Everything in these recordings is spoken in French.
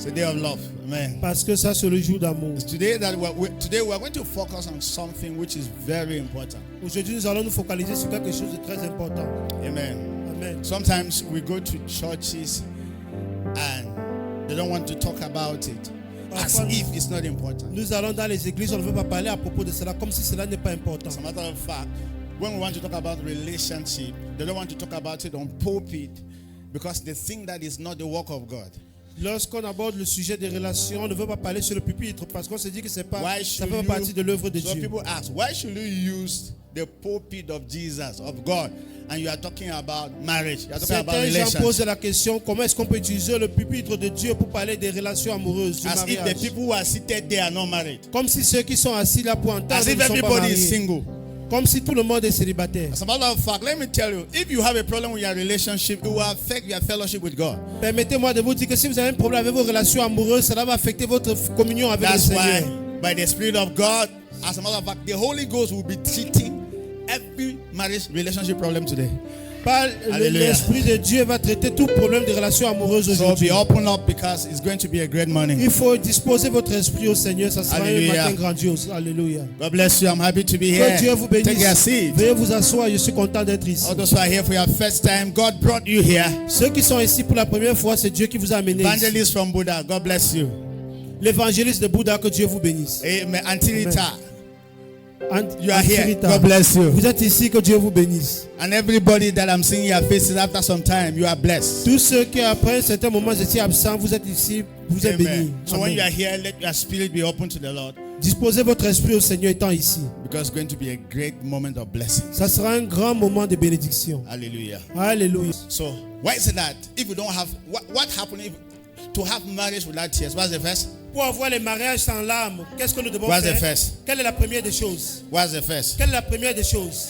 It's a day of love. Amen. Parce que ça, c'est le jour d'amour. Today we're going to focus on something which is very important. Aujourd'hui, nous allons nous focaliser sur quelque chose de très important. Amen. Amen. Sometimes we go to churches and they don't want to talk about it as if it's not important. Nous allons dans les églises, on ne veut pas parler à propos de cela comme si cela n'est pas important. As a matter of fact, when we want to talk about relationship, they don't want to talk about it on pulpit because they think that is not the work of God. Lorsqu'on aborde le sujet des relations, on ne veut pas parler sur le pupitre parce qu'on se dit que c'est pas, Why ça should fait pas partie de l'œuvre de so Dieu. people ask, why should you use the pulpit of Jesus, of God, and you are talking about marriage? You are talking about Certains gens relations. posent la question, comment est-ce qu'on peut utiliser le pupitre de Dieu pour parler des relations amoureuses, du As if the mariage? people who are seated there are not married. Comme si ceux qui sont assis là pour entendre As if ne sont pas everybody is mariés. single. Comme si tout le monde est célibataire. As a matter of fact, let me tell you, if you have a problem with your relationship, it will affect your fellowship with God. Permettez-moi de vous dire que si vous avez un problème avec vos relations amoureuses, cela va affecter votre communion avec le That's why, Seigneur. by the Spirit of God, as a matter of fact, the Holy Ghost will be treating every marriage relationship problem today. Par Alléluia. l'Esprit de Dieu va traiter tout problème de relations amoureuses So aujourd'hui. be open up because it's going to be a great morning. Il faut disposer votre esprit au Seigneur, ça sera un Alléluia. matin grandiose. Alléluia. God bless you. I'm happy to be Que here. Dieu vous Take your bénisse. seat. Veuillez vous asseoir, je suis content d'être ici. All those who are here for your first time, God brought you here. Ceux qui sont ici pour la première fois, c'est Dieu qui vous a amené ici. Evangelist from Buddha, God bless you. L'évangéliste de Bouddha, que Dieu vous bénisse. Amen. Antirita, Ant- you are here. Antirita. God bless you. Vous êtes ici, que Dieu vous bénisse. And everybody that I'm seeing your faces after some time, you are blessed. Tous ceux qui après un certain moment étaient absents, vous êtes ici, vous êtes bénis. Amen. So when Amen. you are here, let your spirit be open to the Lord Disposez votre esprit au Seigneur étant ici. because it's going to be a great moment of blessing. Ça sera un grand moment de bénédiction. Hallelujah. Alléluia. So why is it that if you don't have what happened if to have marriage without tears? What's the first? Pour avoir les mariages sans larmes, qu'est-ce que nous devons What's the faire? first? Quelle est la première des choses? What's the first? Quelle est la première des choses?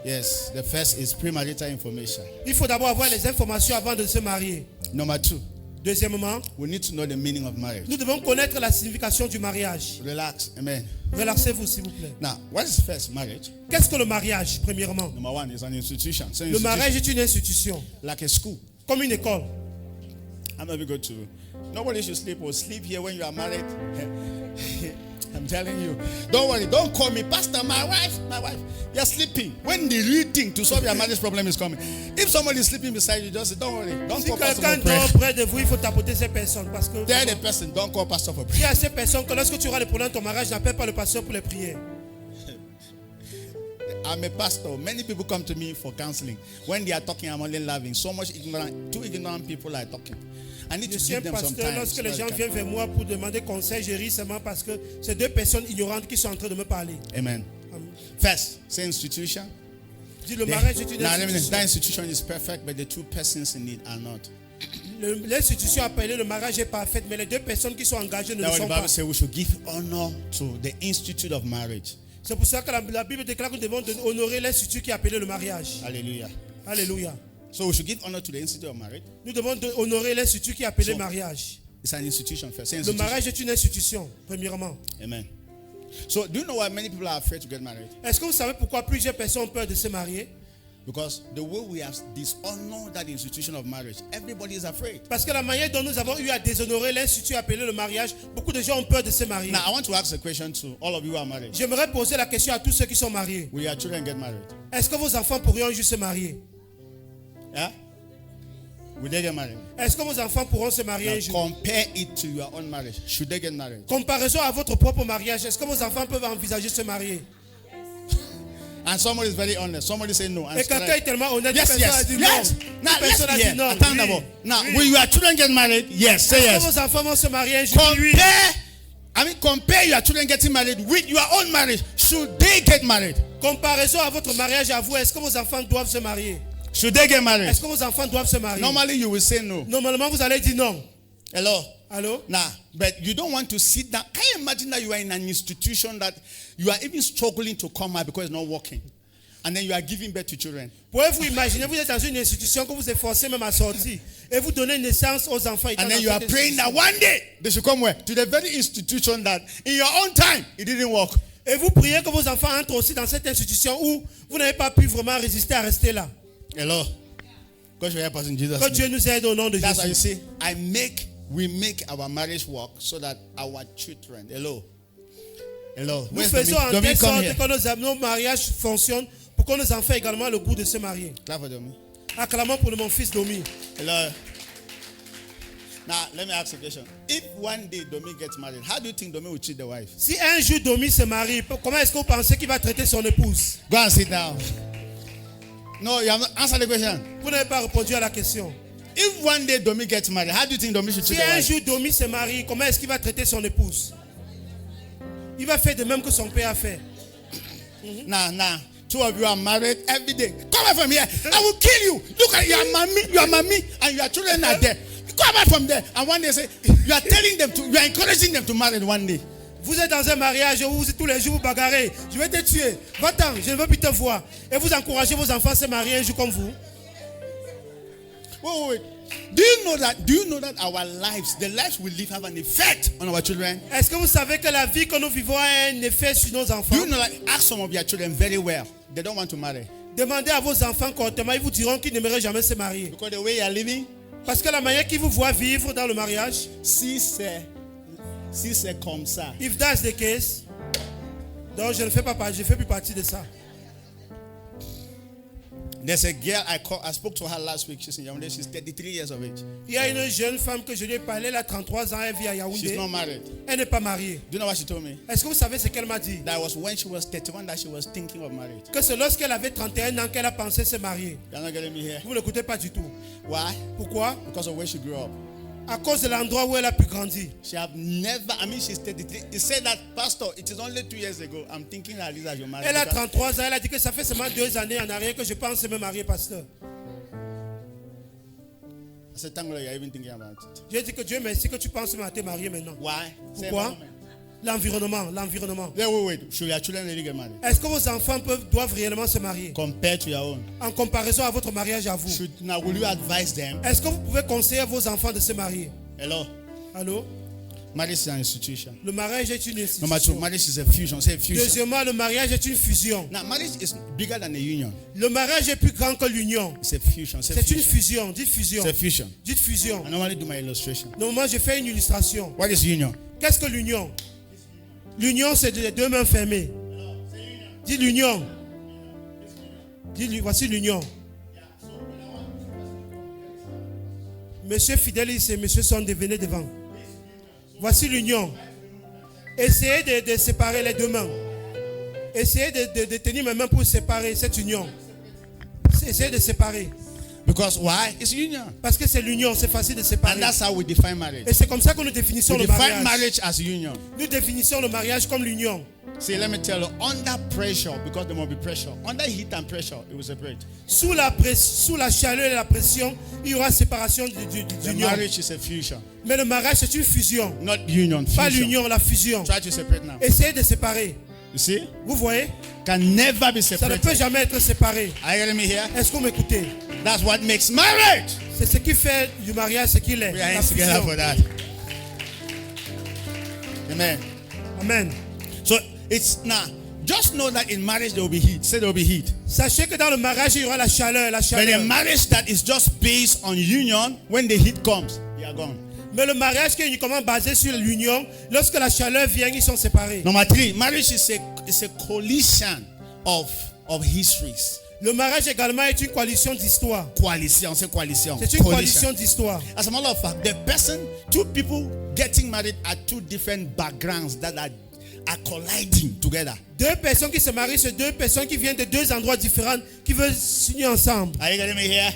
Yes, the first is premarital information. Il faut d'abord avoir les informations avant de se marier. Number two, Deuxièmement, we need to know the meaning of marriage. nous devons connaître la signification du mariage. Relax. Amen. Relaxez-vous, s'il vous plaît. Now, what is first? Marriage. Qu'est-ce que le mariage, premièrement? Number one is an institution. So Le mariage est une institution, like a school. comme une école. I'm not even going to. Nobody should sleep or sleep here when you are married. I'm telling you. Don't worry. Don't call me, Pastor. My wife. You're sleeping. When the real thing to solve your marriage problem is coming. If somebody is sleeping beside you, just say, don't worry. Don't Si call Pastor quelqu'un for prayer. dort près de vous, il faut tapoter ces personnes. Parce que Tell the person, don't call Pastor for il y prayer. a ces personnes que lorsque tu auras le problème de ton mariage, n'appelle pas le pasteur pour les prières. I'm a pastor. Many people come to me for counseling. When they are talking, I'm only laughing. So much ignorant, two ignorant people are talking. I need Je to suis un give them some pasteur, time. lorsque so les that gens they can- viennent vers moi pour demander conseil, je ris seulement parce que c'est deux personnes ignorantes qui sont en train de me parler. Amen. Amen. First, say institution. Dis, le mariage est une Now, that institution. institution is perfect, but the two persons in it are not. L'institution appelée le mariage est parfaite, mais les deux personnes qui sont engagées ne le That's what sont the pas. Bible says we should give honor to the institute of marriage. C'est pour ça que la Bible déclare que nous devons honorer l'institut qui est appelé le mariage. Hallelujah. Alléluia. So we should give honor to the institute of marriage. Nous devons honorer l'institut qui est appelé So- mariage. It's an institution first. Say Le institution. mariage est une institution, premièrement. Amen. So do you know why many people are afraid to get married? Est-ce que vous savez pourquoi plusieurs personnes ont peur de se marier? Because the way we have dishonored that institution of marriage, everybody is afraid. Parce que la manière dont nous avons eu à déshonorer l'institut appelé le mariage, beaucoup de gens ont peur de se marier. Now I want to ask a question to all of you who are married. J'aimerais poser la question à tous ceux qui sont mariés. Will your children get married? Est-ce que vos enfants pourront un jour se marier? Yeah? Will they get married? Est-ce que vos enfants pourront se marier Now, un jour? compare it to your own marriage. Should they get married? Comparaison à votre propre mariage, est-ce que vos enfants peuvent envisager de se marier? And somebody is very honest. Somebody say no. And Et quelqu'un est strike. tellement honnête, Yes, une personne a yes, dit yes. non. Now Une let's personne a be dit here. non. Attainable. Oui. Now, Oui. will your children get married? Yes. Say Est-ce que yes. vos enfants vont se marier un jour? Oui. Compare your children getting married with your own marriage. Should they get married? Comparaison à votre mariage à vous, est-ce que vos enfants doivent se marier? Should they get married? Est-ce que vos enfants doivent se marier? Normally you will say no. Normalement, vous allez dire non. Hello? Allô? Now, but you don't want to sit down. Can you imagine that you are in an institution that you are even struggling to come out because it's not working? And then you are giving birth to children. Pouvez-vous imaginer, vous êtes dans une institution que vous efforcez même à sortir et vous donnez naissance aux enfants. And then you are praying that one day they should come where? To the very institution that in your own time it didn't work. Et vous priez que vos enfants entrent aussi dans cette institution où vous n'avez pas pu vraiment résister à rester là. Hello? God should help us in Jesus' Que Dieu name. nous aide au nom de That's why you Jésus. see, I make we make our marriage work so that our children. Hello. Nous Where's faisons en Domi? telle Come sorte here. que nos mariages fonctionnent pour que nos enfants aient également le goût de se marier. Clap for Domi. Acclamons pour mon fils Domi. Hello. Now, let me ask a question. If one day Domi gets married, how do you think Domi will treat the wife? Si un jour Domi se marie, comment est-ce que vous pensez qu'il va traiter son épouse? Go and sit down. No, you have not answered the question. Vous n'avez pas répondu à la question. If one day Domi gets married, how do you think Domi should Si treat the un wife? jour Domi se marie, comment est-ce qu'il va traiter son épouse? Il va faire de même que son père a fait. Now, two of you are married every day. Come out from here. I will kill you. Look at your mommy, and your children are there. Come out from there. And one day say, you are telling them to, you are encouraging them to marry one day. Vous êtes dans un mariage où tous les jours vous bagarrez. Je vais te tuer. Va-t'en, je ne veux plus te voir. Et vous encouragez vos enfants à se marier un jour comme vous. Wait. Do you know that our lives, the lives we live, have an effect on our children? Est-ce que vous savez que la vie que nous vivons a un effet sur nos enfants? Do you know that? Ask some of your children very well. They don't want to marry. Demandez à vos enfants correctement, ils vous diront qu'ils n'aimeraient jamais se marier. Because the way you are living, Parce que la manière qu'ils vous voient vivre dans le mariage, si c'est comme ça. if that's the case, donc je ne fais plus partie de ça. There's a girl I spoke to her last week. She's in Yaoundé. She's 33 years of age. Il y a une jeune femme que je lui ai parlé, elle a 33 ans, elle vit à She's Yaoundé. not married. Elle n'est pas mariée. Do you know what she told me? Est-ce que vous savez ce qu'elle m'a dit? That was when she was 31 that she was thinking of marriage. Que c'est lorsqu'elle avait 31 ans qu'elle a pensé se marier. You're not getting me here. Vous ne l'écoutez pas du tout. Why? Pourquoi? Because of where she grew up. À cause de l'endroit où elle a pu grandir. She have never, she's 33. He said that, Pastor, it is only 2 years ago. I'm thinking at least as you're married. Elle a 33 ans, elle a dit que ça fait seulement 2 années en arrière que je pense me marier, pasteur. I said, thank God you're even thinking about it. J'ai dit que Dieu merci que tu penses me te marier maintenant. Why? Pourquoi? L'environnement. Wait. Should your children really get married? Est-ce que vos enfants doivent réellement se marier? Compared to your own. En comparaison à votre mariage à vous. Will you advise them? Est-ce que vous pouvez conseiller à vos enfants de se marier? Hello? Allô? Marriage is an institution. Le mariage est une Number two, institution. marriage is a fusion. Say fusion. Deuxièmement, le mariage est une fusion. Now, marriage is bigger than a union. Le mariage est plus grand que l'union. It's a fusion. C'est une fusion. Dites fusion. It's a fusion. Dites fusion. I normally do my illustration. Normalement, je fais une illustration. What is union? Qu'est-ce que l'union? L'union, c'est les deux mains fermées. Dis l'union. Voici l'union. Monsieur Fidelis et Monsieur Sonde, venez devant. Voici l'union. Essayez de séparer les deux mains. Essayez de tenir mes mains pour séparer cette union. Essayez de séparer. Because why? It's union. Parce que c'est l'union, c'est facile de séparer. And that's how we define marriage. Et c'est comme ça que nous définissons We le define mariage. marriage as union. Nous définissons le mariage comme l'union. See, let me tell you, under pressure, because there must be pressure, under heat and pressure, it will separate. Sous la chaleur et la pression, il y aura séparation The d'union. marriage is a fusion, Mais le mariage, c'est une fusion. not union. Pas Fusion. l'union, la fusion. Try to separate now. Essayez de séparer. You see? Vous voyez? Can never be Ça ne separated. peut jamais être séparé. Are you getting me here? Est-ce que vous m'écoutez? That's what makes marriage. C'est ce qui fait du mariage ce qu'il est. We are La in together fusion. for that. Amen. Amen. So it's now. Just know that in marriage there will be heat. Say there will be heat. Sachez que dans le mariage, il y aura la chaleur. But a marriage that is just based on union, when the heat comes, they are gone. Mais le mariage qui est uniquement basé sur l'union, lorsque la chaleur vient, ils sont séparés. Number three, marriage is a collision of histories. Le mariage également est une coalition d'histoire. Coalition, c'est coalition. C'est une coalition d'histoire. As a matter of fact, two people getting married are two different backgrounds that are colliding together. Deux personnes qui se marient, c'est deux personnes qui viennent de deux endroits différents, qui veulent s'unir ensemble. Are you getting me here?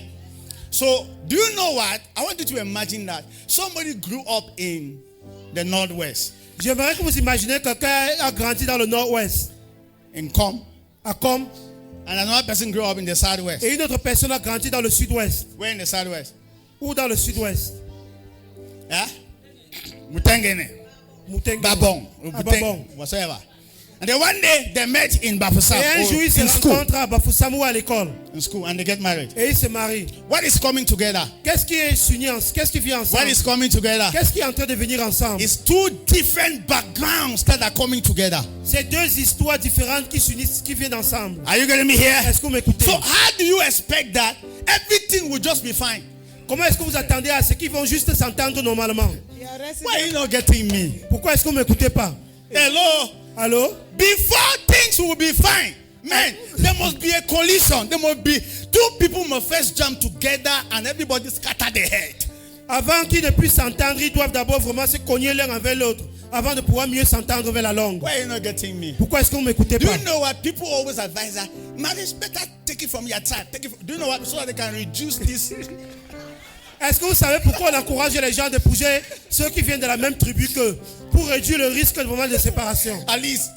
So, do you know what? I want you to imagine that somebody grew up in the Northwest. J'aimerais que vous imaginez que quelqu'un a grandi dans le Nord-Ouest, In Com. à Com, And another person grew up in the Southwest. et une autre personne a grandi dans le Sud-Ouest, Where in the Southwest? ou dans le Sud-Ouest. Yeah? Mutangene. Moutengue. Babong. À Babong. Whatsoever. And then one day they met in Bafoussam. Et un jour, ils se in school. rencontrent à Bafoussam ou à l'école. In school. And they get married. Et ils se marient. What is coming together? Qu'est-ce qui est uni? Qu'est-ce qui vient What ensemble? is coming together? Qu'est-ce qui est en train de venir ensemble? It's two different backgrounds that are coming together. C'est deux histoires différentes qui s'unissent, qui viennent ensemble. Are you getting me here? Est-ce que vous m'écoutez? So how do you expect that everything will just be fine? Comment est-ce que vous attendez à ce qu'ils vont juste s'entendre normalement? Why are you not getting me? Pourquoi est-ce que vous ne m'écoutez pas? Hello? Allô? Before things will be fine, man, there must be a collision. There must be two people must first jump together and everybody scatter their head. Avant qu'ils ne puissent s'entendre, ils doivent d'abord vraiment se cogner l'un avec l'autre avant de pouvoir mieux s'entendre vers la langue. Why are you not getting me? Pourquoi est-ce que vous ne m'écoutez Do pas? you know what people always advise that marriage better take it from your tribe? Do you know what? So that they can reduce this. Est-ce que vous savez pourquoi on encourage les gens d'épouser ceux qui viennent de la même tribu qu'eux pour réduire le risque de séparation? At least,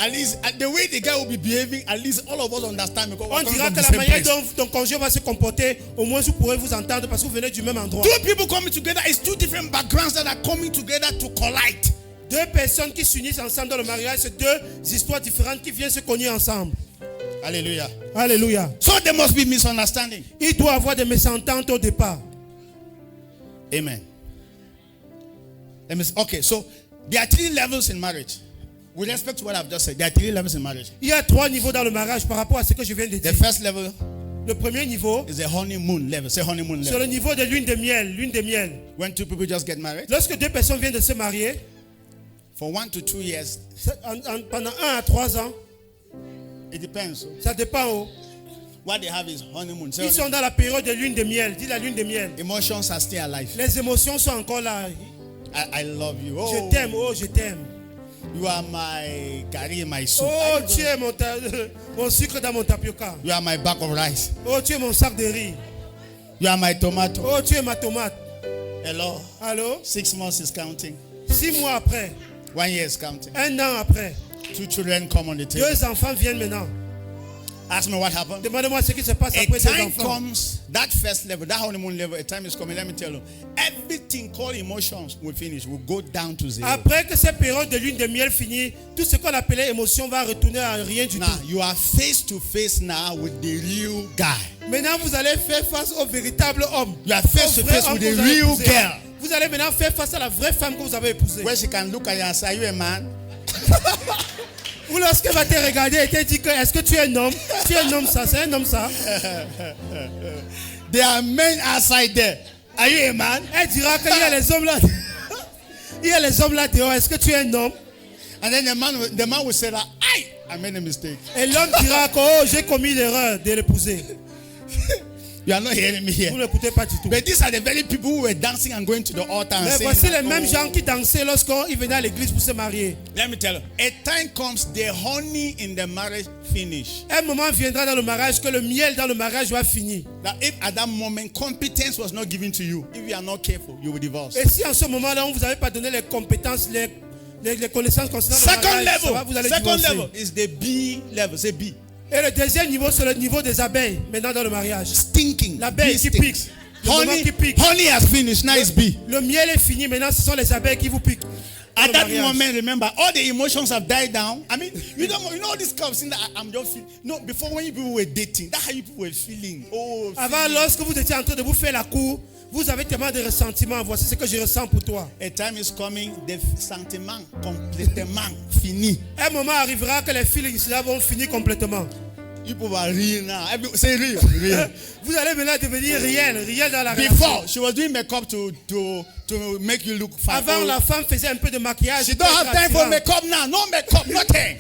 the way the guy will be behaving, at least all of us understand because On we're coming dira from que the la same manière place. dont ton conjoint va se comporter, au moins vous pourrez vous entendre parce que vous venez du même endroit. Two people coming together is two different backgrounds that are coming together to collide. Deux personnes qui s'unissent ensemble dans le mariage, c'est deux histoires différentes qui viennent se cogner ensemble. Hallelujah. Alléluia. So there must be misunderstanding. Il doit y avoir des mésententes au départ. Amen. Okay, so there are 3 levels in marriage. With respect to what I've just said, there are 3 levels in marriage. Il y a 3 niveaux dans le mariage par rapport à ce que je viens de The dire. first level Le premier niveau, is the honeymoon level. Say honeymoon c'est le level. niveau de lune de miel. Lune de miel. When 2 people just get married, Lorsque deux personnes viennent de se marier, for 1 to 2 years, pendant 1 à 3 ans, it depends. So ça dépend. Oh. what they have is honeymoon. Say Ils sont dans la période de lune de miel. Dis la lune de miel. emotions are still alive. Les émotions sont encore là. I love you. Je Oh, t'aime, oh, je t'aime. you are my curry in my soup. Oh, tu es mon sucre dans mon tapioca. You are my bag of rice. Oh, tu es mon sac de riz. You are my tomato. Oh, tu es ma tomate. Hello. Allô? 6 months is counting. 6 mois après, 1 year is counting. 1 an après, 2 children come on the table. 2 enfants viennent maintenant. Ask me what happened. Demandez-moi ce qui se passe A après 2 time enfants. comes, that first level, that honeymoon level, a time is coming. Let me tell you, everything called emotions will finish, will go down to 0. Après que cette période de lune de miel finit, tout ce qu'on appelait émotion va retourner à rien du Now, tout. you are face to face now with the real guy. Maintenant, vous allez faire face au véritable homme. You are face Au to vrai face homme with que the vous avez real épousé. girl. Vous allez maintenant faire face à la vraie femme que vous avez épousée. Where she can look at you and say, are you a man? Ou lorsqu'elle va te regarder et te dire que est-ce que tu es un homme? Tu es un homme ça, c'est un homme ça. There are men outside there. Are you a man? Elle dira qu'il y a les hommes là. Il y a les hommes là dehors. Est-ce que tu es un homme? And then the man will say that, I made a mistake. Et l'homme dira que oh, j'ai commis l'erreur de l'épouser. You are not hearing me here. Vous n'écoutez pas du tout. But these are the very people who were dancing and going to the altar and Mais saying, voici that, les mêmes oh. gens qui dansaient lorsqu'ils venaient à l'église pour se marier. Let me tell you, a time comes, the honey in the marriage finish. Un moment viendra dans le mariage que le miel dans le mariage va finir. That if at that moment competence was not given to you, if you are not careful, you will divorce. Et si en ce moment-là, on ne vous avait pas donné les compétences, les connaissances concernant le Second mariage, ça va, level, vous allez second divorcer. level is the B level. Say B. Et le deuxième niveau, c'est le niveau des abeilles, maintenant dans le mariage. Stinking. L'abeille Bee qui stinks. pique. Le moment Honey, qui pique. honey has finished. Now it's B. Le miel est fini, maintenant ce sont les abeilles qui vous piquent. dans At le that mariage. moment, remember, all the emotions have died down. I mean, you know this kind of thing that I'm just feeling. No, before when you people were dating, that's how you people were feeling. Oh, Avant, feeling. lorsque vous étiez en train de vous faire la cour, vous avez tellement de ressentiments. Voici ce que je ressens pour toi. A time is coming, the sentiment complètement fini. Un moment arrivera que les feelings là vont finir complètement. You people are real now. Say real, real. Vous allez maintenant devenir réel dans la Before, relation. she was doing makeup to make you look fine. Avant, Oh, la femme faisait un peu de maquillage. she don't have time for attirante. makeup now. No makeup, nothing.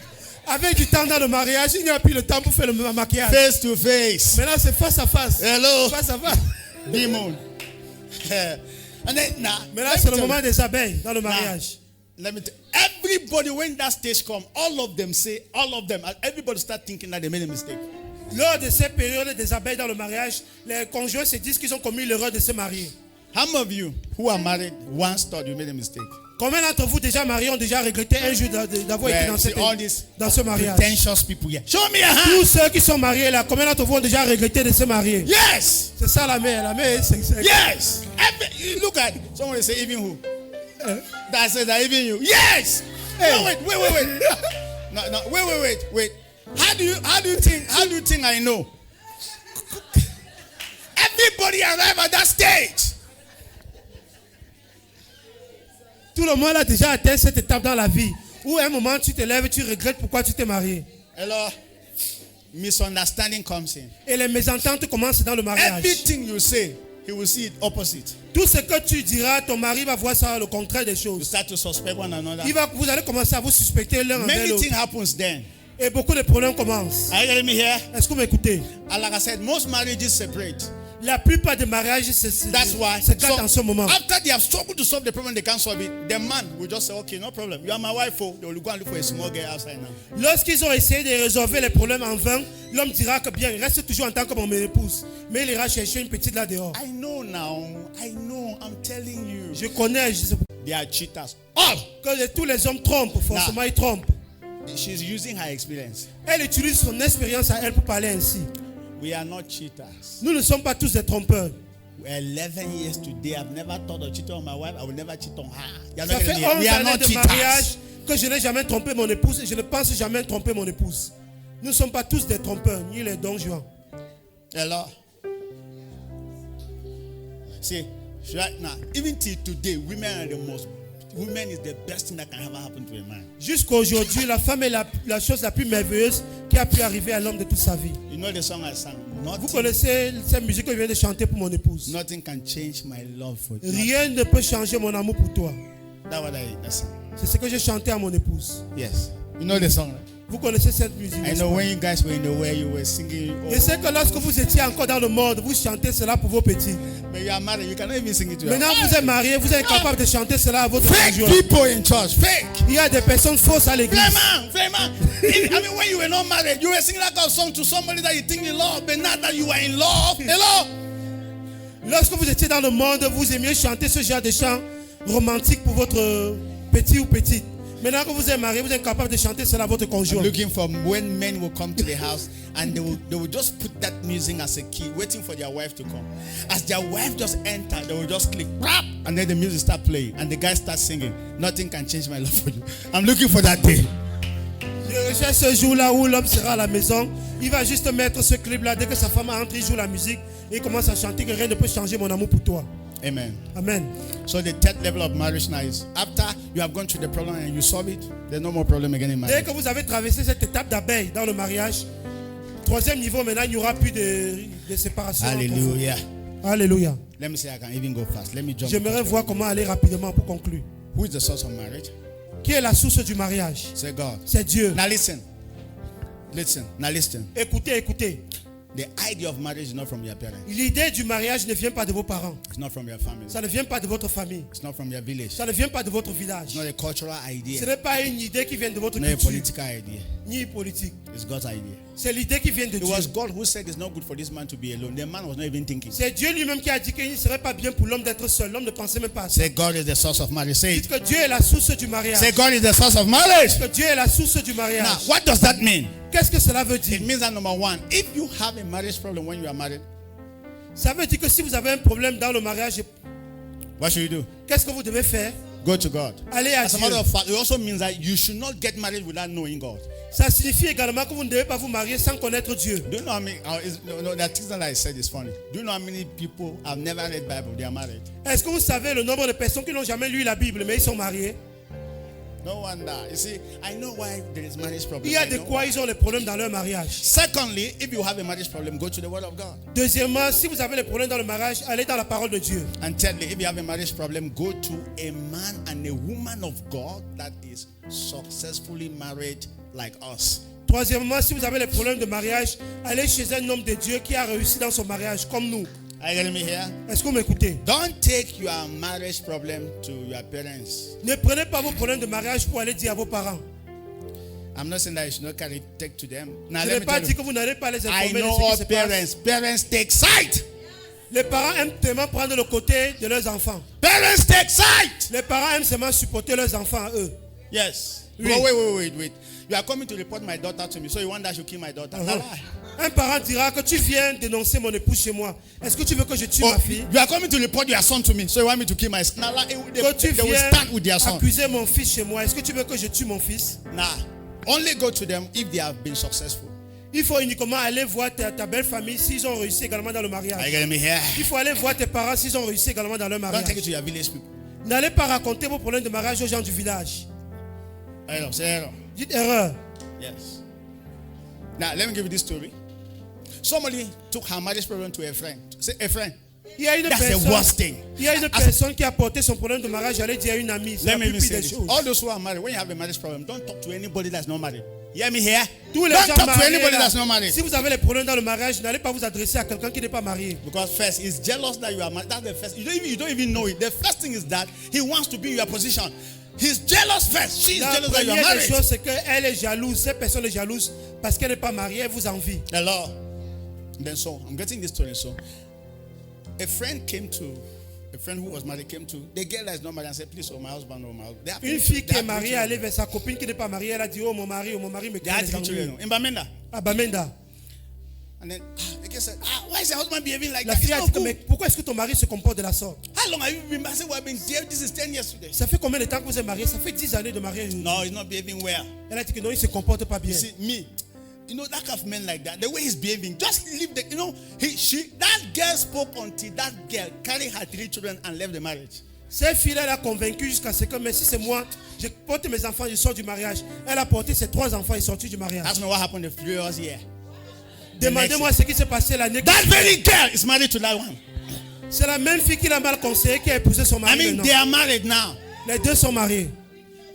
Avec du temps dans le mariage, il n'y a plus le temps pour faire le maquillage. Face to face. Maintenant, c'est face à face. Hello. Face à face. Demon. And then now, Maintenant, c'est le moment des abeilles dans le mariage. let me tell everybody, when that stage comes, all of them, everybody start thinking that they made a mistake. Lors de ces périodes des abeilles dans le mariage, les conjoints se disent qu'ils ont commis l'erreur de se marier. How many of you who are married once thought you made a mistake? Combien d'entre vous déjà mariés ont déjà regretté un jour d'avoir été Well, see all these dans ce mariage? pretentious people here. Show me a hand. Tous ceux qui sont mariés là, combien d'entre vous ont déjà regretté de se marier? Yes. C'est ça la mère. La mère, c'est Yes. You look at someone say even who? That says that even you. Yes. No, wait. No, wait. How do you think I know? Everybody arrive at that stage. Tout le monde a déjà atteint cette étape dans la vie où à un moment tu te lèves et tu regrettes pourquoi tu t'es marié. Hello. Misunderstanding comes in. Et les mésententes commencent dans le mariage. Everything you say, he will see it opposite. Tout ce que tu diras, ton mari va voir ça le contraire des You choses. start to suspect one another. Vous allez commencer à vous suspecter l'un envers Many l'autre. things happens then. Et beaucoup de problèmes commencent. Are you getting me here? Est-ce que vous m'écoutez? And like I said, most marriages separate. La plupart des mariages se That's why. gâtent en ce moment. After they have struggled to solve the problem, they can't solve it. The man will just say, okay, no problem. You are my wife. Oh, they will go and look for a small girl outside now. Lorsqu'ils ont essayé de résolver les problèmes en vain, l'homme dira que bien, il reste toujours en tant que mon épouse. Mais il ira chercher une petite là dehors. I know now. I know. I'm telling you. Je connais, They are cheaters. All. que tous les hommes trompent, forcément ils trompent. She's using her experience. Elle utilise son expérience à elle pour parler ainsi. We are not cheaters. Nous ne sommes pas tous des trompeurs. We're 11 years today. I've never thought of cheating on my wife. I will never cheat on her. You are Ça not fait getting me. 11 We are années not de mariage cheaters. que je n'ai jamais trompé mon épouse et je ne pense jamais tromper mon épouse. Nous ne sommes pas tous des trompeurs, ni les Don Juan. Hello. See, right now, even till today, women is the best thing that can ever happen to a man. Jusqu'à aujourd'hui, la femme est la chose la plus merveilleuse qui a pu arriver à l'homme de toute sa vie. You know the song I sang? Vous connaissez cette musique que je viens de chanter pour mon épouse. Nothing can change my love for you. Rien ne peut changer mon amour pour toi. That's what I sang. C'est ce que j'ai chanté à mon épouse. Yes. You know the song? Vous connaissez cette musique. I know when you guys were in the way, you were singing. Je sais que lorsque vous étiez encore dans le monde, vous chantez cela pour vos petits. But you are married, you cannot even sing it to Maintenant, vous êtes mariés, vous êtes capable de chanter cela à votre Fake conjoint. people in church. Fake. Il y a des personnes fausses à l'église. Vraiment. I mean, when you were not married, you were singing that kind of song to somebody that you think you love, but now that you are in love, hello. Lorsque vous étiez dans le monde, vous aimiez chanter ce genre de chants romantiques pour votre petit ou petite. Maintenant que vous êtes marié, vous êtes capable de chanter cela à votre conjoint. Looking for when men will come to the house and they will just put that music as a key, waiting for their wife to come. As their wife just enter, they will just click, rap, and then the music start playing, and the guy starts singing. Nothing can change my love for you. I'm looking for that day. Je recherche ce jour-là où l'homme sera à la maison. Il va juste mettre ce clip-là. Dès que sa femme entre, il joue la musique et il commence à chanter que rien ne peut changer mon amour pour toi. Amen. Amen. So the third level of marriage now is after you have gone through the problem and you solve it, there's no more problem again in Dès marriage. que vous avez traversé cette étape d'abeille dans le mariage, troisième niveau, maintenant, il n'y aura plus de séparation. Hallelujah. Alléluia. Let me say I can even go fast. Let me jump. J'aimerais voir comment aller rapidement pour conclure. Who is the source of marriage? Qui est la source du mariage? Say God. C'est Dieu. Now listen. Now listen. Écoutez, écoutez. The idea of marriage is not from your parents. L'idée du mariage ne vient pas de vos parents. It's not from your family. Ça ne vient pas de votre famille. It's not from your village. Ça ne vient pas de votre village. It's not a cultural Ce idea. n'est pas une idée qui vient de votre Not a culture, political idea. ni politique. It's God's idea. C'est l'idée qui vient de It Dieu. was God who said it's not good for this man to be alone. The man was not even thinking. C'est Dieu lui-même qui a dit qu'il ne serait pas bien pour l'homme d'être seul. L'homme ne pensait même pas à ça. Say God is the source of marriage. Say Dites it. que Dieu est la source du mariage. Say God is the source of marriage. Que Dieu est la source du Now, mariage. what does that mean? Qu'est-ce que cela veut dire? It means that number one, if you have a marriage problem when you are married, Ça veut dire que si vous avez un problème dans le mariage, what should you do? qu'est-ce que vous devez faire? Go to God. Allez à As a Dieu. matter of fact, it also means that you should not get married without knowing God. Ça signifie également que vous ne devez pas vous marier sans connaître Dieu. Do you know how many? No, that thing that I said is funny. Do you know how many people have never read Bible? They are married. Est-ce que vous savez le nombre de personnes qui n'ont jamais lu la Bible, mais ils sont mariés? No wonder. You see, I know why there is marriage problem. Il y a I de know. quoi ils ont les problèmes dans leur mariage. Secondly, if you have a marriage problem, go to the Word of God. Deuxièmement, si vous avez les problèmes dans le mariage, allez dans la parole de Dieu. And thirdly, if you have a marriage problem, go to a man and a woman of God that is successfully married like us. Troisièmement, si vous avez les problèmes de mariage, allez chez un homme de Dieu qui a réussi dans son mariage, comme nous. Are you getting me here? Est-ce que vous m'écoutez? Don't take your marriage problem to your parents. Ne prenez pas vos problèmes de mariage pour aller dire à vos parents. I'm not saying that you should not carry take to them. Now Je let n'ai me pas tell dit you, que vous n'allez pas les I informer de know ce qui all se passe. parents take side. Les parents aiment tellement prendre le côté de leurs enfants. Parents take side. Les parents aiment seulement supporter leurs enfants à eux. Yes. Oui. Oh, wait. You are coming to report my daughter to me, so you want that I should kill my daughter. No lie. Un parent dira que tu viens dénoncer mon épouse chez moi. Est-ce que tu veux que je tue ma fille? You are coming to report your son to me, so you want me to kill my son. No lie. Que tu They will viens stand with their son. accuser mon fils chez moi. Est-ce que tu veux que je tue mon fils? Nah. Only go to them if they have been successful. Il faut uniquement aller voir ta belle famille s'ils ont réussi également dans le Are you mariage. getting me here? Il faut aller voir tes parents s'ils ont réussi également dans leur Don't take mariage. it to your village people. N'allez pas raconter vos problèmes de mariage aux gens du village. Hello, say hello. Dites erreur. Yes. Now let me give you this story. Somebody took her marriage problem to a friend. Say a friend. Il y a une That's the personne, worst thing. il y a une personne qui a porté son problème de mariage, j'allais dire à une amie. C'est Let la me plus even pire say des this. choses. All those who are married, when you have a marriage problem, don't talk to anybody that's not married. You hear me here? Tous les Don't gens talk to mariés, anybody là, that's not married. si vous avez les problèmes dans le mariage, n'allez pas vous adresser à quelqu'un qui n'est pas marié. Because first, he's jealous that you are married. That's the first. You don't even know it. The first thing is that he wants to be in your position. He's jealous first. She's La jealous that you are première des married. choses, c'est qu'elle est jalouse. Cette personne est jalouse parce qu'elle n'est pas mariée, elle vous envie. Hello. Then so I'm getting this story. So a friend who was married came to the girl that is not married and said, please, oh my husband, oh my husband. They have Une three fille qui est children. mariée, elle est vers sa copine qui n'est pas mariée, elle a dit, oh mon mari me They had crée three les children ennuis. in Bamenda. À Bamenda. And then the girl said, why is your husband behaving like La that? It's fille a not dit, que, cool. mais pourquoi est-ce que ton mari se comporte de la sorte? How long have you been married? I said, well, I've been there. This is 10 years today. Ça fait combien de temps que vous êtes mariés? Ça fait 10 années de mariage. No, he's not behaving well. Elle a dit que non, il ne se comporte pas bien. You see, me, that kind of man like that, the way he's behaving, just leave the, that girl spoke until that girl carried her 3 children and left the marriage. Cette fille-là, elle a convaincu jusqu'à ce que, mais si c'est moi, je porte mes enfants, je sors du mariage. Elle a porté ses 3 enfants et sorti du mariage. Ask me what happened the previous year. Demandez-moi ce qui s'est passé l'année That qui very girl is married to that one. C'est la même fille qui l'a mal conseillé qui a épousé son I mari. mean, maintenant. they are married now. Les deux sont mariés.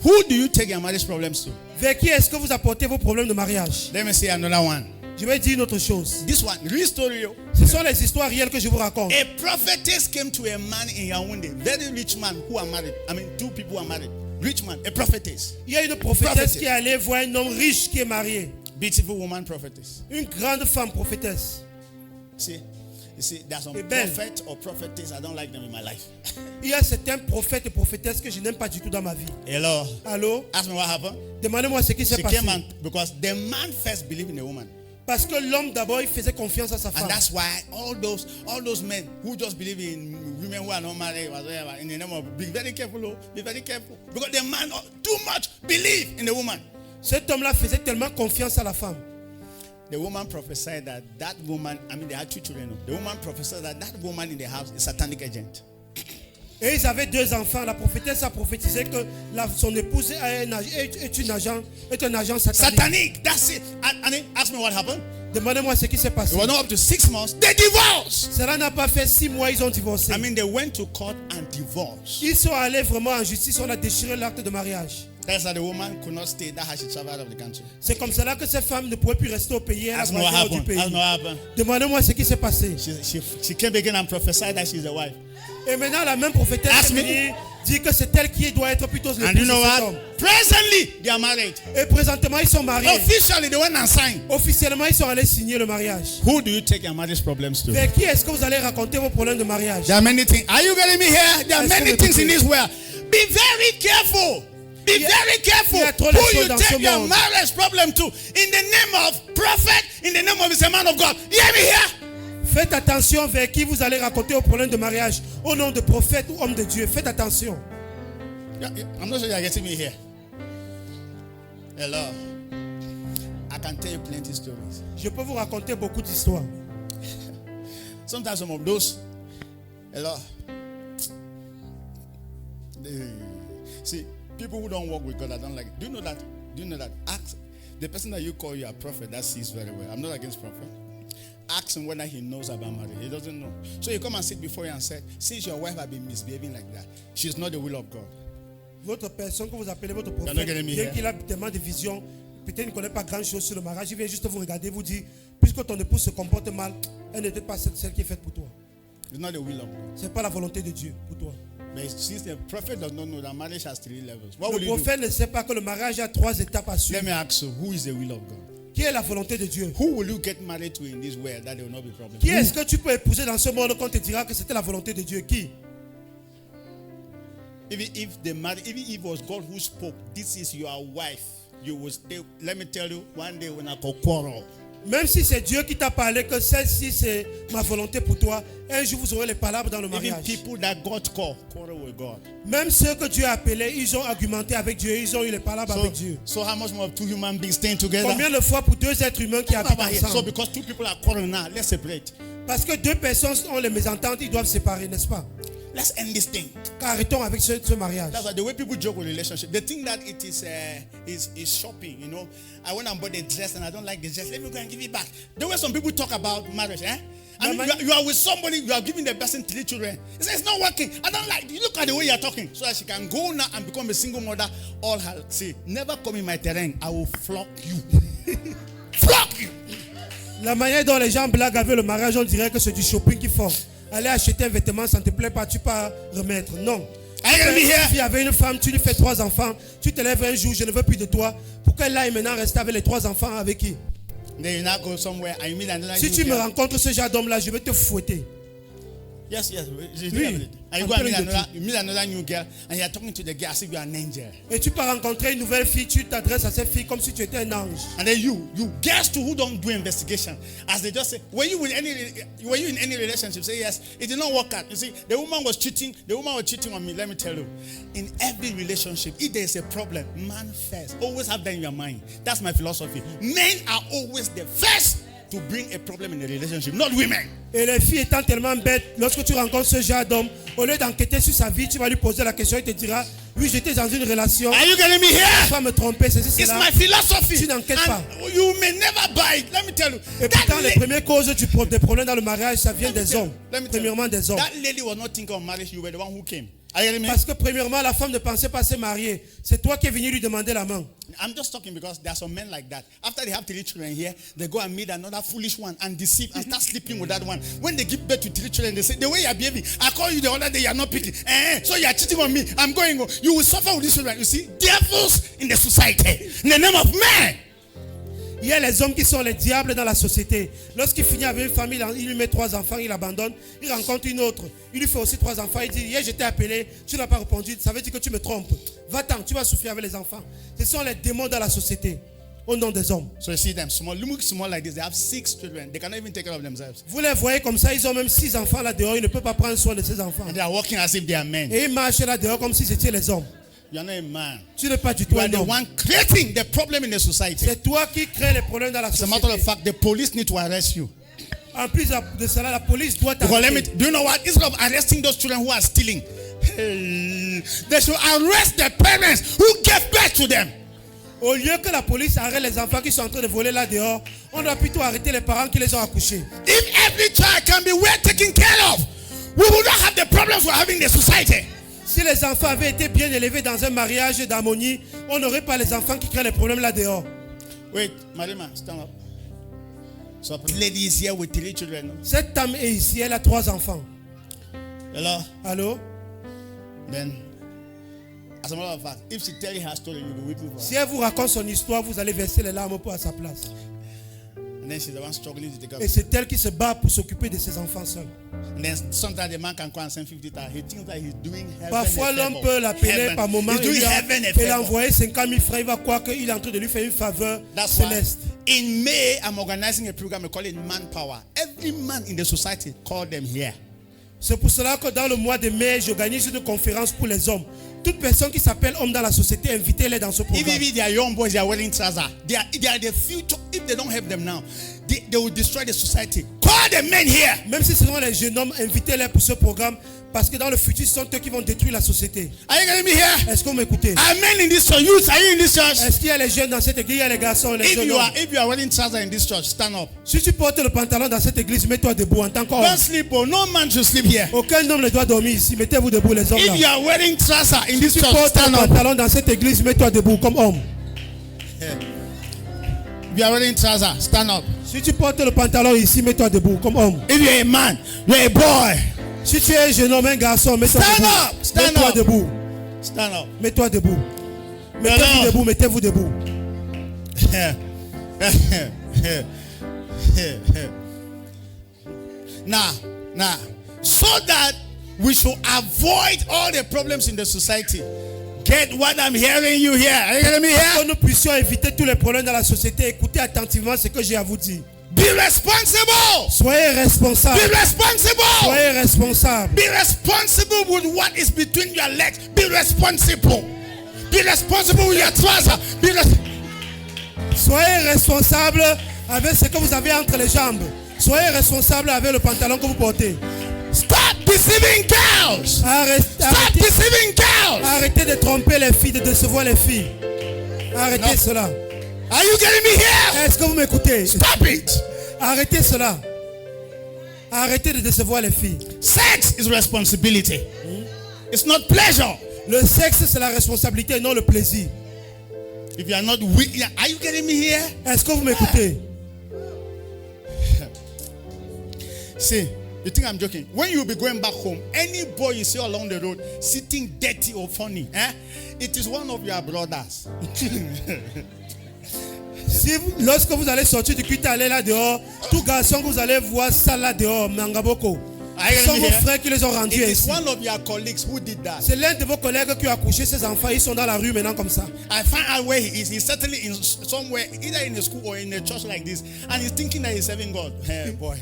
Who do you take your marriage problems to? Vers qui est-ce que vous apportez vos problèmes de mariage? Let me say another one. Je vais dire une autre chose. This one, real story. Ce sont les histoires réelles que je vous raconte. A prophetess came to a man in Yaoundé, very rich man who are married. I mean, 2 people are married. Rich man, a prophetess. Il y a une prophétesse qui est allée voir un homme riche qui est marié. Beautiful woman prophetess. Une grande femme prophétesse. You see, there's some Et belle. prophet or prophetess, I don't like them in my life. Il y a certains prophètes et prophétesses que je n'aime pas du tout dans ma vie. Hello. Allô? Ask me what happened. Demandez-moi ce qui s'est She passé. came and because the man first believed in the woman. Parce que l'homme d'abord, il faisait confiance à sa And femme. that's why all those men who just believe in women who are not married, whatever, in the name of be very careful, be very careful. Because the man too much believe in the woman. Cet homme-là faisait tellement confiance à la femme. The woman prophesied that woman, I mean they had 2 children. The woman prophesied that woman in the house is a satanic agent. Et ils avaient 2 enfants. La prophétesse a prophétisé que son épouse est un agent satanique. Satanic, that's it. And ask me what happened. Demandez-moi ce qui s'est passé. It was not up to 6 months. They divorced. Cela n'a pas fait 6 mois, ils ont divorcé. I mean, they went to court and divorced. Ils sont allés vraiment en justice, on a déchiré l'acte de mariage. That's how the woman could not stay. That's how she traveled out of the country. C'est comme cela que cette femme ne pouvait plus rester au pays. Elle a Ask me what voyagé hors du happened. pays. Ask me what happened. Demandez-moi ce qui s'est passé. She came again and prophesied that she's the wife. Et maintenant, la même prophétesse Ask est me. venue dire que c'est elle qui doit être plutôt l'épouse And de you know cet what? homme. Presently, they are married. Et présentement, ils sont mariés. Officially, they went and signed. Officiellement, ils sont allés signer le mariage. Who do you take your marriage problems to? Vers qui est-ce que vous allez raconter vos problèmes de mariage? There are many things. Are you getting me here? There are Est-ce que many vous things in écoutez? this world. Be very careful. Be very careful il y a trop de who choses you dans take ce your monde. marriage problem to. In the name of prophet, in the name of a man of God. You hear me here? Faites attention vers qui vous allez raconter vos problèmes de mariage. Au nom de prophète ou homme de Dieu. Faites attention. I'm not sure you are getting me here. Hello. I can tell you plenty stories. Je peux vous raconter beaucoup d'histoires. Sometimes some of those. Hello. See, people who don't walk with God, I don't like. Do you know that? Do you know that? Ask the person that you call your prophet that sees very well. I'm not against prophet. Ask him whether he knows about marriage. He doesn't know. So you come and sit before you and say, since your wife has been misbehaving like that, she's not the will of God. Votre personne que vous appelez votre You're not prophète, getting me bien here. qu'il a tellement de visions, peut-être qu'il ne connaît pas grand-chose sur le mariage, il vient juste vous regarder, vous dire, puisque ton épouse se comporte mal, elle n'était pas celle qui est faite pour toi. It's not the will of God. Ce n'est pas la volonté de Dieu pour toi. But since the prophet does not know that marriage has 3 levels, what Le will you do? prophète ne sait pas que le mariage a 3 étapes à Let suivre. me ask you, who is the will of God? Qui est la volonté de Dieu? Who will you get married to in this world that there will not be problem? Qui est-ce que tu peux épouser dans ce monde qu'on te dira que c'était la volonté de Dieu? Qui? Even if it was God who spoke, this is your wife, you will stay. Let me tell you, one day when I go quarrel, Même si c'est Dieu qui t'a parlé que celle-ci c'est ma volonté pour toi, un jour vous aurez les palabres dans le even mariage. people that God call, quarrel with God. Même ceux que Dieu a appelés, ils ont argumenté avec Dieu, ils ont eu les palabres avec Dieu. So how much more 2 human beings staying together? Combien de fois pour 2 êtres humains qui habitent So ensemble? because 2 people are quarreling now, let's separate. Parce que 2 personnes ont les mésententes, ils doivent se séparer, n'est-ce pas? Let's end this thing. Arrêtons avec ce mariage. That's why the way people joke with relationship, they think that it is shopping. You know, I went and bought a dress and I don't like the dress. Let me go and give it back. The way some people talk about marriage, And you are with somebody, you are giving the person 3 children. He says it's not working. I don't like it. Look at the way you are talking. So that she can go now and become a single mother. All her say, never come in my terrain. I will flock you. Flock you. La manière dont les gens blaguent avec le mariage, on dirait que c'est du shopping qu'ils font. Aller acheter un vêtement, ça ne te plaît pas, tu peux pas remettre. Non. Si avec une femme, tu lui fais 3 enfants, tu te lèves un jour, je ne veux plus de toi. Pourquoi elle aille maintenant rester avec les 3 enfants avec qui? Si tu me rencontres ce genre d'homme-là, je vais te fouetter. Yes. Oui. And you go and meet another new girl, and you are talking to the girl as if you are an angel. Et tu peux rencontrer une nouvelle fille, tu t'adresses à cette fille comme si tu étais un ange. And then you girls too who don't do investigation, as they just say, were you in any relationship? Say yes. It did not work out. You see, the woman was cheating on me. Let me tell you, in every relationship, if there is a problem, man first. Always have that in your mind. That's my philosophy. Men are always the first to bring a problem in a relationship, not women. Et les filles étant tellement bêtes, lorsque tu rencontres ce genre d'homme, au lieu d'enquêter sur sa vie, tu vas lui poser la question, il te dira, oui, j'étais dans une relation. Are you getting me here? Je ne vais pas me tromper, c'est cela. It's my philosophy. Tu n'enquêtes pas. You may never buy it. Let me tell you. Et pourtant, les premières causes des problèmes dans le mariage, ça vient des hommes. Premièrement, des hommes. That lady was not thinking of marriage. You were the one who came. Parce que premièrement, la femme ne pensait pas se marier. C'est toi qui es venu lui demander la main. I'm just talking because there are some men like that. After they have 3 children here, they go and meet another foolish one and deceive and start sleeping with that one. When they give birth to 3 children, they say, the way you are behaving, I call you the other day, you are not picking. So you are cheating on me. I'm going. You will suffer with these children. You see, devils in the society. In the name of man. Il y a les hommes qui sont les diables dans la société. Lorsqu'il finit avec une famille, il lui met 3 enfants, il abandonne, il rencontre une autre, il lui fait aussi 3 enfants, il dit, hier je t'ai appelé, tu n'as pas répondu, ça veut dire que tu me trompes. Va-t'en, tu vas souffrir avec les enfants. Ce sont les démons dans la société, au nom des hommes. So you see them small, look small like this, they have 6 children, they cannot even take care of themselves. Vous les voyez comme ça, ils ont même 6 enfants là dehors, ils ne peuvent pas prendre soin de ces enfants. And they are walking as if they are men. Et ils marchent là dehors comme si c'était les hommes. You are not a man. Tu n'es pas du tout You are un the homme. one creating the problem in the society. C'est toi qui crée les problèmes dans la As a société. matter of fact, the police need to arrest you. En plus de cela, la police doit Because t'arrêter. do you know what? Instead of arresting those children who are stealing, they should arrest the parents who gave birth to them. Au lieu que la police arrête les enfants qui sont en train de voler là dehors, on doit plutôt arrêter les parents qui les ont accouchés. If every child can be well taken care of, we will not have the problems we're having in the society. Si les enfants avaient été bien élevés dans un mariage d'harmonie, on n'aurait pas les enfants qui créent les problèmes là dehors. Wait, Marima, stand up. So, lady is here with 3 children. Cette dame est ici, elle a 3 enfants. Hello? Allô? Then, as a matter of fact, if she tell you her story, you'll be weeping for her. Si elle vous raconte son histoire, vous allez verser les larmes pour à sa place. And then she's the one struggling to take up. Et c'est elle qui se bat pour s'occuper de ses enfants seuls. And then sometimes the man can come and send 50,000. He thinks that he's doing heaven. Parfois, l'homme peut l'appeler par moment et lui envoyer 50 000 francs. Il va croire qu'il est en train de lui faire une faveur céleste. In May, I'm organizing a program. I call it Manpower. Every man in the society, call them here. C'est pour cela que dans le mois de mai, j'organise une conférence pour les hommes. Toute personne qui s'appelle homme dans la société, invitez-les dans ce programme. If they are young boys, they are wearing trousers. They are the future. If they don't have them now, they will destroy the society. Call the men here. Même si ce sont les jeunes hommes, invitez-les pour ce programme. Parce que dans le futur, ce sont eux qui vont détruire la société. Are you getting me here? Est-ce que vous m'écoutez? Are men in this church? Youth, are you in this church? Est-ce qu'il y a les jeunes dans cette église? Il y a les garçons, les jeunes hommes. If you are wearing trousers in this church, stand up. Si tu portes le pantalon dans cette église, mets-toi debout en tant qu'homme. Don't sleep. Oh, no man should sleep here. Aucun homme ne doit dormir ici. Mettez-vous debout, les hommes là. If you are wearing trousers in this Si tu church, portes stand le up. pantalon dans cette église, mets-toi debout comme homme. If you are wearing trousers, stand up. Si tu portes le pantalon ici, mets-toi debout comme homme. If you are a man, you are a boy. Si tu es un jeune homme, un garçon, mets-toi Stand debout. up, stand Mets-toi up. debout. Stand up. Mets-toi debout. Mettez-vous debout, mettez-vous debout. Now, so that we should avoid all the problems in the society. Get what I'm hearing you here. Are you hearing me Que here? nous puissions éviter tous les problèmes dans la société, écoutez attentivement ce que j'ai à vous dire. Be responsible. Soyez responsables. Be responsible. Soyez responsables. Be responsible with what is between your legs. Be responsible. Be responsible with your trousers. Soyez responsables avec ce que vous avez entre les jambes. Soyez responsables avec le pantalon que vous portez. Stop deceiving girls. Stop deceiving girls. Arrêtez de tromper les filles, de décevoir les filles. Arrêtez cela. Are you getting me here? Est-ce que vous m'écoutez? Stop it. Arrêtez cela. Arrêtez de décevoir les filles. Sex is responsibility. It's not pleasure. Le sexe, c'est la responsabilité et non le plaisir. If you are not are you getting me here? Est-ce que vous m'écoutez? See, you think I'm joking? When you be going back home, any boy you see along the road sitting dirty or funny, it is one of your brothers. Lorsque vous allez sortir du culte, aller là dehors, tout garçon que vous allez voir ça là dehors, Mangaboko. Ce sont vos frères qui les ont rendus It is ici. one of your colleagues who did that. C'est l'un de vos collègues qui a accouché ses enfants. Ils sont dans la rue maintenant comme ça. I find out where he is. He's certainly in somewhere, either in a school or in a church like this, and he's thinking that he's serving God. Hey boy,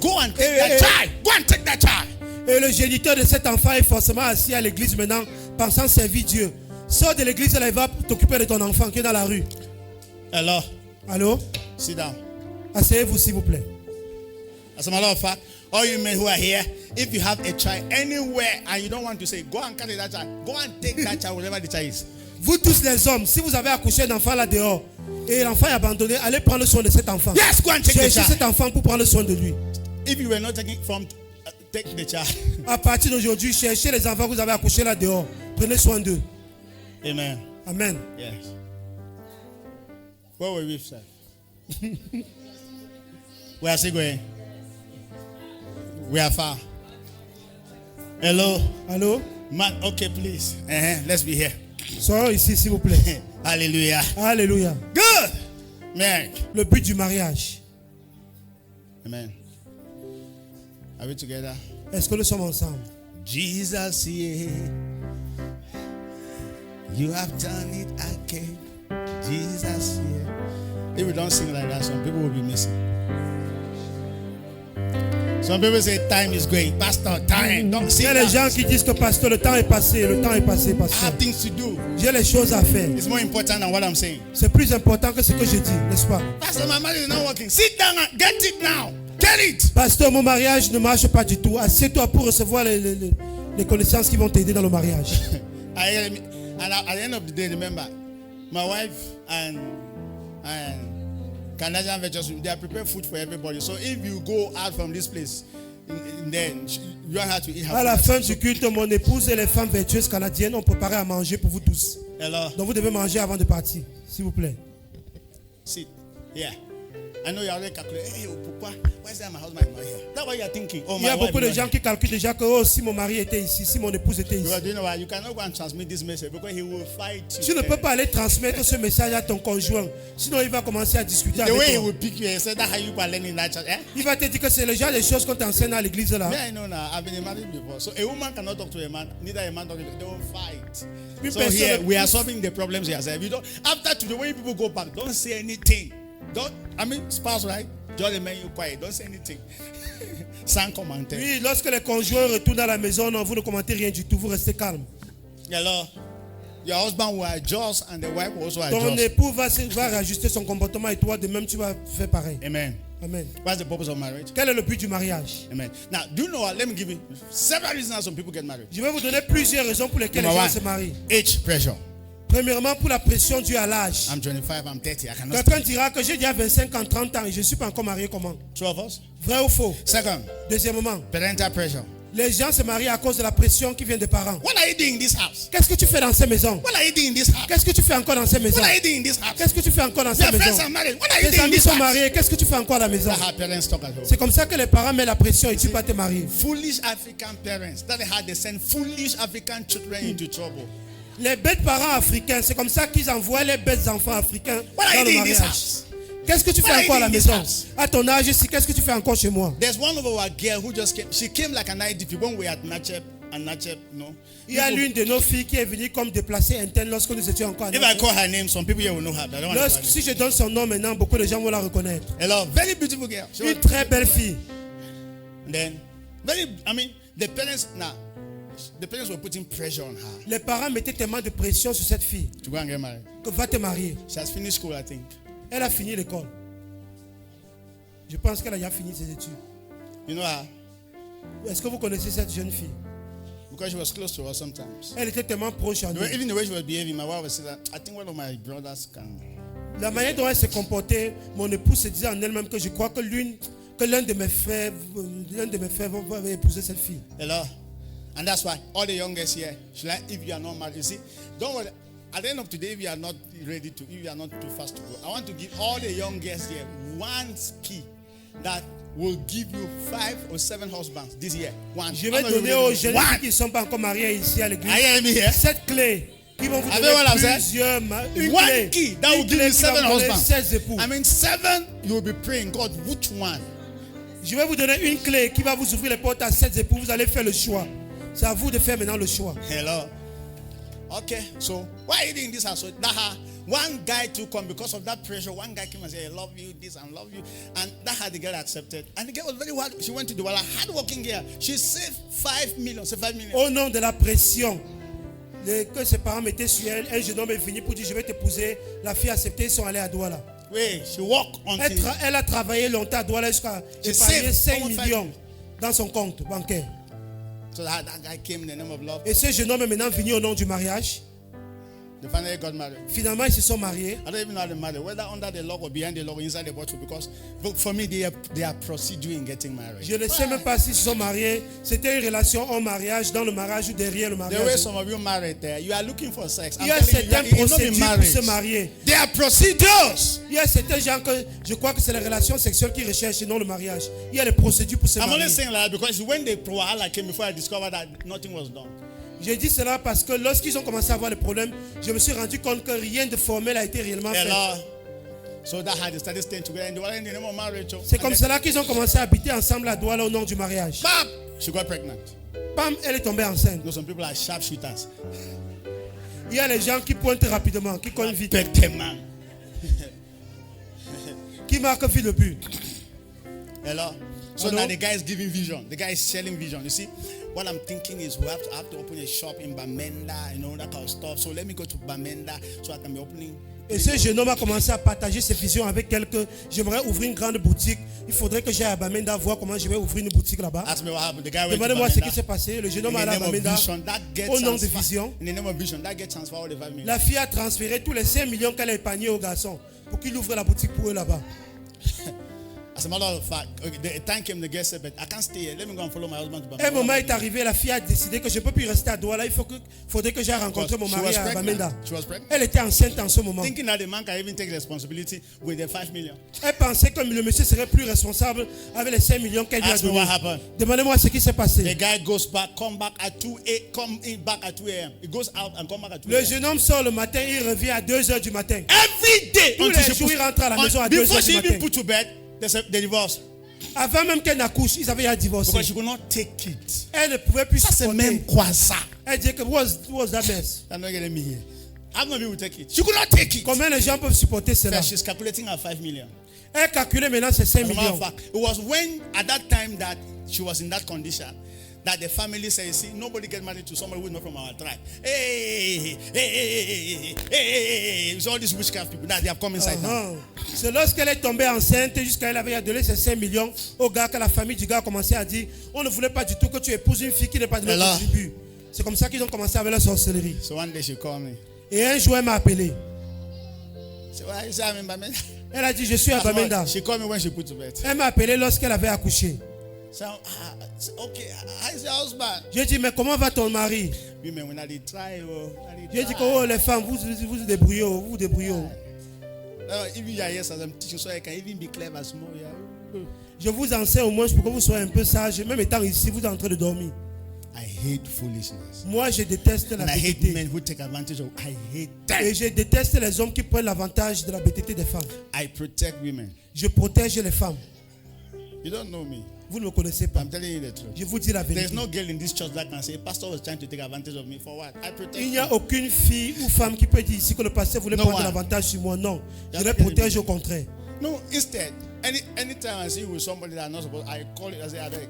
go and take that child. Go and take that child. Et le géniteur de cet enfant est forcément assis à l'église maintenant, pensant servir Dieu. Sors de l'église, là, il va t'occuper de ton enfant qui est dans la rue. Hello. Allô? Sit down. Asseyez-vous s'il vous plaît. As a matter of fact, all you men who are here, if you have a child anywhere and you don't want to say, go and carry that child, go and take that child wherever the child is. Vous tous les hommes, si vous avez accouché un enfant là dehors et l'enfant est abandonné, allez prendre soin de cet enfant. Yes, go and take the Cherchez child. cet enfant pour prendre soin de lui. If you were not taking from, take the child. À partir d'aujourd'hui, cherchez les enfants que vous avez accouchés là dehors. Prenez soin d'eux. Amen. Amen. Yes. Where were we, sir? We are still going. We are far. Hello. Allô? Man, okay, please. Let's be here. Soyons ici s'il vous plaît. Hallelujah. Alléluia. Good. Man. Le but du mariage. Amen. Are we together? Est-ce que nous sommes ensemble? Jesus, yeah. You have done it again. Jesus, yeah. If we don't sing like that, some people will be missing. Some people say time is going. Pastor, time. Don't Il y sing a les gens that. qui disent que pasteur, le temps est passé, le temps est passé, I pasteur. have things to do. J'ai les choses à faire. It's more important than what I'm saying. C'est plus important que ce que je dis, n'est-ce pas? Pastor, my marriage is not working. Sit down and get it now. Get it. Pasteur, mon mariage ne marche pas du tout. Assieds-toi pour recevoir les connaissances qui vont t'aider dans le mariage. And at the end of the day, remember, my wife and Canadian Ventures, they are prepared food for everybody. So if you go out from this place, then you don't have to eat. À la fin du culte, mon épouse et les femmes vertueuses canadiennes ont préparé à manger pour vous tous. Hello. Donc vous devez manger avant de partir, s'il vous plaît. Sit. Yeah. I know you already calculate. Hey, pourquoi? Why is that my husband is not here? That's what you are thinking. Oh, Il y my a wife beaucoup de is not gens here. qui calculent déjà que oh, si mon mari était ici, si mon épouse était ici. Because do you know why? You cannot go and transmit this message because he will fight you. Tu ne peux pas aller transmettre ce message à ton conjoint. Sinon, il va commencer à discuter The avec way he toi. will pick you and say that's how you are learning that church. Eh? Il va te dire que c'est le genre de choses qu'on t'enseigne à l'église là. Yeah, I know now. I've been married before. So a woman cannot talk to a man, neither a man talk to a man. They will fight. Une So personne- here we are solving the problems here. If you don't, after today, when people go back, don't say anything. Spouse, right? Just remain you quiet. Don't say anything. Sans commentaire. Oui, lorsque les conjoints retournent à la maison, non, vous ne commentez rien du tout, vous restez calme. Hello. Your husband will adjust and the wife will also Ton adjust. époux va réajuster son comportement et toi, de même, tu vas faire pareil. Amen. Amen. What's the purpose of marriage? Quel est le but du mariage? Amen. Now, do you know what? Let me give you several reasons how some people get married. Je vais vous donner plusieurs raisons pour lesquelles les Number gens one, se marient. age pressure. Premièrement, pour la pression due à l'âge. I'm 25, I'm 30. I cannot Quelqu'un dira que j'ai déjà 25 ans, 30 ans et je ne suis pas encore marié comment? Two of us. Vrai ou faux? Second, Deuxièmement, parental pressure. les gens se marient à cause de la pression qui vient des parents. What are you doing in this house? Qu'est-ce que tu fais dans ces maisons? What are you doing in this house? Qu'est-ce que tu fais encore dans ces maisons? What are you doing in this house? Qu'est-ce que tu fais encore dans ces Your friends maisons? are married. What are you Tes doing in amis this sont house? mariés, qu'est-ce que tu fais encore à la maison? That's how parents talk at home. C'est comme ça que les parents mettent la pression et tu vas te marier. Foolish African parents. That's how they send foolish African children into trouble. Les bêtes parents africains, c'est comme ça qu'ils envoient les bêtes enfants africains What are dans you le doing in this mariage. house? Qu'est-ce que tu What fais are you encore à la doing in this maison? house? À ton âge ici, qu'est-ce que tu fais encore chez moi? There's one of our girl who just came. She came like an IDP when we had Nachep and Nachep, no. Il y a l'une de nos filles qui est venue comme déplacée interne lorsque nous étions encore à If I Nantes. call her name, some people here will know her. But I don't want to call her Si je donne son nom maintenant, beaucoup de gens vont la reconnaître. name. Hello, very beautiful girl. She Une was, très belle fille. and then, the parents were putting pressure on her Les parents mettaient tellement de pression sur cette fille to go and get married. que va te marier. She has finished school, I think. Elle a fini l'école. Je pense qu'elle a déjà fini ses études. You know her? Est-ce que vous connaissez cette jeune fille? Because she was close to us sometimes. Elle était tellement proche à nous. Even the way she was behaving, my wife would say that, I think one of my brothers can. La manière dont elle se comportait, mon épouse se disait en elle-même que je crois que l'une que l'un de mes frères va épouser cette fille. Hello? And that's why all the youngest here, if you are not married, you see, don't worry. At the end of today, if you are not ready to, if you are not too fast to go, I want to give all the youngest here one key that will give you 5 or 7 husbands this year. One. Je vais donner aux jeunes filles qui ne sont pas encore mariées ici à l'église Are you hearing me here? 7 clés qui vont vous Have donner you what I'm plusieurs One key that will give you 7 husbands. 16 époux. I mean 7, you will be praying, God, which one? Je vais vous donner une clé qui va vous ouvrir les portes à 7 époux. Vous allez faire le choix. C'est à vous de faire maintenant le choix. Hello. Okay, so why are you doing this? So that one guy to come because of that pressure. One guy came and said, "I love you, this and love you," and that had the girl accepted. And the girl was very hard. She went to the Douala, hardworking girl. She saved 5 million. Say 5 million. Au nom de la pression que ses parents mettaient sur elle, un jeune homme est venu pour dire, je vais t'épouser. La fille a accepté, ils sont allés à Douala. Oui, she walked until Elle a travaillé longtemps à Douala jusqu'à épargner 5 millions dans son compte bancaire. So that guy came in the name of love. Et ce jeune homme est maintenant venu au nom du mariage. They finally got married. Finalement, ils se sont mariés. I don't even know how they married, whether under the log or behind the log or inside the bottle, because for me, they are procedure in getting married. Je ne sais même pas s'ils se sont mariés. C'était une relation en mariage, dans le mariage ou derrière le mariage. The way some of you married there, you are looking for sex. Il y a certaines procédures pour se marier. There are procedures. Il y a certains gens que je crois que c'est la relation sexuelle qu'ils recherchent et non le mariage. Il y a les procédures pour se I'm marier. only saying that because when the Proala came before I discovered that nothing was done. J'ai dit cela parce que lorsqu'ils ont commencé à avoir les problèmes, je me suis rendu compte que rien de formel a été réellement fait. So that had they started staying together and they were in the name of marriage. C'est comme cela qu'ils ont commencé à habiter ensemble à Douala au nom du mariage. Bam! She got pregnant. Bam, elle est tombée enceinte. You know, some people are sharpshooters. Il y a les gens qui pointent rapidement, qui cognent vite, qui marquent vite le but. Hello? So Hello? now the guy is giving vision. The guy is selling vision. You see, what I'm thinking is we have to open a shop in Bamenda, you know, that kind of stuff. So let me go to Bamenda so I can be opening. Et ce jeune homme a commencé à partager ses visions avec quelqu'un. J'aimerais ouvrir une grande boutique. Il faudrait que j'aille à Bamenda voir comment je vais ouvrir une boutique là-bas. Ask me what happened. The guy went to Demandez-moi ce qui Bamenda. s'est passé. Le jeune homme In est the allé à name of Bamenda vision, that gets au nom de transferred. vision. In the name of vision, that gets transferred all the 5 million. La fille a transféré tous les 5 millions qu'elle a épargnés au garçon pour qu'il ouvre la boutique pour eux là-bas. As a matter of fact, okay, the time came, the girl said, but I can't stay here. Let me go and follow my husband to Un Bamenda. moment est arrivé, la fille a décidé que je ne peux plus rester à Douala. Faudrait que j'aille rencontrer mon She mari was à Bamenda. pregnant. She was pregnant. Elle était enceinte en ce moment. Thinking that the man can even take responsibility with the 5 million. Elle pensait que le monsieur serait plus responsable avec les 5 millions qu'elle lui a Ask me donnés. what happened. Demandez-moi ce qui s'est The passé. guy goes back, come back at 2 a.m. He goes out and come back at 2 Le a.m. jeune homme sort le matin, il revient à 2h du matin. Every day. Tous les jours, il rentre à la maison à 2 Before heures she du even matin. put to bed, they divorce. Avant même qu'elle n'accouche, ils avaient déjà divorcé. Because she could not take it. Elle ne pouvait plus Ça, c'est supporter. même quoi ça? Elle dit que what's that mess? I'm not getting me here. I'm not able to take it. She could not take it. Combien de gens peuvent supporter cela? So she's calculating her 5 million. Elle calculait maintenant ses 5 As a matter millions. of fact, it was when, at that time that she was in that condition, that the family says, see, nobody get married to somebody who is not from our tribe. Hey. It's all these witchcraft people that they have come inside now. C'est lorsqu'elle est tombée enceinte, jusqu'à elle avait donné ses 5 millions au gars, que la famille du gars a commencé à dire, on ne voulait pas du tout que tu épouses une fille qui n'est pas de notre tribu. C'est comme ça qu'ils ont commencé avec la sorcellerie. So one day she called me. Et un jour, elle m'a appelé. So why is I'm in Bamenda? Elle a dit, je suis à Bamenda. She called me when she put to bed. Elle m'a appelé lorsqu'elle avait accouché. So, okay, how is your husband? J'ai dit, mais comment va ton mari? Women, when they try, J'ai dit que oh, les femmes, vous vous débrouillez, vous vous débrouillez. Even you are yes as I'm teaching, so I can even be clever small. Yeah. Je vous enseigne au moins pour que vous soyez un peu sage. Même étant ici, vous êtes en train de dormir. I hate foolishness. Moi, je déteste la And I hate bêtité. men who take advantage of. I hate Et them. je déteste les hommes qui prennent l'avantage de la bêtité des femmes. I protect women. Je protège les femmes. You don't know me. Vous ne me connaissez pas. I'm telling you the truth. Je vous dis la There's vérité. no girl in this church that can say, Pastor was trying to take advantage of me. For what? I protect Il n'y a you. aucune fille ou femme qui peut dire ici que le pasteur voulait No prendre one. l'avantage sur moi. Non. Je You're les not telling protège me. au contraire. No, instead, anytime I see you with somebody that I'm not supposed, I call it, I say, Adek,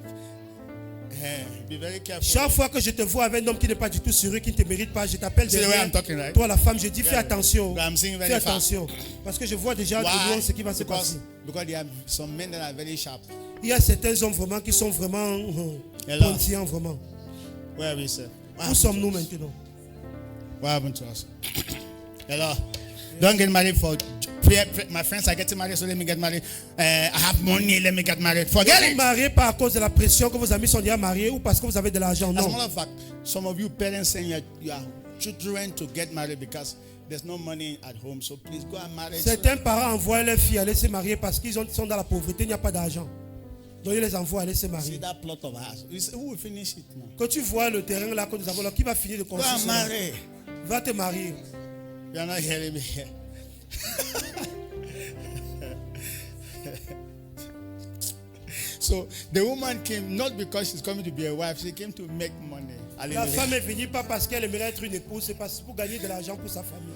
be very careful. Chaque fois que je te vois avec un homme qui n'est pas du tout sérieux, qui ne te mérite pas, je t'appelle See the way derrière. I'm talking, right? Toi, la femme, je dis fais Yeah. attention. I'm seeing very Fais fast. attention. Parce que je vois déjà de loin ce qui va se passer. Because there are some men that are very sharp. Il y a certains hommes vraiment qui sont vraiment Hello. pointillants, vraiment. Where are we, sir? Où sommes-nous maintenant? What happened to us? Hello. Don't get married for my friends are getting married, so let me get married. I have money, let me get married. Forget Vous it. mariez pas à cause de la pression que vos amis sont déjà mariés ou parce que vous avez de l'argent. As a Non. matter of fact, some of you parents saying your children to get married because there's no money at home, so please go and marry. Certains parents envoient leurs filles aller se marier parce qu'ils sont dans la pauvreté, il n'y a pas d'argent. Donc ils les envoient aller se See marier. that plot of house. You say, who will finish it now? Quand tu vois le terrain là que nous avons là, qui va finir de Go construire and ça? marry. Va te marier. You are not hearing me here. So the woman came not because she's coming to be a wife, she came to make money. La Hallelujah. femme est venue pas parce qu'elle aimerait être une épouse, c'est pour gagner de l'argent pour sa famille.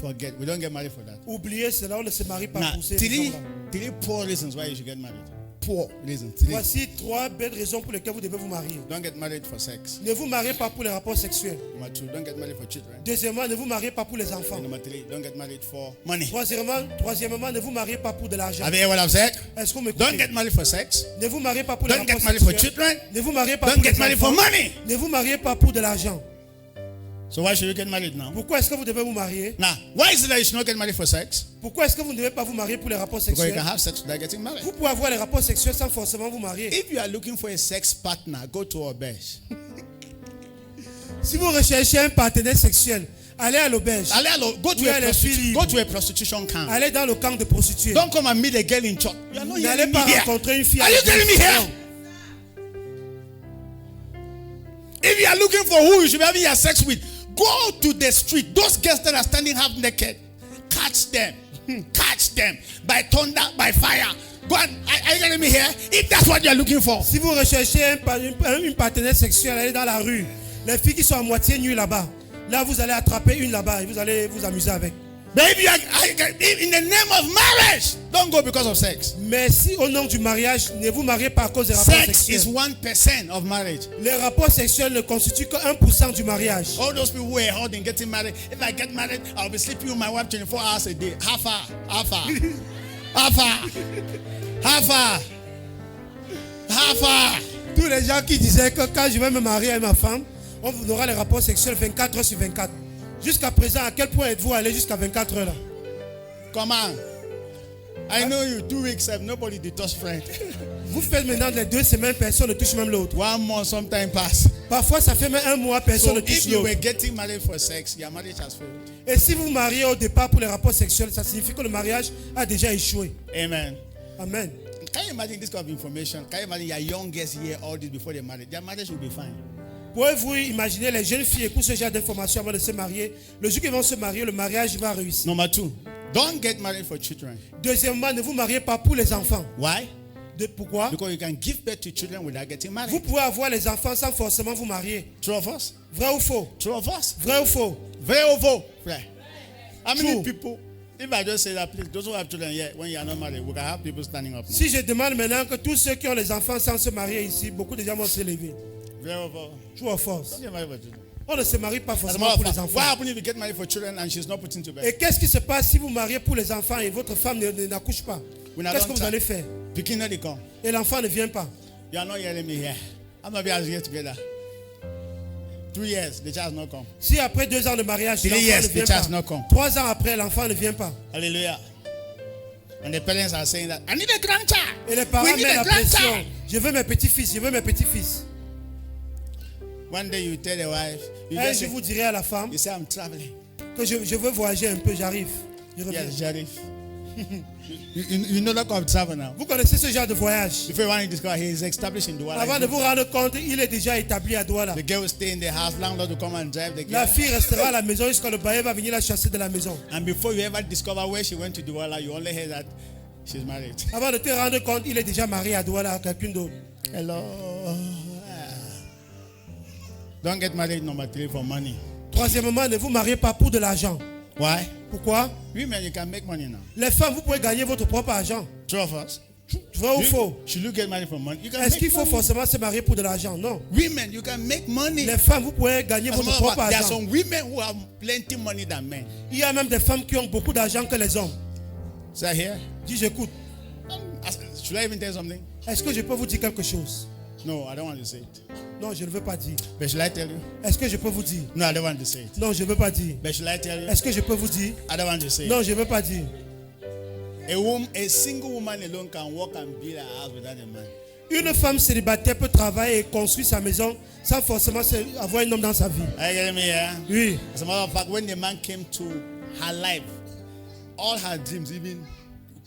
Forget. We don't get married for that. Oubliez cela, on ne se marie pas Now, pour ces three raisons-là. poor reasons why you should get married. Poor reasons. Three. Voici 3 belles raisons pour lesquelles vous devez vous marier. Don't get married for sex. Ne vous mariez pas pour les rapports sexuels. Number 2, don't get married for children. Deuxièmement, ne vous mariez pas pour les enfants. And number 3, don't get married for money. Troisièmement, ne vous mariez pas pour de l'argent. Have you heard what I've said? Est-ce que vous Don't m'écoutez? get married for sex. Ne vous mariez pas pour les Don't get rapports married for sexuels. children. Ne vous mariez pas Don't pour get les married for enfants. money. Ne vous mariez pas pour de l'argent. So why should you get married now? Pourquoi est-ce que vous devez vous marier? Now, why is it that you should not get married for sex? Pourquoi est-ce que vous ne devez pas vous marier pour les rapports Because you sexuels? can have sex without getting married. Vous pouvez avoir les rapports sexuels sans forcément vous marier. If you are looking for a sex partner, go to Obesh. Si vous recherchez un partenaire sexuel, allez à l'auberge. Go to Oui, a les filles go to a prostitution camp. Allez dans le camp de prostituées. Don't come and meet a girl in church. You are not N'allez hearing pas me here. rencontrer une fille. Are you telling me here? If you are looking for who you should be having your sex with, go to the street. Those girls that are standing half naked, catch them. Catch them by thunder, by fire. Go and, are you getting me here? If that's what you are looking for. Si vous recherchez une partenaire sexuelle, allez dans la rue. Les filles qui sont à moitié nues là-bas. Là, vous allez attraper une là-bas et vous allez vous amuser avec. But if you are, in the name of marriage, don't go because of sex. Mais si au nom du mariage, ne vous mariez pas à cause des rapports Sex is sexuels. 1% of marriage. Les rapports sexuels ne constituent que 1% du mariage. All those people who are holding getting married. If I get married, I'll be sleeping with my wife 24 hours a day. How far? How far? How far? How far? How far? Tous les gens qui disaient que quand je vais me marier avec ma femme, on aura les rapports sexuels 24 heures sur 24. Jusqu'à présent, à quel point êtes-vous allé jusqu'à 24 heures là? Come on. I know you. 2 weeks have nobody to touch friend. Vous faites maintenant les 2 semaines, personne ne touche même l'autre. 1 month, sometime pass. Parfois, ça fait même 1 mois, personne So ne touche if you were l'autre. getting married for sex, your marriage has failed. Et si vous vous mariez au départ pour les rapports sexuels, ça signifie que le mariage a déjà échoué. Amen. Amen. Can you imagine this kind of information? Can you imagine your youngest hear all this before they marry? Their marriage will be fine. Pouvez-vous imaginer les jeunes filles écoutent ce genre d'informations avant de se marier? Le jour qu'ils vont se marier, le mariage va réussir. Number 2, don't get married for children. Deuxièmement, ne vous mariez pas pour les enfants. Why? Pourquoi? Because you can give birth to children without getting Vous married. pouvez avoir les enfants sans forcément vous marier. True of us? Vrai ou faux? True of us? Vrai ou faux? Very over. Right. How many True. people, if I just say that, please, those who have children here, when you are not married, we can have people standing up now. Si je demande maintenant que tous ceux qui ont les enfants sans se marier ici, beaucoup de gens vont se lever. Very over. True or false? Don't get married for children. On ne se marie pas As a forcément matter pour of les fact, what enfants. happens if you get married for children and she's not put into bed? Et qu'est-ce qui se passe si vous mariez pour les enfants et votre femme n'accouche pas? When I Qu'est-ce que don't vous allez faire? Picking not come. Et l'enfant ne vient pas. You are not hearing me here. I'm not here together. 2 years, the child has not come. Si après 2 ans de mariage, 3 l'enfant years, ne the vient child pas. not come. 3 ans après, l'enfant ne vient pas. Hallelujah. And the parents are saying that, I need a grandchild. Et les parents We need mettent a la pression. grandchild. Je veux mes petits-fils, je veux mes petits-fils. One day you tell the wife, you Un just jour, say, vous direz à la femme you say, I'm traveling. que je veux voyager un peu, j'arrive. Je reviens. Yes, Jarif. you know that kind of travel now. Vous connaissez ce genre de voyage? Before you want to discover, he is established in Douala. Avant de vous rendre compte, il est déjà établi à Douala. The girl will stay in the house, landlord will come and drive the La girl. fille restera à la maison jusqu'à le bailleur va venir la chasser de la maison. And before you ever discover where she went to Douala, you only hear that she's married. Avant de te rendre compte, il est déjà marié à Douala à quelqu'un d'autre. Hello. Don't get married, number 3, for money. Troisièmement, ne vous mariez pas pour de l'argent. Why? Pourquoi? Women, you can make money now. Les femmes, vous pouvez gagner votre propre argent. True of us. Vrai ou faux? Should you get married for money? You can Est-ce make qu'il faut money. forcément se marier pour de l'argent? Non. Women, you can make money. Les femmes, vous pouvez gagner As a votre matter of propre fact, there are argent. some women who have plenty money than men. Il y a même des femmes qui ont beaucoup d'argent que les hommes. Is that here? Dis, j'écoute. Should I even tell you something? Est-ce que je peux vous dire quelque chose? No, I don't want to say it. Non, je ne veux pas dire. But should I tell you? Est-ce que je peux vous dire? No, I don't want to say it. Non, je ne veux pas dire. But should I tell you? Est-ce que je peux vous dire? I don't want to say it. Non, je ne veux pas dire. A single woman alone can walk and build a house without a man. Une femme célibataire peut travailler et construire sa maison sans forcément avoir un homme dans sa vie. Are you getting me here? Oui. As a matter of fact, when the man came to her life, all her dreams even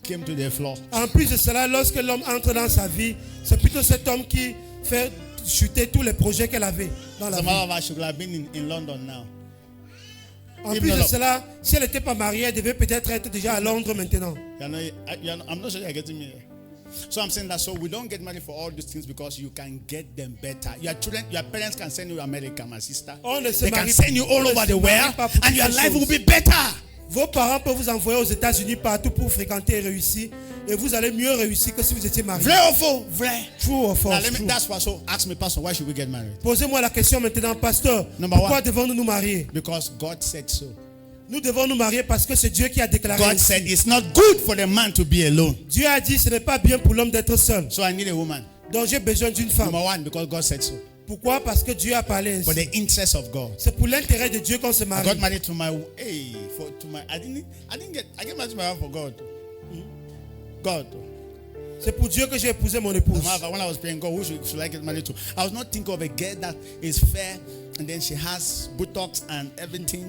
came to the floor. En plus de cela, lorsque l'homme entre dans sa vie, c'est plutôt cet homme qui fait chuter tous les projets qu'elle avait dans As la a vie. matter of fact, she could have been in London now. En plus de cela, si elle n'était pas mariée, elle devait peut-être être déjà à Londres maintenant. I'm not sure you're getting me here. So I'm saying that so we don't get married for all these things because you can get them better. Your children, your parents can send you to America, my sister. On ne se They can marie- send you all on ne over se the marie world pas pour and your toutes ces life will choses. be better. Vos parents peuvent vous envoyer aux États-Unis partout pour fréquenter et réussir. Et vous allez mieux réussir que si vous étiez marié. Vrai or faux? Vrai. True or Now, false? True. that's why. So ask me, Pastor, why should we get married? Posez-moi la question maintenant, pasteur. Number Pourquoi one. devons-nous nous marier? Because God said so. Nous devons nous marier parce que c'est Dieu qui a déclaré. God ainsi. said it's not good for the man to be alone. Dieu a dit ce n'est pas bien pour l'homme d'être seul. So I need a woman. Donc j'ai besoin d'une femme. Number one, because God said so. Pourquoi? Parce que Dieu a parlé For ainsi. the interest of God. C'est pour l'intérêt de Dieu qu'on se I marie. got married to my I get married to my wife for God. God. C'est pour Dieu que j'ai épousé mon As a épouse. matter of fact, when I was praying, God, who should I get married to? I was not thinking of a girl that is fair and then she has Botox and everything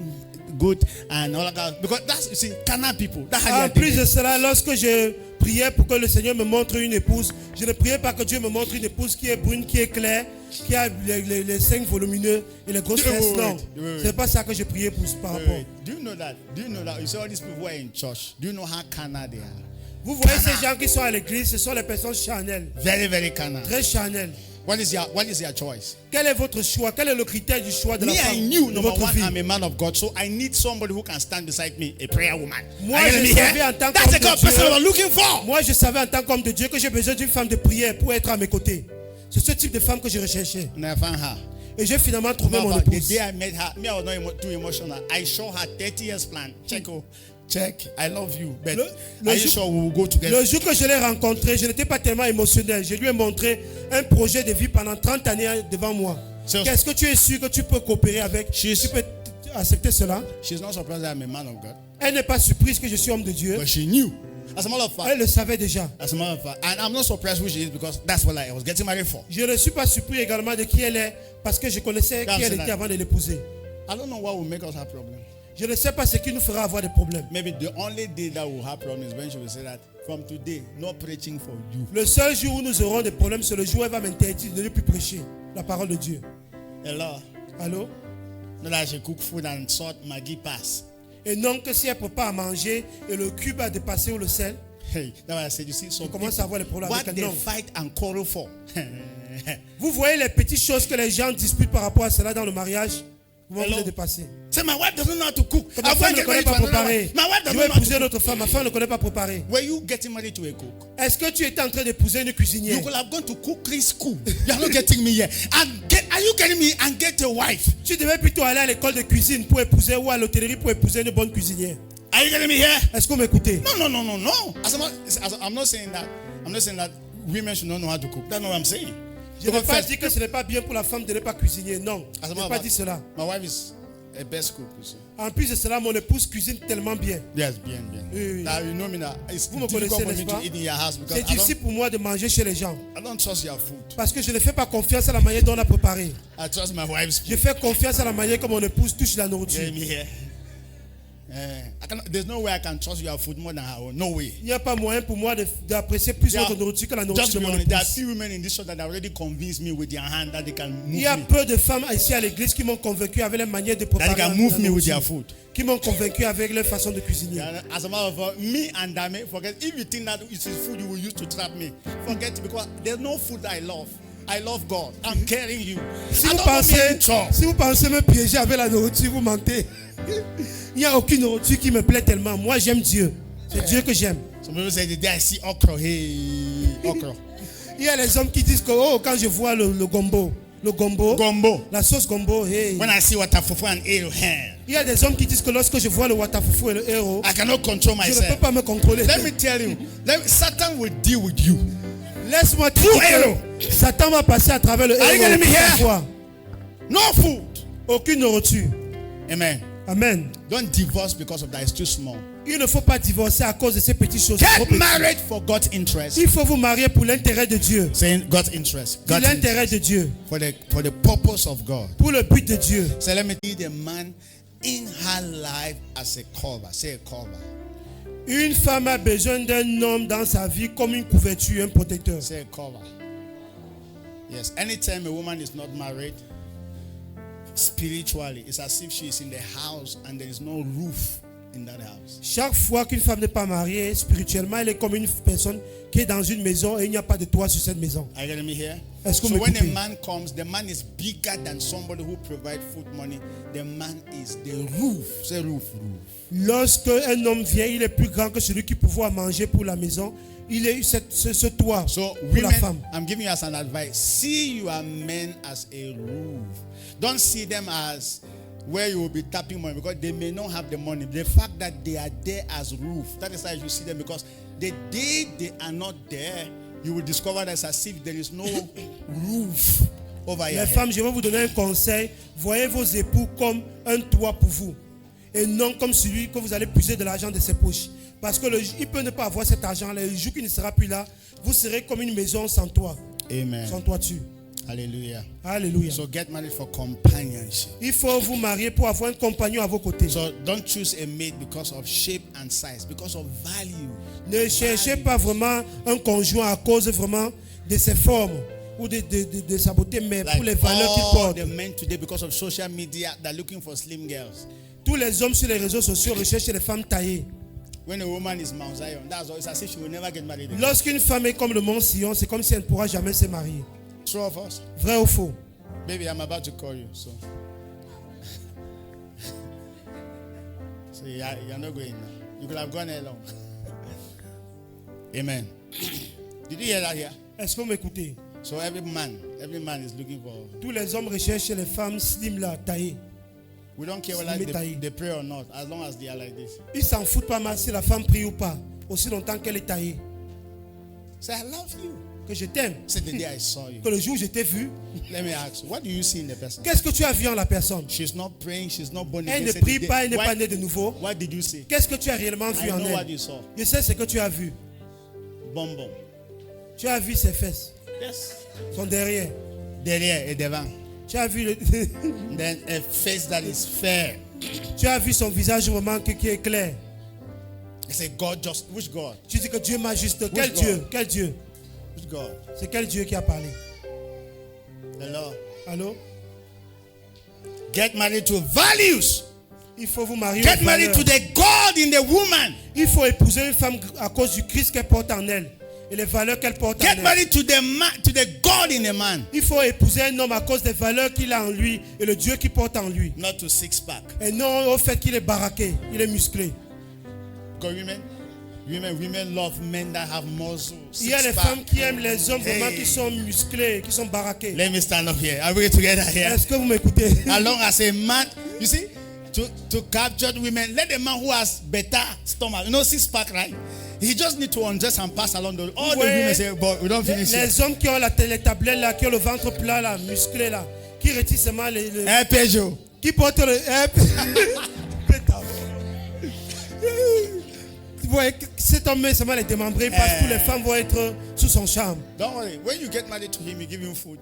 good and all of that. Because that's, you see, Canaan people. That's how En they plus are de cela, lorsque je priais pour que le Seigneur me montre une épouse, je ne priais pas que Dieu me montre une épouse qui est brune, qui est claire, qui a les seins volumineux et les grosses fesses. Non, c'est pas ça que je priais pour par rapport. Do you know that? Do you know that? You see all these people who are in church. Do you know how Canaan they are? Vous voyez ces gens qui sont à l'église, ce sont les personnes charnelles, Very, very Canaan. très charnelles. What is your choice? Quel est votre choix? Quel est le critère du choix de la Me, femme I knew de number votre one, vie? I'm a man of God, so I need somebody who can stand beside me, a prayer woman. Moi, Are you je getting me savais here? en tant That's qu'homme the de kind of person Dieu. I was looking for. Moi, je savais en tant qu'homme de Dieu que j'ai besoin d'une femme de prière pour être à mes côtés. C'est ce type de femme que je recherchais. And I found her. Et j'ai finalement trouvé mon But the épouse. day I met her, me, I was not too emotional. I showed her 30 years plan. Check, oh, check. I love you, but are you sure we will go together? Le jour que je l'ai rencontré, je n'étais pas tellement émotionnel. Je lui ai montré un projet de vie pendant 30 années devant moi. So- Est-ce que tu es sûr que tu peux coopérer avec? Tu peux accepter cela? She's not surprised that I'm a man of God, Elle n'est pas surprise que je suis homme de Dieu. but she knew. As a matter of fact, Elle le savait déjà. as a matter of fact, and I'm not surprised who she is because that's what I was getting married for. Je ne suis pas surpris également de qui elle est parce que je connaissais qui elle était avant de l'épouser. I don't know what will make us have problems. Je ne sais pas ce qui nous fera avoir des problèmes. Maybe the only day that we'll have problems is when she will say that from today, no preaching for you. Le seul jour où nous aurons des problèmes, c'est le jour où elle va m'interdire de ne plus prêcher la parole de Dieu. Hello. Allô? Not that she cook food and salt Maggie pass. Et non que si elle prépare à manger et le cube a dépassé ou le sel, Hey, that's why I said, you see, so on commence à avoir les problèmes what avec un they homme. fight and quarrel for. Vous voyez les petites choses que les gens disputent par rapport à cela dans le mariage. Comment vous Hello. les dépasser? Say, my wife doesn't know how to cook. Ma I'm femme going ne to get connaît married to pas another préparer. wife. My wife Je doesn't vais know how épouser to notre femme. Ma femme ne connaît pas préparer. cook. Were you getting married to a cook? Est-ce que tu étais en train d'épouser une cuisinière? You could have gone to cookery school. You are not getting me here. Are you getting me? And get a wife. Tu devais plutôt aller à l'école de cuisine pour épouser ou à l'hôtellerie pour épouser une bonne cuisinière. Are you getting me here? Est-ce que vous m'écoutez? No. I'm not saying that. I'm not saying that women should not know how to cook. That's not what I'm saying. Je ne Because vais pas first, dire que ce n'est pas bien pour la femme de ne pas cuisiner. Non, as a je matter n'ai of pas fact, dit cela. my wife is a best cook. You see. En plus de cela, mon épouse cuisine tellement bien. Yes, bien. Oui. Now you know me now. It's Vous me difficult connaissez, for me n'est-ce to pas? eat in your house because C'est difficile pour moi de manger chez les gens. I don't trust your food. Parce que je ne fais pas confiance à la manière dont on a préparé. I trust my wife's Je food. fais confiance à la manière comme mon épouse touche la nourriture. Get me here. There's no way I can trust your food more than her own. No way. Il n'y a pas moyen pour moi d'apprécier plus Yeah. votre nourriture que la Just nourriture to de be mon honest, there are épouse. few women in this church that have already convinced me with their hand that they can move Il y a me. peu de femmes ici à l'église qui m'ont convaincu avec la manière de préparer That they can la move me with nourriture. their food. Qui m'ont convaincu avec leur façon de cuisiner. As a matter of fact, me and Dame, forget. If you think that it is food you will use to trap me, forget it because there's no food that I love. I love God. I'm carrying you. Si I vous, don't want me pensez, in trouble. si vous pensez me piéger avec la nourriture, vous mentez. Il n'y a aucune nourriture qui me plaît tellement. Moi, j'aime Dieu. C'est Dieu que j'aime. Some people say the day I see okra, hey, okra. Il y a les hommes qui disent que quand je vois le gombo, Gombo. la sauce gombo, hey. When I see water fufu and eel hand, Il y a des hommes qui disent que lorsque je vois le watafufu et le héros, I cannot control je ne peux myself. pas me contrôler. Let me tell you, Satan will deal with you. Laisse-moi te Through dire arrow. que Satan va passer à travers le Are you getting me héros. here? Parfois. No food. Aucune nourriture. Amen. Amen. Don't divorce because of that. It's too small. Il ne faut pas divorcer à cause de ces petites choses. trop Get petites. married for God's interest. Il faut vous marier pour l'intérêt de Dieu. Saying God's interest. Pour God's l'intérêt interest. de Dieu. For the purpose of God. Pour le but de Dieu. So let me need a man in her life as a cover. Say a cover. Une femme a besoin d'un homme dans sa vie comme une couverture, un protecteur. Say a cover. Yes. Anytime a woman is not married, spiritually, it's as if she is in the house and there is no roof in that house. Chaque fois qu'une femme n'est pas mariée, spirituellement, elle est comme une personne qui est dans une maison et il n'y a pas de toit sur cette maison. Are you getting me here? Est-ce que So vous when a m'écoutez? man comes, the man is bigger than somebody who provides food money. The man is the roof. Say roof, roof. Lorsque un homme vient, il est plus grand que celui qui pouvait manger pour la maison. Il est ce toit So pour la femme. women, I'm giving you as an advice. See your men as a roof. Don't see them as where you will be tapping money because they may not have the money. The fact that they are there as roof, that is how you see them, because the day they are not there, you will discover that it's as if there is no roof over your Les head. femmes, je vais vous donner un conseil. Voyez vos époux comme un toit pour vous. Et non comme celui que vous allez puiser de l'argent de ses poches. Parce que il peut ne pas avoir cet argent. Le jour qu'il ne sera plus là, vous serez comme une maison sans toit. Amen. Sans toiture. Hallelujah. Alléluia. So get married for companionship. Il faut vous marier pour avoir un compagnon à vos côtés. So don't choose a mate because of shape and size, because of value. Ne cherchez pas vraiment un conjoint à cause vraiment de ses formes ou de sa beauté, mais pour les valeurs qu'il all porte. the men today, because of social media, they're looking for slim girls. Tous les hommes sur les réseaux sociaux recherchent les femmes taillées. When a woman is Mount Zion, that's always as if she will never get married again. Lorsqu'une femme est comme le mont Sion, c'est comme si elle ne pourra jamais se marier. True of us. Vrai ou faux? Baby, I'm about to call you. So you're not going now. You could have gone along. Amen. Did you hear that here? Est-ce que vous m'écoutez? So every man is looking for. Tous les hommes recherchent les femmes slim là, taillées. We don't care whether they pray or not, as long as they are like this. Ils s'en foutent pas mal si la femme prie ou pas, aussi longtemps qu'elle est taillée. Say, I love you. Que je t'aime. Say, the day I saw you. Que le jour où je t'ai vu, Let me ask you, what do you see in the person? qu'est-ce que tu as vu en la personne? She's not praying, she's not born Elle again. ne Say, prie the day- pas, elle n'est Why- pas née de nouveau. What did you see? Qu'est-ce que tu as réellement vu I en know what elle? you saw. Je sais ce que tu as vu. Bom bom. Tu as vu ses fesses, Yes. son derrière. Derrière et devant. Tu as vu, Then a face that is fair. tu as vu son visage vraiment qui est clair. I say, God just, which God? Tu dis que Dieu m'a juste. Quel God? Dieu? Quel Dieu? Which God? C'est quel Dieu qui a parlé? The Lord. Allô? Get married to values. Il faut vous marier. Get aux married to valeurs. the God in the woman. Il faut épouser une femme à cause du Christ qu'elle porte en elle et les valeurs qu'elle porte en Get elle. married to the man, to the God in a man. Il faut épouser un homme à cause des valeurs qu'il a en lui et le Dieu qu'il porte en lui. Not to six pack. Et non au fait qu'il est baraqué, il est musclé. Because women love men that have muscle. Il y a les Six-pack. femmes qui aiment les hommes vraiment Hey. qui sont musclés, qui sont baraqués. Let me stand up here. Are we together here? Est-ce que vous m'écoutez? As long as a man, you see, to capture women, let the man who has better stomach, six pack, right? He just need to undress and pass along all the Ouais. women say, but we don't finish here. Les hommes qui ont les tablettes là, qui ont le ventre plat là, musclé là, qui retirent seulement Hey, Peugeot. qui portent le Ouais, cet homme est seulement les démembrés parce que toutes les femmes vont être sous son charme. Don't worry. When you get married to him, you give him food.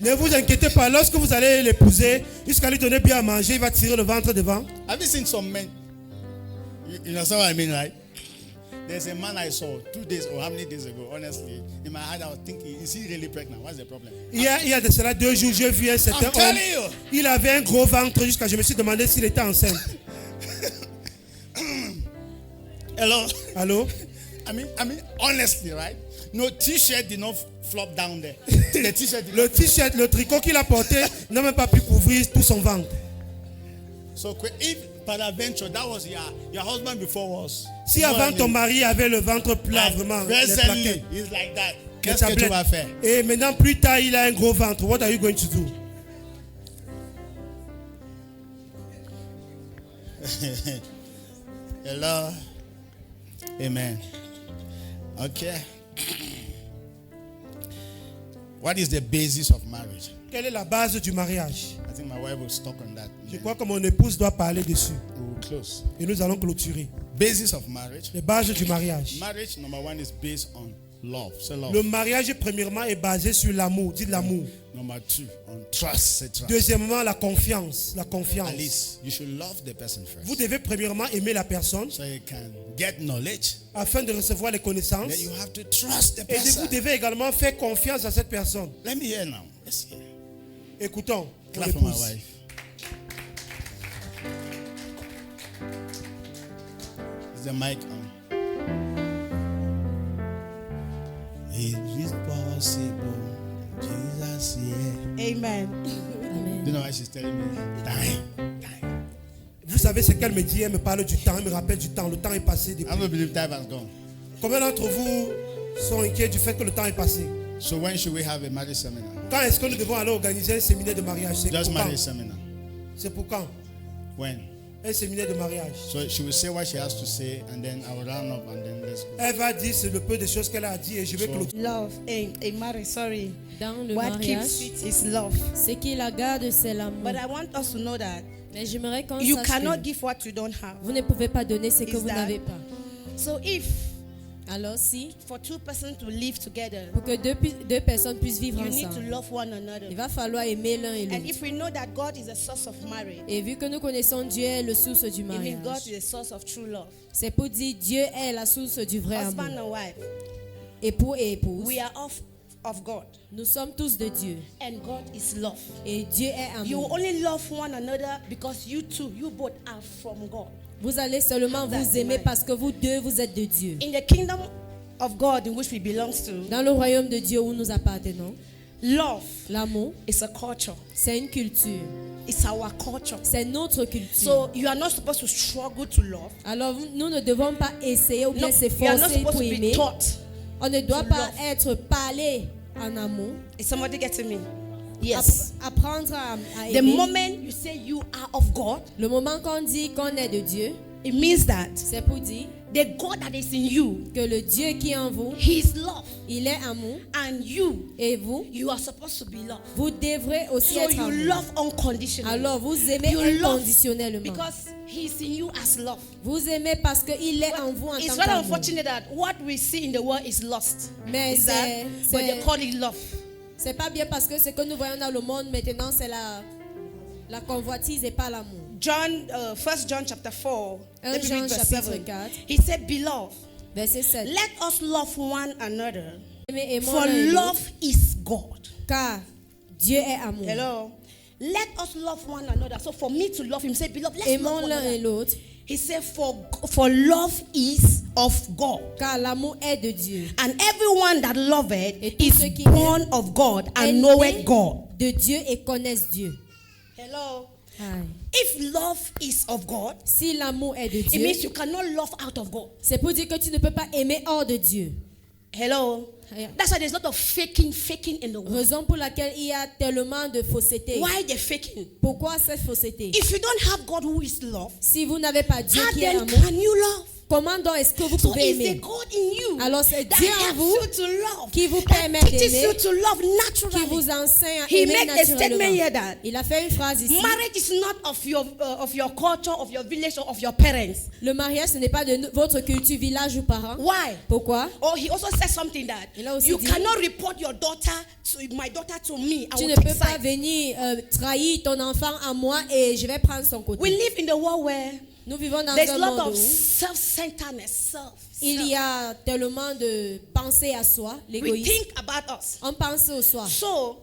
Ne vous inquiétez pas, lorsque vous allez l'épouser, jusqu'à lui donner bien à manger, il va tirer le ventre devant. Have you seen some men? You know what I mean, right? There's a man I saw 2 days or how many days ago, honestly. In my head, I was thinking, is he really pregnant? What's the problem? Il y a de cela 2 jours, j'ai vu un certain I'm telling homme. you. Il avait un gros ventre jusqu'à je me suis demandé s'il était enceinte. Hello? Allô? I mean, honestly, right? No t-shirt did not flop down there. The t-shirt did Le t-shirt, le tricot qu'il a porté n'a même pas pu couvrir tout son ventre. So if peradventure that was your husband before us. Si you know what avant I ton mean? mari avait le ventre plat, And vraiment, les presently, plaquettes, he's like that. les Qu'est-ce que tu tablettes. vas faire? Et maintenant, plus tard, il a un gros ventre. What are you going to do? Hello. Amen. Okay. What is the basis of marriage? Quelle est la base du mariage? I think my wife will talk on that. Je crois que mon épouse doit parler dessus. We will close. Et nous allons clôturer. Basis of marriage. Les bases du mariage. Marriage, number one, is based on love. Say love. Le mariage, premièrement, est basé sur l'amour. Dites l'amour. Number two, on trust. Say trust. Deuxièmement, la confiance. La confiance. At least you should love the person first. Vous devez premièrement aimer la personne So you can get knowledge. afin de recevoir les connaissances. Then you have to trust the Et person. vous devez également faire confiance à cette personne. Let me hear now. Let's hear. Écoutons. Mon Clap for my épouse. wife. Is the mic on? It is possible. Jesus, yeah. Amen. Do you know why she's telling me? Time. Vous savez ce qu'elle me dit? Elle me parle du temps. Elle me rappelle du temps. Le temps est passé. I don't believe time has gone. Combien d'entre vous sont inquiets du fait que le temps est passé? So when should we have a marriage seminar? Quand est-ce que nous devons aller organiser un séminaire de mariage? C'est Just pour quand? marriage seminar. C'est pour quand? When? Un séminaire de mariage. So she will say what she has to say, and then I will round up, and then let's go. Elle va dire c'est le peu de choses qu'elle a dit et je vais clôturer. Love in marriage, sorry. Dans le What mariage, keeps it is love. ce qui la garde, c'est l'amour. But I want us to know that Mais j'aimerais qu'on you sache cannot que give what you don't have. vous ne pouvez pas donner ce que Is vous that- n'avez pas. So if Alors si, for two persons to live together, pour que deux personnes puissent vivre you need to ensemble, love one another. il va falloir aimer l'un et And l'autre. if we know that God is a source of marriage, Et vu que nous connaissons Dieu est le source du it means God mariage, is a source of true love. c'est pour dire Dieu est la source du vrai Husband amour. and wife, Époux et épouse, we are of God, nous sommes tous de Dieu. and God is love. Et Dieu est You amour. only love one another because you both are from God. Vous allez seulement vous aimer parce que vous deux, vous êtes de Dieu. In the kingdom of God in which we belong to, Dans le royaume de Dieu où nous appartenons, love l'amour, is a culture. c'est une culture. It's our culture. C'est notre culture. So you are not supposed to struggle to love. Alors nous ne devons pas essayer ou No, bien you are not s'efforcer supposed pour to be aimer. taught. On ne doit to pas love. être parlé en amour. Is somebody getting me? Yes. Apprendre à The aimer. moment you say you are of God, Le moment qu'on dit qu'on est de Dieu, it means that c'est pour dire the God that is in you, que le Dieu qui est en vous, He is love, il est amour. and you Et vous, are supposed to be love. vous devrez aussi So être you amour. love unconditionally. Alors vous aimez You love inconditionnellement. because He is in you as love. Vous aimez parce qu'il est en vous en It's tant very qu'amour. unfortunate that what we see in the world is lost. Mais Is that? c'est- But they call it love. C'est pas bien parce que ce que nous voyons dans le monde maintenant, c'est la convoitise et pas l'amour. John, 1 John chapter 4. 1 Let me Jean read verse chapitre 7. 4. He said, Beloved, Verset 7. let us love one another. Aimez For l'un et l'autre, love is God. car Dieu est amour. Hello. Let us love one another. So for me to love him, say, Beloved, let's Aimons love one l'un et another. l'autre, He said, for love is of God. car l'amour est de Dieu. And everyone that Et loveth tous is ceux qui born of God Est and né knoweth God. de Dieu et connaissent Dieu. Hello. Aye. If love is of God, Si l'amour est de it Dieu, means you cannot love out of God. c'est pour dire que tu ne peux pas aimer hors de Dieu. Hello. Yeah. That's why there's a lot of faking in the world. Raison pour laquelle il y a tellement de fausseté. Why they're faking? Pourquoi cette fausseté? If you don't have God who is love, Si vous n'avez pas Dieu how qui est then amour, can you love? comment donc est-ce que vous So pouvez it's the aimer? God in you Alors c'est that Dieu en helps vous you to love, qui vous that permet teaches d'aimer, you to love qui naturally. vous enseigne à He aimer made a statement naturellement. here that Il a fait une phrase ici. marriage is not of your culture, of your village, or of your parents. Le mariage, ce n'est pas de votre culture, village ou parents. Why? Pourquoi? Oh, he also said something that Il a aussi you dit- cannot report my daughter to me. I Tu will ne take peux pas sides. venir trahir ton enfant à moi et je vais prendre son côté. We live in the world where Nous vivons dans there's un a lot monde of où self-centeredness. il y a tellement de pensées à soi, We l'égoïsme. think about us. On pense au soi. So,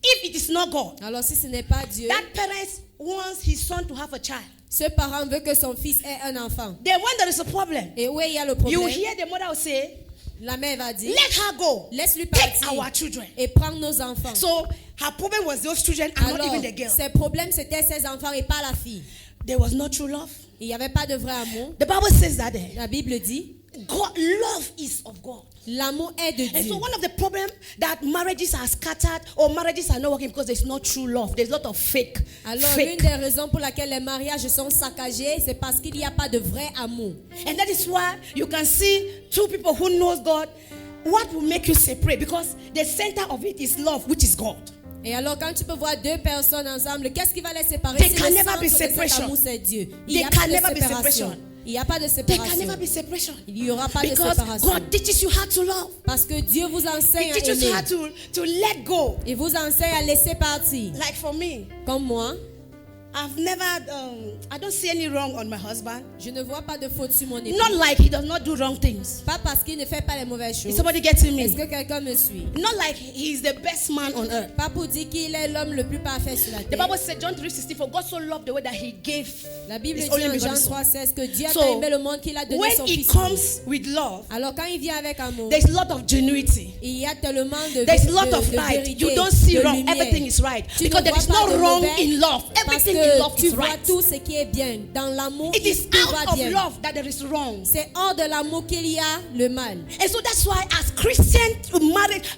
if it is not God, Alors si ce n'est pas Dieu, that parent wants his son to have a child. ce parent veut que son fils ait un enfant. Then when there is a problem, Et où il y a le you problème, hear the mother will say, la mère va dire, let her go. laisse-lui Take partir our children. et prendre nos enfants. So, her problem was those children and not Alors, even the girl. ses problèmes, c'était ses enfants et pas la fille. There was no true love. Il n'y avait pas de vrai amour. The Bible says that La Bible dit, God, love is of God. l'amour est de And Dieu. so one of the problems that marriages are scattered or marriages are not working because there's no true love. There's a lot of fake. Alors, fake. l'une des raisons pour laquelle les mariages sont saccagés, c'est parce qu'il n'y a pas de vrai amour. And that is why you can see two people who knows God what will make you separate? Because the center of it is love, which is God. Et alors, quand tu peux voir deux personnes ensemble, qu'est-ce qui va les séparer? There Si can le never centre be de cet separation. amour, c'est Dieu. Il There n'y a can pas de never be séparation. separation. Il n'y a pas de There can séparation. never be separation. Il n'y aura pas de Because séparation. God teaches you how to love. Parce que Dieu vous enseigne He à teaches you aimer. how to let go. Il vous enseigne à laisser partir. Like for me, Comme moi, I've never, I don't see any wrong on my husband. je ne vois pas de faute sur mon époux. Not like he does not do wrong things. Pas parce qu'il ne fait pas les mauvaises Is choses. somebody getting Est-ce me? que quelqu'un me suit? Not like he's the best man on earth. Pas pour dire qu'il est l'homme le plus parfait sur la The terre. Bible said, John 3:16, for God so loved the way that he gave La Bible his dit only en begotten Jean son. 3,16 que Dieu a So, tant aimé le monde qu'il a donné son When it fils. comes with love, Alors quand il vient avec amour, there's a lot of genuity. il y a tellement de There's a lot of de light. vérité, You don't see de wrong. lumière. Everything is right. Tu Because ne there is vois pas no de wrong mauvais in love. parce Everything que in love tu is vois right. tout ce qui est bien. Dans l'amour, It is tout va out of bien. love that there is wrong. C'est hors de l'amour qu'il y a le mal. And so that's why as Christians,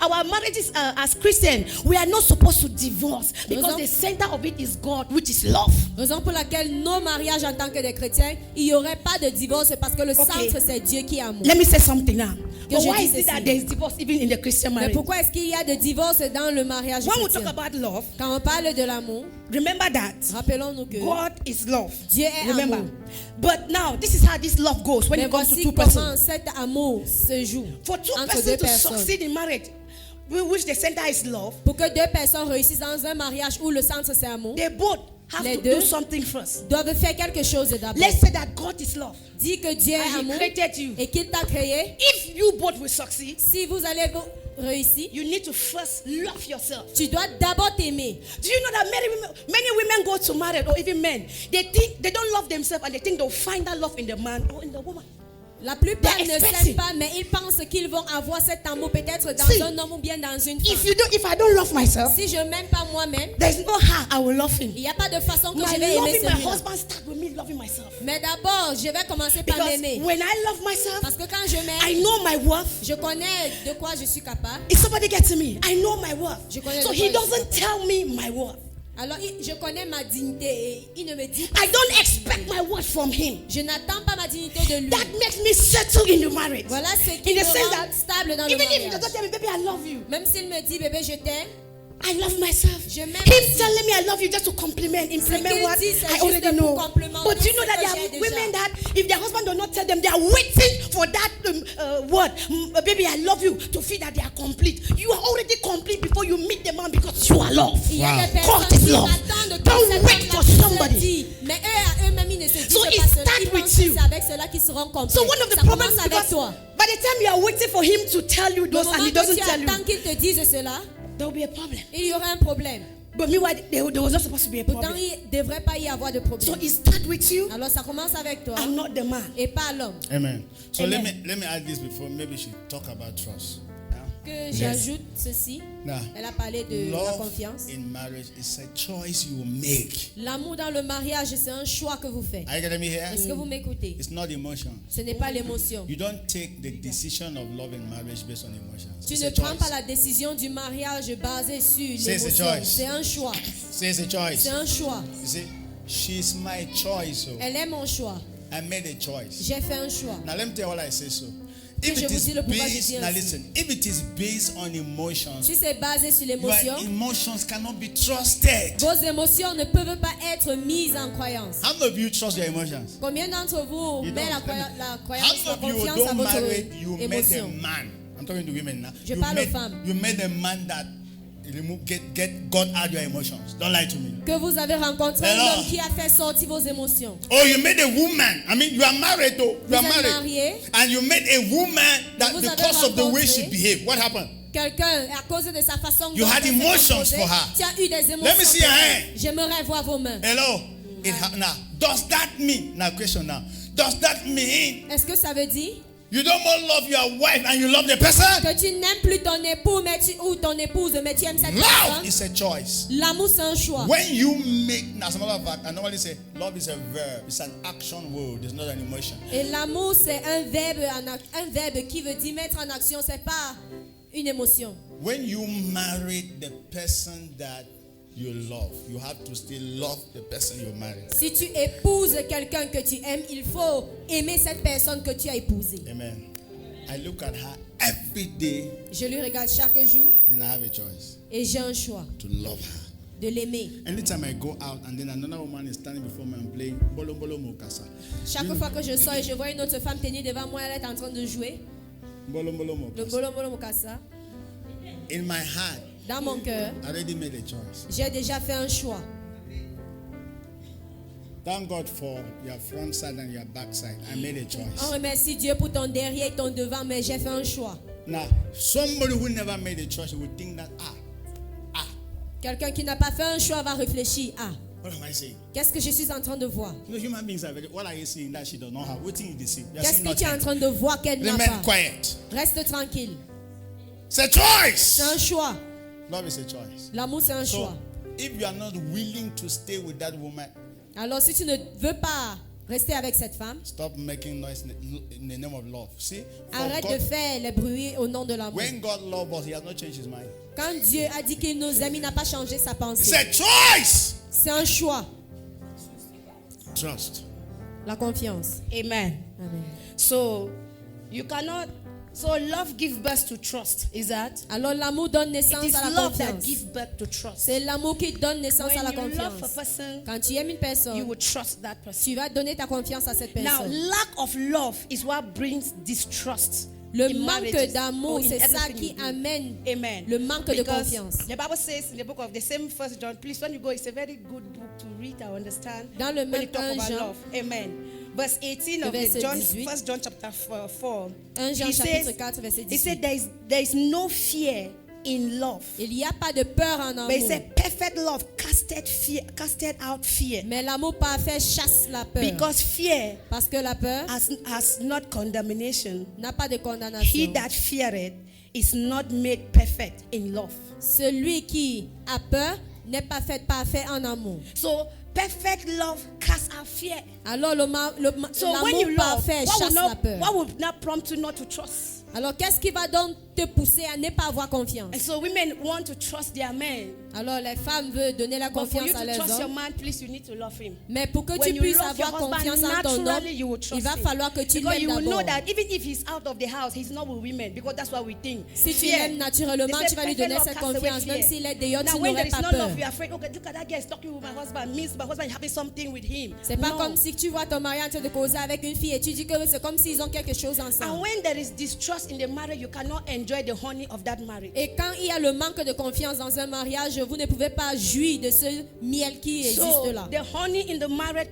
our marriages as Christians, we are not supposed to divorce because the center of it is God, which is love. Raison pour laquelle nos mariages en tant que des chrétiens, il n'y aurait pas de divorce parce que le Okay. centre c'est Dieu qui est amour. Let me say something now. But je why dis is it ceci. that there is divorce even in the Christian Mais marriage? pourquoi est-ce qu'il y a de divorce dans le mariage When we chrétien? talk about love, Quand on parle de l'amour, remember that rappelons-nous que God is love. Dieu est Remember. amour. But now, this is how this love goes when Mais it comes to voici two comment persons. cet amour se joue For two entre persons deux to personnes. succeed in marriage, which the center is love, Pour que deux personnes réussissent dans un mariage où le centre c'est amour, they both have Les to deux do something first. doivent faire quelque chose d'abord. Let's say that God is love. Dis que Dieu est And He amour created you. et qu'il t'a créé. If you both will succeed, Si vous allez réussir, you need to first love yourself. tu dois d'abord t'aimer. Do you know that many women go to marriage, or even men, they think they don't love themselves and they think they'll find that love in the man or in the woman. La plupart They're ne expecting. s'aiment pas, mais ils pensent qu'ils vont avoir cet amour peut-être dans See, un homme ou bien dans une If femme. if I don't love myself, Si je m'aime pas moi-même, there's no how I will love him. il n'y a pas de façon que My je vais aimer loving my celui-là. husband start with me loving myself. Mais d'abord, je vais commencer par Because m'aimer. when I love myself, Parce que quand je I m'aime, know my worth. je connais de quoi je suis capable. Is somebody getting me? I know my worth. Je connais So de he quoi je suis doesn't tell me my worth. Alors, je connais ma dignité et il ne me dit pas. I don't expect my worth from him. Je n'attends pas ma dignité de lui. That makes me settle in the marriage. Voilà ce qui In me the sense rend that stable dans le even if he mariage. doesn't tell me, baby, I love you. Même s'il me dit, bébé, je t'aime, I love myself. Je m'aime Him aussi. telling me I love you just to compliment, implement qu'il what dit, c'est I juste already pour know. complimenter But you know ce that que there j'ai are déjà. women that if their husband does not tell them, they are waiting for that word, baby, I love you, to feel that they are complete. You are already complete before you meet the man because you are loved. il y a des God personnes is qui love. attendent que Don't cet wait for homme-là se somebody. dise. Mais eux, à eux-mêmes, ils ne se disent So pas it cela. starts Ils with pensent que you. c'est avec cela qu'ils seront complets. So one of the Ça problems commence avec because toi. by the time you are waiting for him to tell you Au those moment and he que doesn't tu tell you, attends qu'il te dise cela, there will be a problem. il y aura un problème. But meanwhile, there was not supposed to be a Pourtant, problem. il ne devrait pas y avoir de So problème. it starts with you. Alors, ça commence avec toi I'm not the man. et pas l'homme. Amen. So Amen. let me add this before maybe we should talk about trust. Que j'ajoute ceci. Now, Elle a parlé de la love confiance. in marriage is a choice you make. L'amour dans le mariage, c'est un choix que vous faites. Are you getting me here? Est-ce que vous m'écoutez? It's not emotion. Ce n'est pas l'émotion. You don't take the decision of love in marriage based on emotions. Tu It's ne a prends pas choice. la décision du mariage basée sur C'est l'émotion. choice. C'est un choix. Say it's a choice. C'est un choix. You see, she's my choice. So Elle est mon choix. I made a choice. J'ai fait un choix. Now let me tell you what I say. So, Que if je it vous is dis le pourquoi je based, dis now ainsi. listen, if it is based on emotions, Si c'est basé sur your l'émotion, emotions cannot be trusted. vos émotions ne peuvent pas être mises en croyance. How many of you trust your emotions? Combien d'entre vous You met don't- la croyance, How la many of you confiance à don't votre marry? You met a émotion? man. I'm talking to women now. Je You parle aux met- femmes. You made a man that got out your emotions. Don't lie to me. Que vous avez rencontré Mais un non. homme qui a fait sortir vos émotions. Oh, you made a woman. I mean, you are married though. You are Vous êtes married. marié. And you made a woman that Vous avez because of the way she rencontré. behaved. What happened? Quelqu'un, à cause de sa façon You dont had elle s'est emotions composée, for her. tu as eu des émotions. Let me see your pour hand. elle. J'aimerais voir vos mains. Hello. Now, does that mean? Now, question now. Does that mean Est-ce que ça veut dire you don't more love your wife and you love the person? que tu n'aimes plus ton époux ou ton épouse, mais tu aimes cette Love personne? is a choice. L'amour, c'est un choix. When you make, as a matter of fact, I normally say love is a verb. It's an action word. It's not an emotion. Et l'amour, c'est un verbe qui veut dire mettre en action. C'est pas une émotion. When you marry the person that you love, you have to still love the person you marry. Si tu épouses quelqu'un que tu aimes, il faut aimer cette personne que tu as épousée. Amen. I look at her every day, Je lui regarde chaque jour then I have a choice et j'ai un choix to love her. de l'aimer. Anytime I go out and then another woman is standing before me and playing bolo bolo mokasa. Chaque fois que je sors et je vois une autre femme tenue devant moi, elle est en train de jouer Bolo bolo le mokasa. bolo bolo mokasa. In my heart, Dans mon cœur, I already made a choice. j'ai déjà fait un choix. Thank God for your front side and your back side. I made a On choice. remercie Dieu pour ton derrière et ton devant, mais j'ai fait un choix. Now, somebody who never made a choice would think that, Quelqu'un qui n'a pas fait un choix va réfléchir. Ah, what am I saying? qu'est-ce que je suis en train de voir? You know, human beings are very, what are you seeing that she does not have? What thing you see? You're Qu'est-ce seeing que tu es en nothing. train de voir qu'elle n'a Remain pas? quiet. Reste tranquille. It's a choice. C'est un choix. Love is a choice. L'amour, c'est un So, choix. if you are not willing to stay with that woman, Alors, si tu ne veux pas rester avec cette femme, stop making noise in the name of love. See, for arrête God, de faire les bruits au nom de l'amour. when God loves us, He has not changed His mind. Quand Dieu a dit qu'il nous aime, il n'a pas changé sa It's pensée. a choice. C'est un choix. Trust. La confiance. Amen. Amen. So you cannot. So love gives birth to trust. Is that? Alors, l'amour donne It naissance is à la love that confiance. gives birth to trust. C'est l'amour qui donne naissance à la When you love a confiance. person, Quand tu aimes une you personne, will trust that person. tu vas donner ta confiance à cette Now, personne. lack of love is what brings distrust. Le in manque marriages d'amour, or in c'est ça everything qui you do. amène Amen. le manque de Because confiance. The Bible says in the book of the same First John, please when you go, it's a very good book to read and understand. Dans le when même you talk 1 about Jean, love. Amen. Verse 18 le of the verset John, 18. 1 John chapter 4. 1 Jean he chapitre says, 4, verset he 18. said there is no fear in love. Il n'y a pas de peur en But he amour. said perfect love casted out fear. Mais l'amour parfait chasse la peur. Because fear Parce que la peur has not condemnation. n'a pas de He condamnation. that feared is not made perfect in love. Celui qui a peur n'est pas fait parfait en amour. So perfect love casts out fear. Alors So when l'amour you love, parfait chasse la peur. what will not prompt you not to trust? Alors qu'est-ce qui va donc te pousser à ne pas avoir confiance? And so women want to trust their men. Alors les femmes veulent donner la But for you confiance à to leurs trust your hommes. man, please, you need to love him. Mais pour que When tu you puisses love your avoir husband, confiance en ton homme, naturally you will trust il va him. falloir que tu Because l'aimes you will know d'abord. that even if he's out of the house, he's not with women because that's what we think. Si tu Fear. l'aimes naturellement, They tu say vas lui perfect donner love cette casts away confiance. Même fear. s'il est dehors, Now tu when there n'aurais is pas no peur. love, you're afraid. Okay, look at that guy is talking with my husband. Means my husband is having something with him. C'est pas No. comme si tu vois ton mari en train de causer avec une fille et tu dis que c'est comme s'ils ont quelque chose And ensemble. when there is distrust in the marriage, you cannot enjoy the honey of that marriage. Et quand il y a le manque de confiance dans un mariage, vous ne pouvez pas jouir de ce miel qui So existe là. the honey in the marriage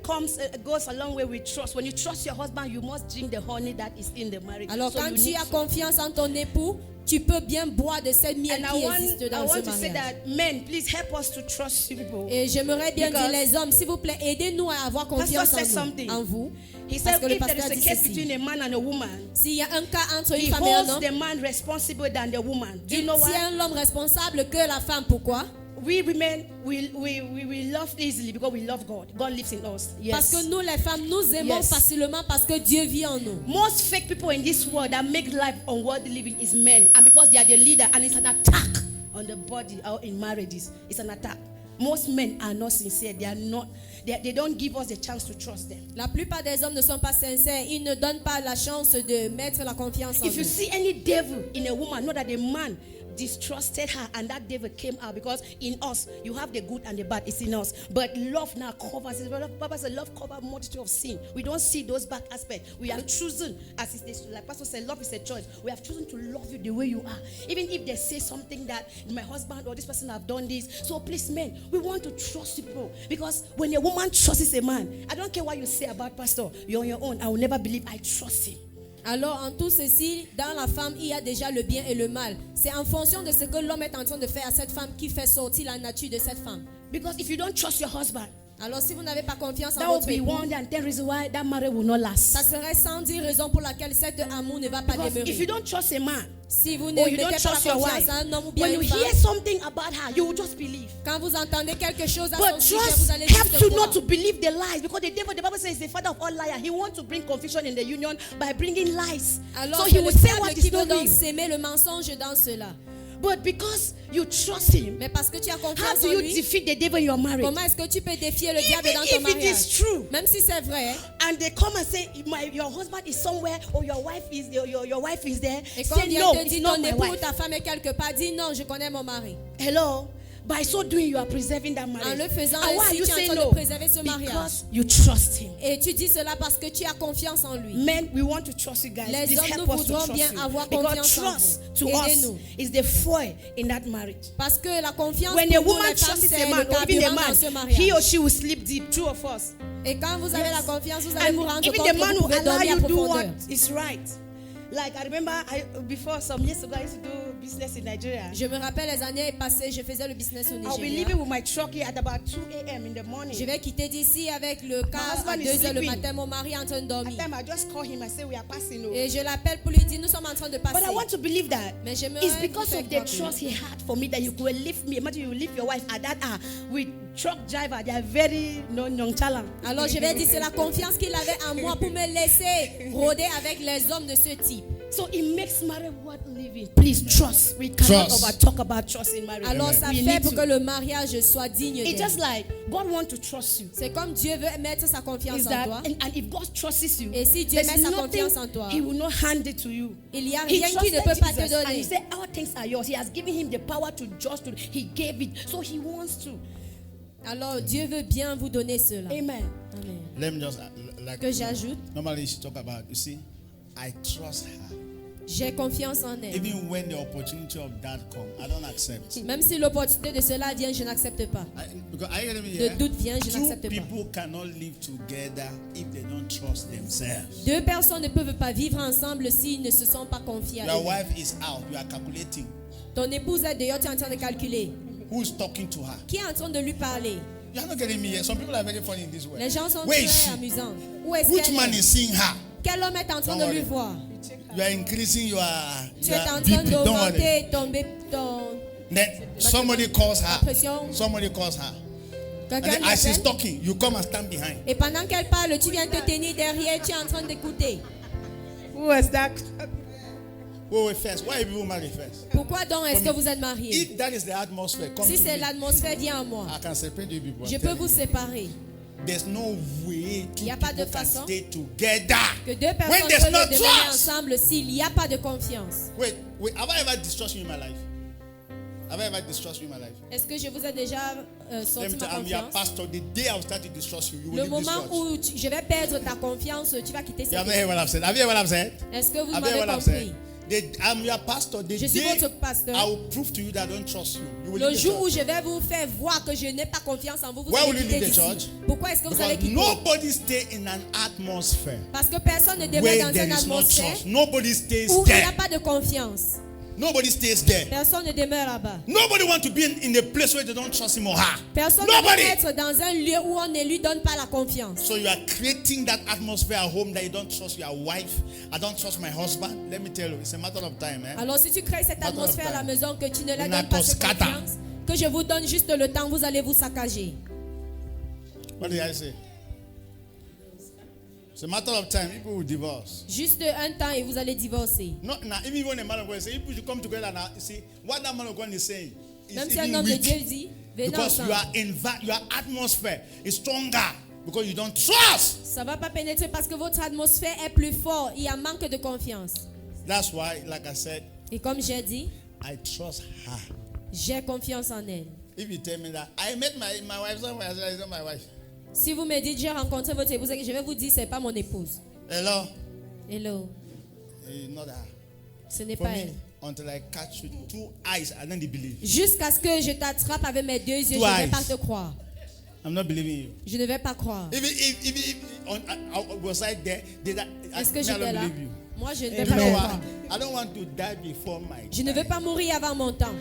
goes a long way with trust. When you trust your husband, you must drink the honey that is in the marriage. Alors So quand you tu need as to. confiance en ton époux, tu peux bien boire de cette miel And qui I existe want dans ce to say mariage. that men, please help us to trust people. Et j'aimerais bien Because dire les hommes, s'il vous plaît, aidez-nous à avoir confiance said en something. nous, en vous. He Parce said que le if there pasteur is a dit case ceci. between a man and a woman, S'il y a un cas entre he une femme et un holds homme, the man responsible than the woman. Do you il know why? tient l'homme responsable que la femme. Pourquoi? We women, we love easily because we love God. God lives in us. Parce Yes. que nous, les femmes, nous aimons Yes. facilement parce que Dieu vit en nous. Most fake people in this world that make life unworthy living is men, and because they are the leader, and it's an attack on the body or in marriages. It's an attack. Most men are not sincere. They are not. They don't give us the chance to trust them. La plupart des hommes ne sont pas sincères. Ils ne donnent pas la chance de mettre la confiance en If you eux. see any devil in a woman, know that the man distrusted her and that devil came out, because in us you have the good and the bad. It's in us, but love now covers it. Papa said love covers multitude of sin. We don't see those bad aspects. We have chosen, as it's like Pastor said, love is a choice. We have chosen to love you the way you are, even if they say something that my husband or this person have done this. So please, men, we want to trust people, because when a woman trusts a man, I don't care what you say about pastor, you're on your own. I will never believe I trust him. Alors, en tout ceci, dans la femme, il y a déjà le bien et le mal. C'est en fonction de ce que l'homme est en train de faire à cette femme qui fait sortir la nature de cette femme. Because if you don't trust your husband, Alors, si vous n'avez pas confiance en that will votre be époux, 110 reasons why that marriage will not last. ça serait 110 raisons pour laquelle cet amour ne va pas Because if you demeurer. don't trust a man, Si vous ne or you mettez don't pas trust la your confiance wife, à un homme ou bien when you une femme, hear something about her, you will just believe. quand vous entendez quelque chose à But son sujet, trust vous allez helps juste you croire. not to believe the lies, because the devil, the Bible says, is the father of all liars. He wants to bring confusion in the union by bringing lies. Alors So que he le will say diable what qui is veut not donc real. s'aimer le mensonge dans cela. But because you trust him, Mais parce que tu as how confiance do en you lui, defeat the devil in your marriage? comment est-ce que tu peux défier le diable Even dans ton if it is mariage? true, Même si c'est vrai, and they come and say, your husband is somewhere, or your wife is your wife is there, et quand say Dieu no, te it's dit not ton my époux ou wife. ta femme est quelque part, dis non, je connais mon mari. Hello. By so doing, you are preserving that marriage. En le faisant And why are ainsi, you tu es en saying train no? de préserver ce mariage. Because you trust him. Et tu dis cela parce que tu as confiance en lui. Men, we want to trust you guys. Les Please hommes, help nous us to voudrons trust bien you. avoir Because confiance en trust vous. to us Aidez-nous. is the fuel in that marriage. Parce que la confiance When pour a nous, woman les femmes, trusts c'est a man, le or even a carburant dans ce man, mariage. he or she will sleep deep. Two of us. Et quand vous avez la confiance, vous allez And vous rendre even compte the que man vous will pouvez allow dormir you à to do what profondeur. is right. Like I remember, before some years ago, I used to do business in Nigeria. Je me rappelle les années passées, je faisais le business au I'll be Nigeria. leaving with my truck here at about 2 a.m. in the morning. Je vais quitter d'ici avec le car à husband is 2 heures le sleeping. matin. Mon mari est en train de At dormir. time I just call him. I say we are passing. Oh. Et je l'appelle pour lui dire nous sommes en train de passer. But I want to believe that Mais j'aimerais it's because vous of faire the croire trust he had for me that you could lift me. Imagine you lift your wife at that hour with truck driver. They are very nonchalant. Alors je vais dire c'est la confiance qu'il avait en moi pour me laisser rôder avec les hommes de ce type. So it makes marriage worth living. Please trust. We cannot Trust. over talk about trust in marriage. Alors ça We fait need pour to. que le mariage soit digne It's d'elle. just like God wants to trust you. C'est comme Dieu veut mettre sa confiance Is en that toi. and if God trusts you, Et si Dieu there's met sa nothing confiance en toi, He will not hand it to you. Il y a He rien qui ne trusted peut pas te Jesus, and He donner. said, "All things are yours." He has given him the power to just to. He gave it, so He wants to. Alors Dieu veut bien vous donner cela. Amen. Amen. Let me just like Que j'ajoute, normally she talk about. You see, I trust her. j'ai confiance en elle. Even when the opportunity of that come, I don't accept. Même si l'opportunité de cela vient, je n'accepte pas. Because are you getting me Le here? doute vient, je Two n'accepte pas. people cannot live together if they don't trust themselves. Deux personnes ne peuvent pas vivre ensemble s'ils ne se sont pas confiés à Your eux. wife is out. You are calculating. Ton épouse est dehors, tu es en train de calculer. Who's talking to her? Qui est en train de lui parler? You are not getting me here. Some people are very funny in this way. Les gens sont Where is très she? amusants. Où est-ce Which qu'elle man est? is seeing her? Quel homme est en train Don't de worry. lui voir? You are increasing your Tu es en train BP. Don't worry. d'augmenter ton Then somebody calls la her. pression. Somebody calls her. And Quelqu'un then lui as she's appelle. talking, you come and stand behind. Et pendant qu'elle parle, tu viens te tenir derrière, tu es en train d'écouter. Who was that? Wait first. Why people marry first? Pourquoi donc est-ce que vous êtes mariés? If that is the atmosphere, come Si to c'est me. l'atmosphère, viens à moi. I can separate you people. Je I'm peux telling vous you. séparer. There's no way two Y a pas de people can façon stay together Que deux when personnes there's peuvent no demeurer trust. ensemble s'il n'y a pas de confiance. Wait. Have I ever distrusted you in my life? Have I ever distrusted you in my life? Est-ce que je vous ai déjà Let sorti me ma tell you, I'm your confiance? pastor. The day I will start to distrust you, you will Le leave this moment church. où je vais perdre ta confiance, tu vas quitter You cette have not heard what I've said. Have you heard what I've said? Est-ce que vous Have you heard m'avez what I've compris? said? I'm your pastor. The Je suis day votre pasteur. I will prove to you that I don't trust you. You will Le leave the jour où church. je vais vous faire voir que je n'ai pas confiance en vous, vous Why allez will you quitter leave the d'ici. church? Pourquoi est-ce que vous allez Because quitter? nobody stay in an atmosphere Parce que personne ne demeure where dans there une is no atmosphère trust. Nobody stays où il n'y a there. pas de confiance. Nobody stays there. Personne ne demeure là-bas. Nobody wants to be in a place where they don't trust him or her. Personne ne Nobody. veut être dans un lieu où on ne lui donne pas la confiance. So you are creating that atmosphere at home that you don't trust your wife. I don't trust my husband. Let me tell you, it's a matter of time, eh? Alors si tu crées cette Matter of atmosphère à la time. maison que tu ne leur Una donnes pas cette coscata. confiance, que je vous donne juste le temps, vous allez vous saccager. What did I say? It's a matter of time. People will divorce. Juste un temps et vous allez divorcer. Not now. Even when a man of God say, if you come together now, you see what that man of God is saying. Même Is si un even homme de weak. Dieu dit, venez Because ensemble. your atmosphere is stronger because you don't trust. Ça ne va pas pénétrer parce que votre atmosphère est plus forte. Il y a manque de confiance. That's why, like I said, Et comme j'ai dit, I trust her. j'ai confiance en elle. If you tell me that I met my wife somewhere, I said, it's not my wife. Si vous me dites j'ai rencontré votre épouse, je vais vous dire c'est pas mon épouse. Hello, Hello, it's not her. ce n'est For pas me, elle. until I catch you two eyes, and then they believe. Jusqu'à ce que je t'attrape avec mes deux yeux, je ne vais Twice. pas te croire. I'm not believing you. Je ne vais pas croire. Even if was I there? Est-ce que I j'étais don't là? believe you. Moi, je ne vais You pas know te what? croire. I don't want to die before my Je ne veux time. pas mourir avant mon temps.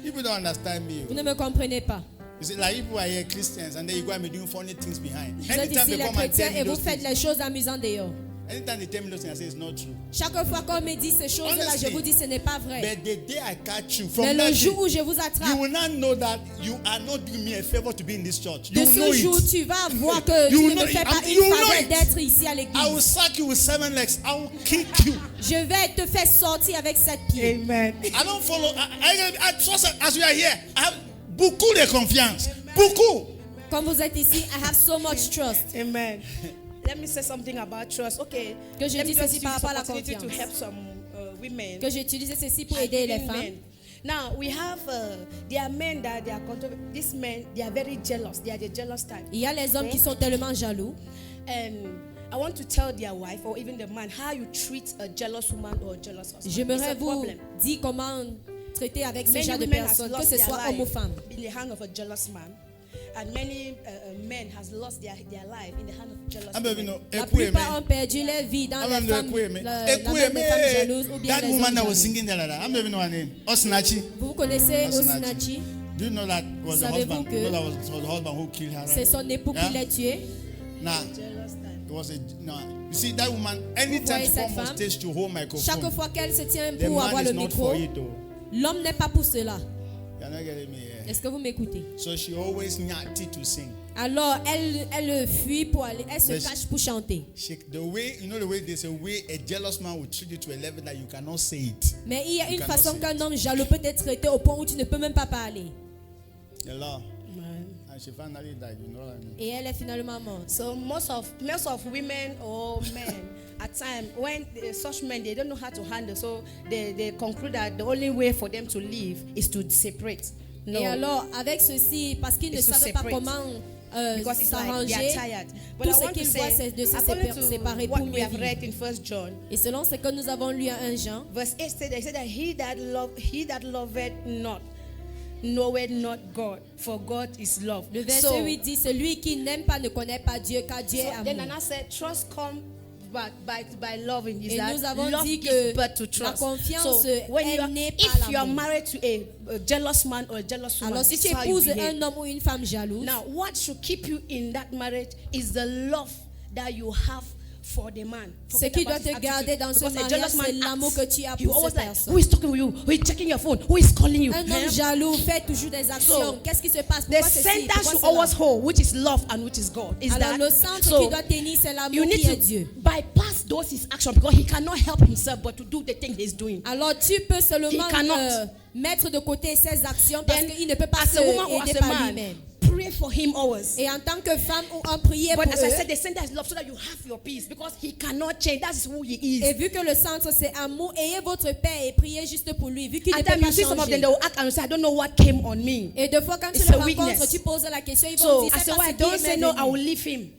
People don't understand me. Vous ne me comprenez pas. You see, like people are here Christians and then you go and be doing funny things behind. Vous êtes Anytime ici they les come and tell chrétiens me et vous those faites things, les choses amusantes dehors. Anytime they tell me those things, I say it's not true. Chaque fois qu'on me dit ces choses-là, je Honestly. vous dis ce n'est pas vrai. But the day I catch you, Mais from le that jour day, où je vous you attrape, will not know that you are not doing me a favor to be in this church. de You will know ce jour, it. tu vas voir que You tu will ne know me fais it. pas You will une know faveur it. d'être ici à I will l'église. sack you with 7 legs. I will kick you. Je vais te faire sortir avec 7 pieds. Amen. I don't follow. I trust that as you are here. I have beaucoup de confiance. Beaucoup. Comme vous êtes ici, I have so much trust. Amen. Let me say something about trust. Okay. Que je Let me dise just ceci use par this rapport à la opportunity to confiance. help some women. Que j'utilise ceci pour and aider les even femmes. men. Now we have there are men that they are these men they are very jealous. They are the jealous type. Il y a les hommes qui sont tellement jaloux. And I want to tell their wife or even the man how you treat a jealous woman or a jealous husband. It's J'aimerais a vous problem. dire comment traiter avec ce Many genre de women has personnes, que lost ce their soit homme ou life femme. in the hand of a jealous man, and many men has lost their life in the hand of jealous I'm even women. La plupart ont perdu leur vie dans les femmes, la main des femmes jalouses ou bien That les woman hommes that was jaloux. singing there like that. I'm not even know her name. Osinachi. Vous connaissez Osinachi. Osinachi? Do you know that was the Savez-vous husband? que You know that was the husband who killed her. C'est son époux qui l'a tué. Nah, Jealous type. it was a no. You see that woman. Anytime voyez she cette comes on femme? stage to hold Chaque microphone, fois qu'elle se tient the pour avoir man le is not micro, for it though. l'homme n'est pas pour cela. You're not getting me here. Est-ce que vous m'écoutez? So she always nyati to sing. Alors, elle fuit pour aller, elle se Mais- cache pour chanter. The way you know the way there's a way a jealous man will treat you to a level that you cannot say it. Mais il y a You une cannot façon say qu'un homme jaloux peut être traité au point où tu ne peux même pas parler. The law. And she finally died. You know what I mean? Et elle est finalement morte. So most of women or men at times when such men they don't know how to handle, so they conclude that the only way for them to live is to separate. No, Et alors, avec ceci, parce qu'ils ne It's to savent pas separate. comment because it's like they are s'arranger, tired. But tout I ce want to qu'ils voient, c'est de say, se according to séparer what pour we mieux have read vivre. in 1 John, Et selon ce que nous avons lu à 1 Jean, verse 8 said, they said that he that loveth not knoweth not God, for God is love. le verset So, 8 dit, celui qui n'aime pas ne connaît pas Dieu, car Dieu est then amour. Nana said, trust comes by loving. Is Et that nous avons love dit gives que birth to la trust. confiance So when est you are, née if par you are l'amour. married to a jealous man or a jealous woman, Alors si this tu is how you épouses behave. un homme ou une femme jalouse, Now, what should keep you in that marriage is the love that you have for the man. Ce qui doit te garder dans ce mariage, c'est l'amour que tu as pour cette personne. Who is talking with you? Who is checking your phone? Who is calling you? Un homme jaloux fait toujours des actions. So, Qu'est-ce qui se passe? The Pourquoi ceci? center Pourquoi should cela? always hold, which is love and which is God. Is Alors that le centre so? qui doit tenir, c'est You l'amour need qui est to Dieu. bypass those his actions because he cannot help himself but to do the thing he's doing. Alors tu peux seulement He cannot. mettre de côté ses actions parce Then, qu'il ne peut pas as se a woman or aider as a par man, lui-même. pray for him always. Et en tant que femme, on priait But pour as I eux. said, the center is love so that you have your peace because he cannot change. That's who he is. Et vu que le centre c'est amour, ayez votre paix et priez juste pour lui, vu qu'il ne At peut times pas you see some of them, changer. they will act and say, I don't know what came on me. Et deux fois quand tu It's le a rencontres, weakness. tu poses la question, ils vont So dire I c'est said, parce why? qu'il Don't say no, m'est I will venu. leave him.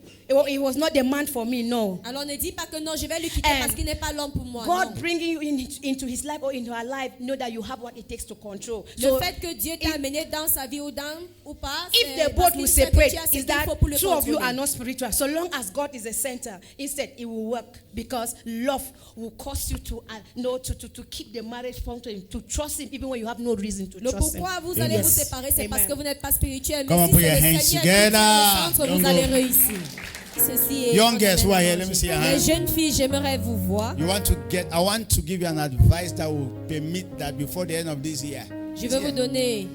It was not the man for me, no. Alors ne dis pas que non, je vais lui quitter And parce qu'il n'est pas l'homme pour moi. God non. bringing you into his life or into her life, know that you have what it takes to control. Le So fait que Dieu t'a amené dans sa vie ou pas, if c'est the parce both qu'il will sait que separate, tu as ce is qu'il that faut pour le two of you contrôler. are not spiritual. So long as God is the center, instead it will work because love will cause you to keep the marriage functioning, to trust Him even when you have no reason to Le trust Him. pourquoi vous allez Yes. vous séparer, c'est parce Amen. que vous n'êtes pas spirituel. Come on, Mais si put c'est your le hands Seigneur together. qui est au centre, Don't vous go. allez réussir. Ceci est Young girls who are here, fondamental. let me see your Les hands. jeunes filles, j'aimerais vous voir. I want to give you an advice that will permit that before the end of this year. Je vais vous donner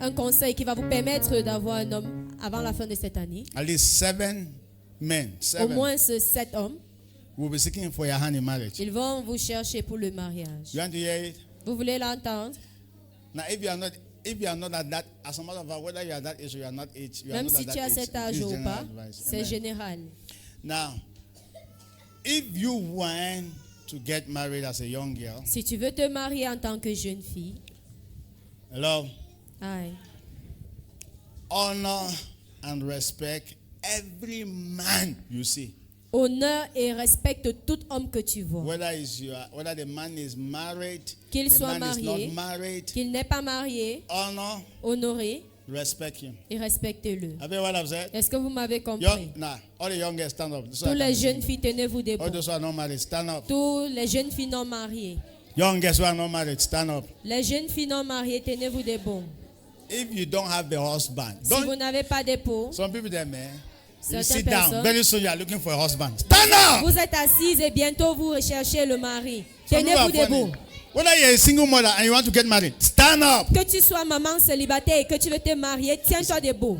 un conseil qui va vous permettre d'avoir un homme avant la fin de cette année. At least 7 men, Au 7 moins 7 hommes. will be seeking for your hand in marriage. Ils vont vous chercher pour le mariage. You want to hear it? Vous voulez l'entendre? Now, if you are not at that, as a matter of fact, whether you are that age or you are not age, you are Même not si at tu that as age. cet âge This is ou general pas, advice. c'est Amen. général. Now, if you want to get married as a young girl, Si tu veux te marier en tant que jeune fille, hello, aïe, honor and respect every man you see. honore et respecte tout homme que tu vois. Whether the man is married, Qu'il the soit man is marié, not married, qu'il n'est pas marié, honor, honorez respect him. et respectez-le. Have you heard what I've said? Est-ce que vous m'avez compris? All the young girls stand up. So Tous I les can jeunes see. filles, tenez-vous All debout. those who are not married, stand up. Tous les jeunes filles non mariées. Young girls who are not married, stand up. Les jeunes filles non mariées, tenez-vous debout. If you don't have a husband, Si vous n'avez pas d'époux, some people there, man, You Certaines sit down. personnes, Very soon you are looking for a husband. Stand up! vous êtes assises et bientôt vous recherchez le mari. Some people Tenez-vous are funny. debout. Whether you're a single mother and you want to get married, stand up. Que tu sois maman célibataire et que tu veux te marier, tiens-toi debout.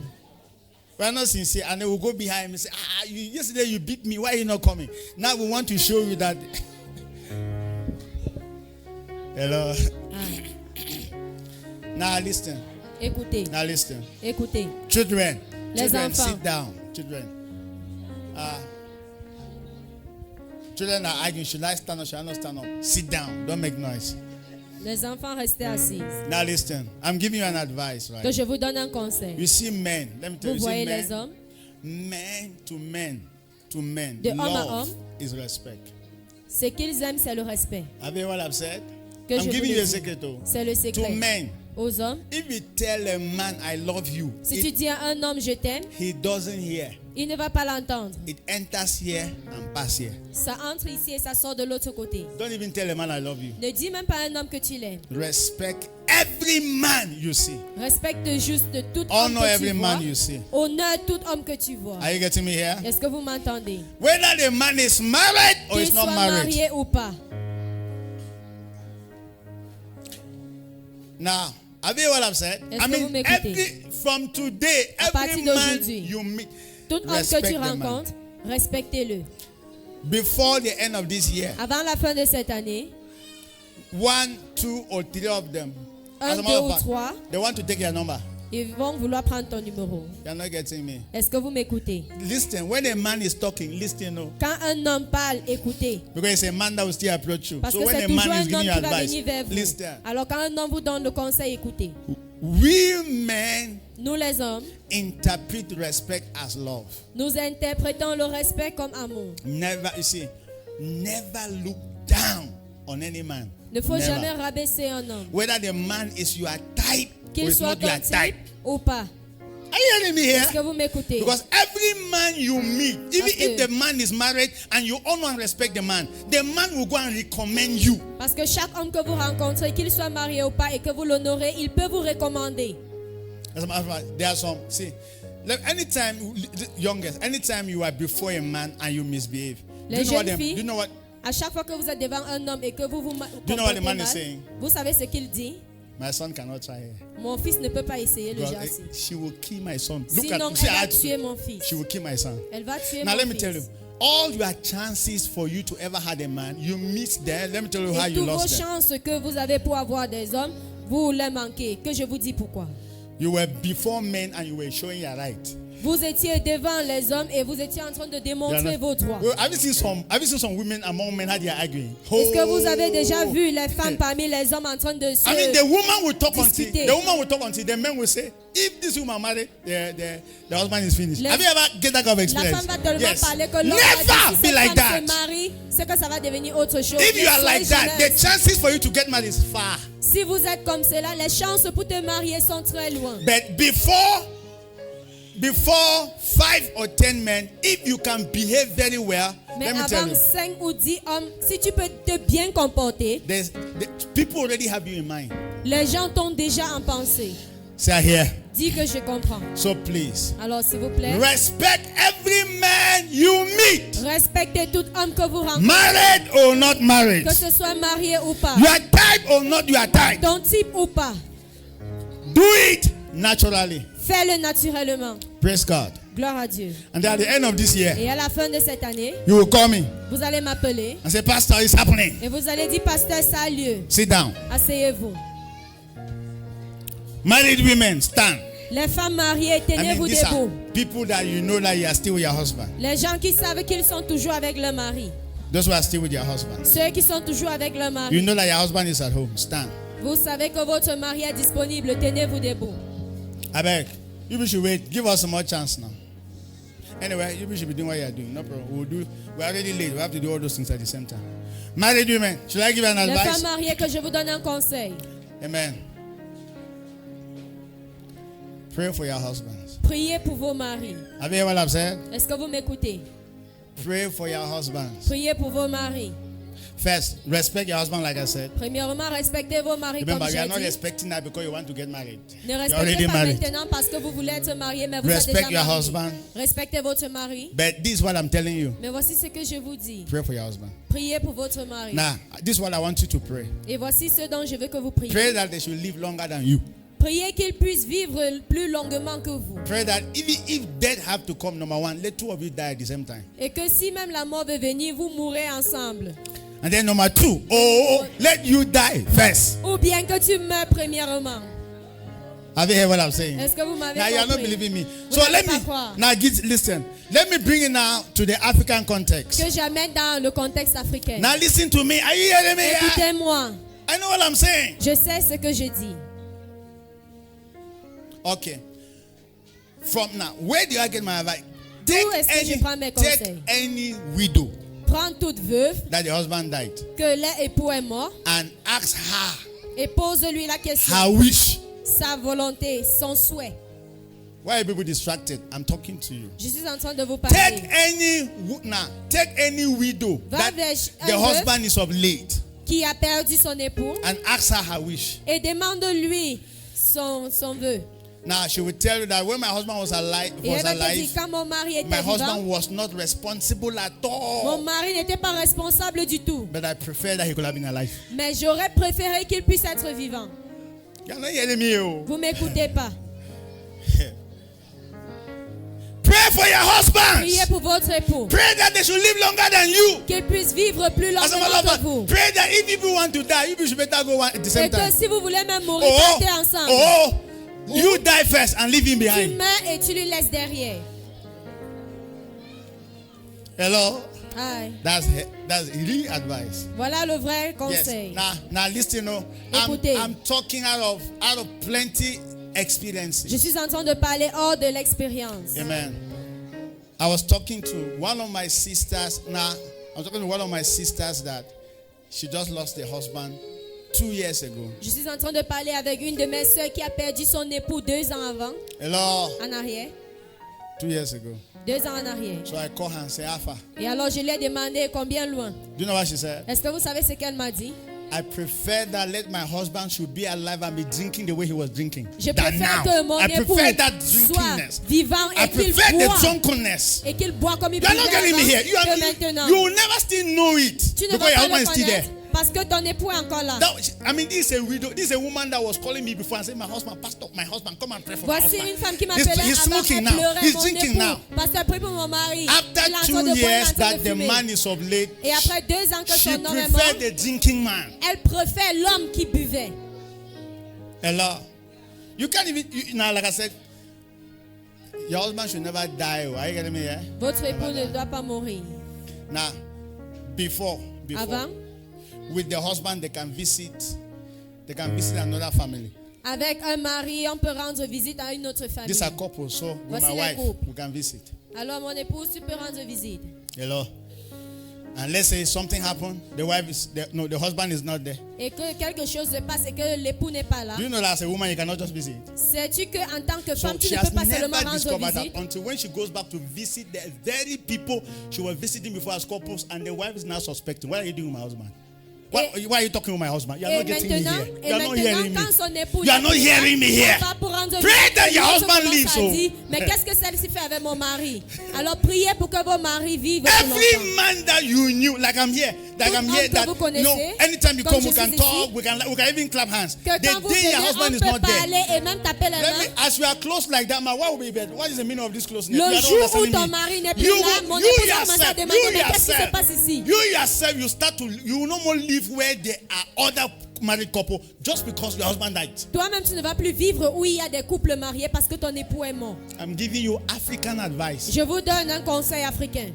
We are not sincere, and they will go behind me and say, yesterday you beat me. Why are you not coming? Now we want to show you that. Hello. Now listen. Écoutez, Now listen. écoutez. Children. Les Children, enfants. sit down. Children. Children are arguing. Should I stand up? Should I not stand up? Sit down. Don't make noise. Les enfants, restez assis. Now listen. I'm giving you an advice, Que right? je vous donne un conseil. You see men. Let me tell Vous you. voyez See les men. hommes, Men to men. To men. De homme à Love homme. is respect. ce qu'ils aiment, c'est le respect. Have you heard what I've said? Que I'm je giving vous you a le dis. secret though. C'est le To secret. men. Aux hommes, If you tell a man I love you, si tu dis à un homme je t'aime, he doesn't hear. il ne va pas l'entendre. It enters here and passes here. Ça entre ici et ça sort de l'autre côté. Don't even tell a man I love you. Ne dis même pas à un homme que tu l'aimes. Respect every man you see. Respecte juste tout homme Honor que every tu man vois. you see. Honore tout homme que tu vois. Are you getting me here? Est-ce que vous m'entendez? Whether the man is married or Qu'il is not soit married. marié ou pas. Now, have you heard what I've said? Est-ce que vous m'écoutez? From today, À partir every man d'aujourd'hui, you meet, Tout homme que respect tu the man. rencontres, respectez-le. Before the end of this year, Avant la fin de cette année, 1, 2, or 3 of them, un, as a deux matter ou of fact, trois, they want to take your number. ils vont vouloir prendre ton numéro. You're not getting me. Est-ce que vous m'écoutez? Listen, when a man is talking, listen, no. Quand un homme parle, écoutez. Because it's a man that will still approach you. Parce So que when c'est a toujours man is un giving homme you qui va advice, venir vers vous. listen. Alors quand un homme vous donne le conseil, écoutez. We men Nous les hommes, interpret respect as love. nous interprétons le respect comme amour. Never, you see, never look down on any man. Il ne faut Never. jamais rabaisser un homme. Whether the man is your type or Qu'il is soit not your ton type. type ou pas. Are you hearing me here? Est-ce que vous m'écoutez? Because every man you meet, even Parce if que- the man is married and you honor and respect the man will go and recommend you. Parce que chaque homme que vous rencontrez, qu'il soit marié ou pas, et que vous l'honorez, il peut vous recommander. As a matter of fact, there are some, see, anytime, youngest, anytime you are before a man and you misbehave, Les do jeunes filles, you know what? À chaque fois que vous êtes devant un homme et que vous vous Do you know what the comportez man is mal, saying? vous savez ce qu'il dit? My son cannot try her. Mon fils ne peut pas essayer le Because, jardin. she will kill my son. Look Sinon, at, see elle her va attitude. tuer mon fils. She will kill my son. Elle va tuer Now mon let me fils. tell you, all your chances for you to ever have a man, you miss them. Let me tell you how Et you toutes vos lost them. chances que vous avez pour avoir des hommes, vous les manquez. Que je vous dis pourquoi. You were before men and you were showing your right. Vous étiez devant les hommes et vous étiez en train de You are démontrer not- vos droits. Well, have you seen some women among men how they are arguing? Est-ce que vous avez déjà Oh. vu les femmes parmi les hommes en train de se... I mean, the woman will talk until discuter. the men will say, if this woman married, the husband is finished. Les- Have you ever get that kind of La experience? femme va tellement Yes. parler que l'homme Never va dire, si be cette like femme that. se marie, c'est que ça va devenir autre chose. If Mais you are soyez like that, jeunesse. the chances for you to get married is far. Si vous êtes comme cela, les chances pour te marier sont très loin. But before 5 or 10 men, if you can behave very well, Mais let me tell avant you, 5 ou 10 hommes, si tu peux te bien comporter, people already have you in mind. les gens t'ont déjà en pensée. Say here. Dis que je comprends. So please, Alors, s'il vous plaît, respect every man you meet, respectez tout homme que vous rencontrez, married or not married, que ce soit marié ou pas, your type or not your type. ton type ou pas. Do it naturally. Fais-le naturellement. Praise God. Gloire à Dieu. And then at the end of this year, Et à la fin de cette année, you will call me vous allez m'appeler and say, Pastor, it's happening. et vous allez dire, pasteur, ça a lieu. Sit down. Asseyez-vous. Married women, stand. Les femmes mariées, I mean, tenez-vous these are debout. people that you know that you are still with your husband. Les gens qui savent qu'ils sont toujours avec leur mari. Those who are still with your husband. Ceux qui sont toujours avec leur You mari. know that your husband is at home. Stand. Vous savez que votre mari est disponible. Tenez-vous debout. I beg. You should wait. Give us some more chance now. Anyway, you should be doing what you are doing. No problem. We're already late. We have to do all those things at the same time. Married women, should I give you an Les femmes advice? mariées, que je vous donne un conseil. Amen. Pray for your husbands. Priez pour vos maris. Have you heard what I've said? Est-ce que vous m'écoutez? Pray for your husbands. Priez pour vos maris. First, respect your husband, like I said. Premièrement, respectez vos maris comme Remember, you j'ai are not dit. expecting that because you want to get married. Ne You're respectez already pas married. maintenant parce que vous voulez être marié, mais vous Respect êtes déjà your marié. husband. Respectez votre mari. But this is what I'm telling you. Mais voici ce que je vous dis. Pray for your husband. Priez pour votre mari. Now, this is what I want you to pray. Et voici ce dont je veux que vous priez. Pray that they should live longer than you. Priez qu'il puisse vivre plus longuement que vous. Pray that if death have to come, number one, let two of you die at the same time. Et que si même la mort veut venir, vous mourrez ensemble. And then number two, let you die first. Ou bien que tu meurs premièrement. Have you heard what I'm saying? Est-ce que vous m'avez Now you are not compris? believing me. Vous So n'allez let pas me croire. now listen. Let me bring it now to the African context. Que j'amène dans le contexte africain. Now listen to me. Are you hearing me? Écoutez-moi. I know what I'm saying. Je sais ce que je dis. Okay. From now, where do I get my advice? D'où est-ce que je prends mes Take conseils? any widow Prends toute veuve that the husband died que l'époux est mort and ask her et pose-lui la question. her wish. Sa volonté, son souhait. Why are people distracted? I'm talking to you. Je suis en train de vous Take parler. take any widow Va that vers the un husband is of late Qui a perdu son époux and ask her her wish. et demande-lui son vœu. Now she will tell you that when my husband was Et alive, elle va te dire, quand mon mari my était husband vivant, was not responsible at mon all. mari n'était pas responsable du tout. But I prefer that he could have been alive. Mais j'aurais préféré qu'il puisse être vivant. You're not hearing me, oh. Vous m'écoutez pas. Pray for your husband. Priez pour votre époux. Pray that they should live longer than you. Qu'il puisse vivre plus As a longtemps matter of que fact, vous. pray that if you want to die, you should better go at the Et same que time. si vous voulez même mourir, Oh, partez ensemble. you die first and leave him Tu behind. meurs et tu lui laisses derrière. Hello? Aïe. That's real advice. Voilà le vrai Yes. conseil. Now listen, Écoutez. I'm talking out of plenty experiences. Je suis en train de parler hors de l'expérience. Amen. I was talking to one of my sisters. Now, I'm talking to one of my sisters that she just lost her husband 2 years ago. Je suis en train de parler avec une de mes soeurs qui a perdu son époux 2 ans avant, Hello? en arrière. 2 years ago. 2 ans en arrière. So I called her and said, Alpha. Et alors je lui ai demandé combien loin. Do you know what she said? Est-ce que vous savez ce qu'elle m'a dit? I prefer that let my husband should be alive and be drinking the way he was drinking. Je than préfère now. que mon I époux prefer that soit drinkingness. vivant I et qu'il prefer the boit. drunkenness. Et qu'il boit comme il You are buvait not getting me avant here. que maintenant. You will never still know it Tu ne because vas your pas husband le is still there. connaître parce que ton époux est encore là. This is a widow. This is a woman that was calling me before and said, "My husband, pastor, my husband, come and pray for my Voici husband." une femme qui m'appelait He's avant, smoking elle now. pleurait, He's mon drinking époux, now. Pasteur, prie pour mon mari. After Il est en 2 train de boire, il est years en train that de the fumer. man is of late, Et après 2 ans que she son homme est mort, preferred the drinking man. elle préfère l'homme qui buvait. Hello. You can't even now, like I said, your husband should never die. Are you getting me here? Votre époux ne doit pas mourir. Now, before, Avant, with the husband, they can visit another family. avec un mari, on peut rendre visite à une autre famille. These are couples, so with Voici my les wife, couples. we can visit. Alors mon épouse, tu peux rendre visite. Hello. And let's say something happened, the husband is not there. Et que quelque chose se passe et que l'époux n'est pas là. Do you know that as a woman you cannot just visit? Sais-tu qu'en tant que So femme, tu she ne has peux pas seulement never rendre discovered that visite? until when she goes back to visit the very people she was visiting before as couples, and the wife is now suspecting, what are you doing with my husband? Why are you talking with my husband? You are Et not getting me maintenant, here. You are not hearing me. quand son époux You are not n'est plus là, hearing me here. on va pour rendre Pray visite, that your l'autre husband commence lives, à oh. dire, mais qu'est-ce que celle-ci fait avec mon mari? Alors priez pour que vos maris vivent plus longtemps. Every man that you knew, like I'm here, Tout homme que vous connaissez, anytime you comme come, je we can suis talk, ici, we can even clap hands. Que The quand vous day venez, your husband on is peut not there, parler et même taper les mains. as we are close like that, man, what will be better? What is the meaning of this closeness? Le You are not jour où understanding ton me. mari n'est plus là, mon épouse va commencer à demander, mais qu'est-ce qui se passe ici? You yourself, you will no more live where there are other married couple just because your husband died. Toi-même, tu ne vas plus vivre où il y a des couples mariés parce que ton époux est mort. I'm giving you African advice. Je vous donne un conseil africain.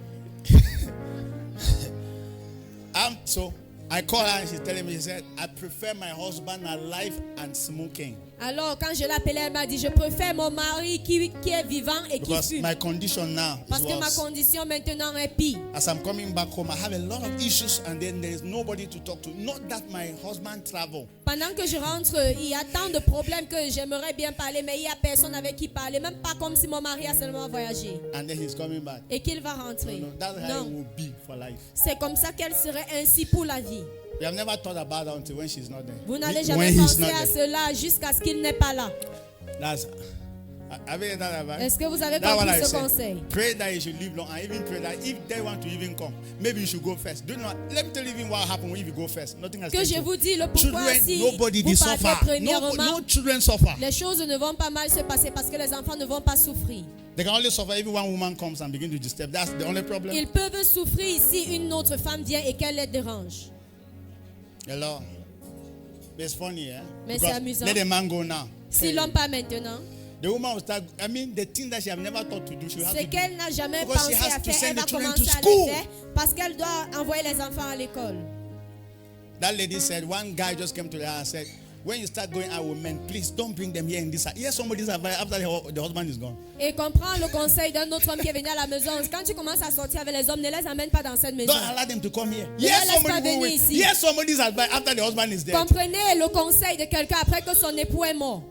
So I called her and she's telling me, she said, I prefer my husband alive and smoking. Alors, quand je l'appelais, elle m'a dit, je préfère mon mari qui est vivant et qui Because fume. my condition now is Parce que ma worse. condition maintenant est pire. As I'm coming back home, I have a lot of issues, and then there is nobody to talk to. Not that my husband travel. Pendant que je rentre, il y a tant de problèmes que j'aimerais bien parler, mais il n'y a personne avec qui parler. Même pas comme si mon mari a seulement voyagé And then he's coming back. et qu'il va rentrer. No, that's how it Non, will be for life. c'est comme ça qu'elle serait ainsi pour la vie. We have never thought about that until when she's not there. Vous n'allez When jamais he's penser not à there. cela jusqu'à ce qu'il n'est pas là. That's. Have you heard that advice? Est-ce que vous avez That's what compris I ce said. conseil? Pray that you should live long, and even pray that if they want to even come, maybe you should go first. Do not. Let me tell you even what happened if you go first. Nothing has Que je changed. vous dis le pourquoi Children, si nobody vous they partez suffer. premièrement, No children suffer. les choses ne vont pas mal se passer parce que les enfants ne vont pas souffrir. They can only suffer if one woman comes and begin to disturb. That's the only problem. Ils peuvent souffrir si une autre femme vient et qu'elle les dérange. Hello. But it's funny, eh? Mais Because c'est amusant. let the man go now. Si l'homme pas maintenant, The woman will start. I mean, the thing that she have never thought to do, she will have c'est to do. qu'elle n'a jamais Because she pensé has à to faire, send elle the va children commencer to à school. le faire parce qu'elle doit envoyer les enfants à l'école. That lady said, one guy just came to her and said, when you start going out with men, please don't bring them here in this house. Yes, somebody's advice after the husband is gone. Et comprends le conseil d'un autre homme qui est venu à la maison. Quand tu commences à sortir avec les hommes, ne les amène pas dans cette maison. Don't allow them to come here. Ne Yes, les laisse pas somebody venir go with. ici. Yes, somebody's advice after the husband is dead. Comprenez le conseil de quelqu'un après que son époux est mort.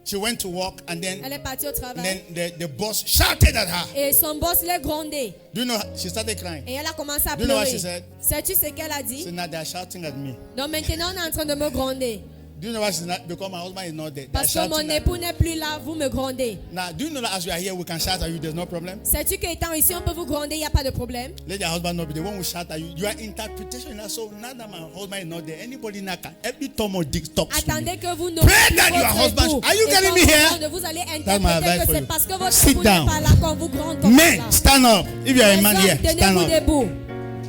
She went to work and then, Elle est partie au travail. the boss shouted at her. Et son boss l'a grondé. Do you know? She started crying. Et elle a commencé à Do you know what pleurer. she said? Sais-tu ce qu'elle a She dit? said, now they are shouting at me. Donc maintenant, on est en train de me gronder. Do you know what she's not? Because my husband is not there. They are Parce que shouting mon at me. époux n'est plus là, vous me grondez. Now, do you know that as you are here, we can shout at you? There's no problem. Sais-tu qu'étant ici, on peut vous gronder, il n'y a pas de problème. Let your husband not be the one who shout at you. Your interpretation is so now that my husband is not there. Anybody now can every Tom or Dick talks to me. Attendez que vous Pray that your husband- Are you getting me here? Vous allez That's my interpréter advice que for c'est you. parce que votre Sit époux n'est down. pas là qu'on vous gronde comme Men, ça. stand up. If you are a Les man hommes, here, stand tenez-vous up. debout.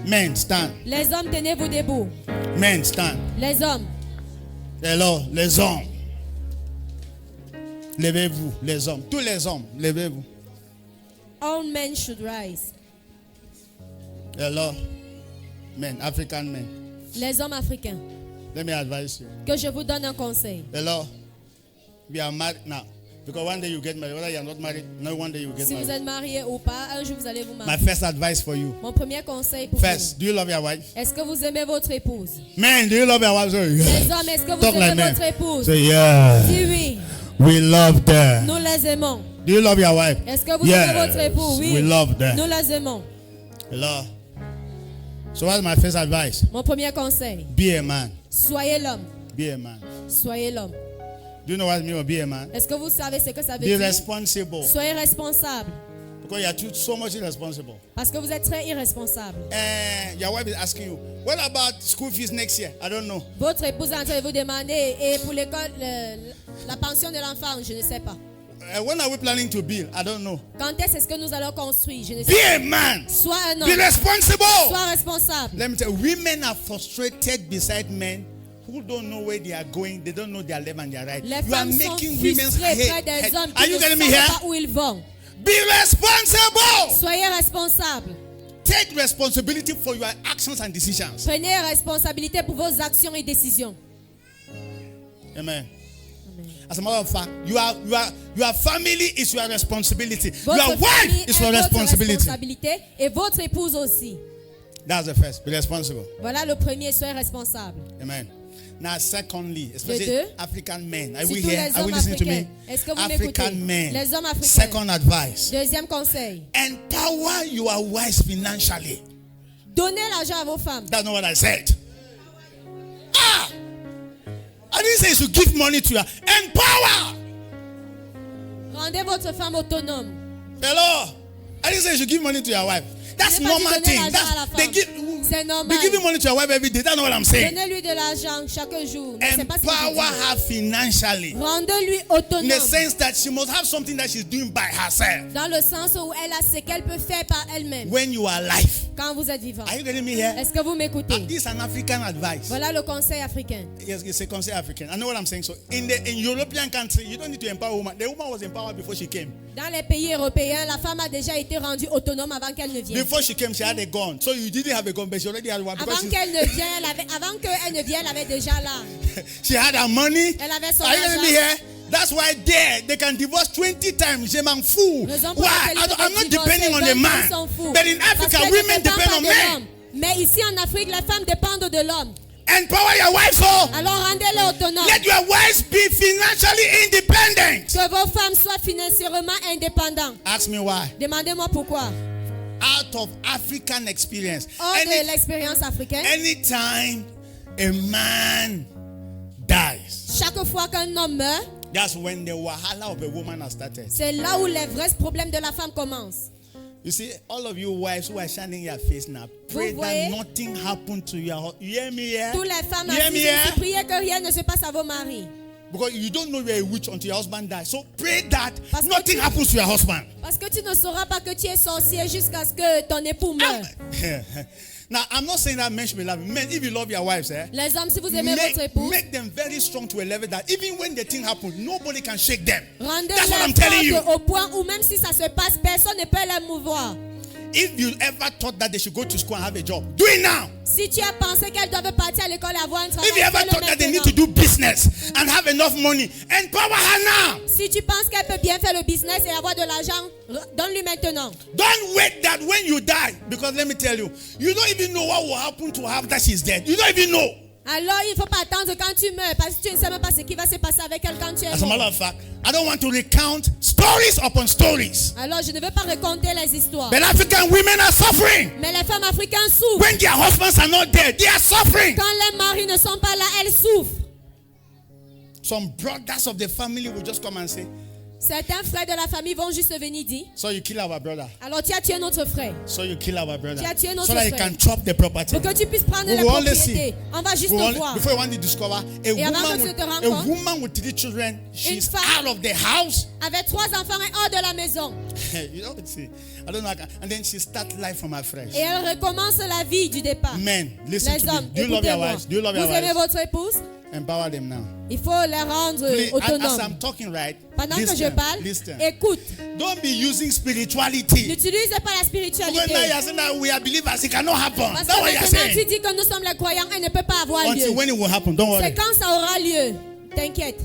Men, stand. Les hommes, tenez-vous debout. Men, stand. Les hommes. Hello, les hommes. Levez-vous, les hommes. Tous les hommes, levez-vous. All men should rise. Hello, men, African men. Les hommes africains. Let me advise you. Que je vous donne un conseil. Hello, we are married now. Because one day you get married. Whether you are not married, no, one day you get Si vous married. êtes marié ou pas, un jour vous allez vous My marier. first advice for you. Mon premier conseil pour First, do you love your wife? vous. Est-ce que vous aimez votre épouse? Men, do you love your wife? Say Les yes. hommes, est-ce que vous Talk aimez like men. votre épouse? Say yes. Si oui, We love them. nous les aimons. Do you love your wife? Est-ce que vous Yes. aimez votre époux? Oui. We love them. Nous les aimons. Hello. So what's my first advice? Mon premier conseil. Be a man. Soyez l'homme. Be a man. Soyez l'homme. Do you know what it means to be a man? Est-ce que vous savez ce que ça veut Be dire? responsible. Soyez responsable. Because you are so much irresponsible. Parce que vous êtes très irresponsable. Your wife is asking you, what about school fees next year? I don't know. Votre épouse est en train de vous demander, et pour l'école, la pension de l'enfant, je ne sais pas. When are we planning to build? I don't know. Quand est-ce que nous allons construire? Je ne sais Be pas. a man. Sois un Be homme. responsible. Sois responsable. Let me tell you, women are frustrated beside men who don't know where they are going. They don't know their left and their right. Les You are femmes sont making women's frustrées près head. des hommes Are qui you ne getting me savent here? pas où ils vont. Be responsible. Soyez responsable. Take responsibility for your actions and decisions. Prenez responsabilité pour vos actions et décisions. Amen. As a matter of fact, your family is your responsibility. Votre Your famille wife is est your votre responsibility. responsabilité et votre épouse aussi. That's the first. Be responsible. Voilà le premier, soyez responsable. Amen. Now, secondly, especially deux, African men. Are si we tous here? les Are we hommes listening to me? africains, est-ce que vous African m'écoutez? men. Les hommes africains. Second advice. Deuxième conseil, Empower your wives financially. donnez l'argent à vos femmes. That's not what I said. Ah! I didn't say you should give money to her. Empower! Rendez votre femme autonome. Hello? I didn't say you should give money to your wife. That's Je n'ai pas dit normal donner thing. l'argent à la That's, they femme. give, C'est normal. be giving money to your wife every day. That's not what I'm saying. Donnez-lui de l'argent chaque jour. Mais c'est pas ce que je Empower dis. her financially. Rendez-lui In the autonome. sense that she must have something that she's doing by herself. Dans le sens où elle a ce qu'elle peut faire par elle-même. When you are alive. Quand vous êtes vivant. Are you getting me here? Est-ce que vous m'écoutez? This is an African advice. Voilà le conseil africain. Yes, it's a concept African. I know what I'm saying. So in European country, you don't need to empower a woman. The woman was empowered before she came. Dans les pays européens, la femme a déjà été rendue autonome avant qu'elle ne vienne. Before she came, she had a gun. So you didn't have a gun, but she already had one. Avant qu'elle ne vienne, avant qu'elle ne vienne, elle avait déjà là. She had her money. Elle avait son Are you getting me argent. here? That's why there they can divorce 20 times. Je m'en fous. Raison pour Why? laquelle ils I'm not peuvent depending on divorcer, the donc ils s'en man. foutent. But in Parce Africa, qu'elles women ne dépendent depend pas on de men. l'homme. Mais ici en Afrique, les femmes dépendent de l'homme. Empower your wife, oh. Alors rendez-les autonomes. Let your wives be financially independent. Que vos femmes soient financièrement indépendantes. Ask me why. Demandez-moi pourquoi. Out of African experience. Hors de l'expérience africaine, Anytime a man dies, chaque fois qu'un homme meurt, that's when the wahala of a woman has started. c'est là où les vrais problèmes de la femme commencent. You see, all of you wives who are shining your face now, pray Vous that voyez? nothing happened to your husband. You hear me here? Toutes les femmes You hear me assises here? ici, priez que rien ne se passe à vos maris. Because you don't know you're a witch until your husband dies. So pray that Parce que nothing tu- happens to your husband. Parce que tu ne sauras pas que tu es sorcier jusqu'à ce que ton époux meure. Now, I'm not saying that men should be loving. Men, if you love your wives, Les hommes, si vous aimez votre époux, make them very strong to a level that even when the thing happens, nobody can shake them. rendez-les That's what I'm telling you. fortes au point où même si ça se passe, personne ne peut les mouvoir. If you ever thought that they should go to school and have a job, do it now. Si tu as pensé qu'elles doivent partir à l'école et avoir un travail, If you ever fais-le thought that they need maintenant. to do business and have enough money, empower her now. Si tu penses qu'elle peut bien faire le business et avoir de l'argent, donne-lui maintenant. Don't wait that when you die, because let me tell you, you don't even know what will happen to her after she's dead. You don't even know. Alors, il ne faut pas attendre quand tu meurs parce que tu ne sais même pas ce qui va se passer avec elle quand tu es As a matter mort. of fact, I don't want to recount stories upon stories. Alors, je ne veux pas raconter les histoires. But African women are suffering. Mais les femmes africaines souffrent. When their husbands are not there, they are suffering. Quand les maris ne sont pas là, elles souffrent. Some brothers of the family will just come and say, Certains frères de la famille vont juste venir dire, so you kill our brother. alors tu as tué notre frère. So you kill our brother. Tu as tué notre So that you frère. can chop the property. Pour que tu puisses prendre We les will only propriétés. On va juste We will voir. before you want to discover, Et avant que tu te rendes compte, a woman with 3 children, she's femme- out of the house. Avec 3 enfants et hors de la maison. You know, see, I don't know. And then she starts life from afresh. Et elle recommence la vie du départ. Men, listen Les to hommes, me. Do you love your écoutez-moi. wives? Do you love your Vous aimez wives? votre épouse? Empower them now. Il faut les rendre Please, as autonomes. I'm talking right, Pendant que je listen, parle, listen. écoute. Don't be using spirituality. N'utilise pas la Because spiritualité. now you're saying that we are believers, it cannot happen. Parce That's que what you're maintenant tu saying. dis que nous sommes les croyants et ne peut pas avoir lieu. Until when it will happen, don't worry. C'est quand ça aura lieu. T'inquiète.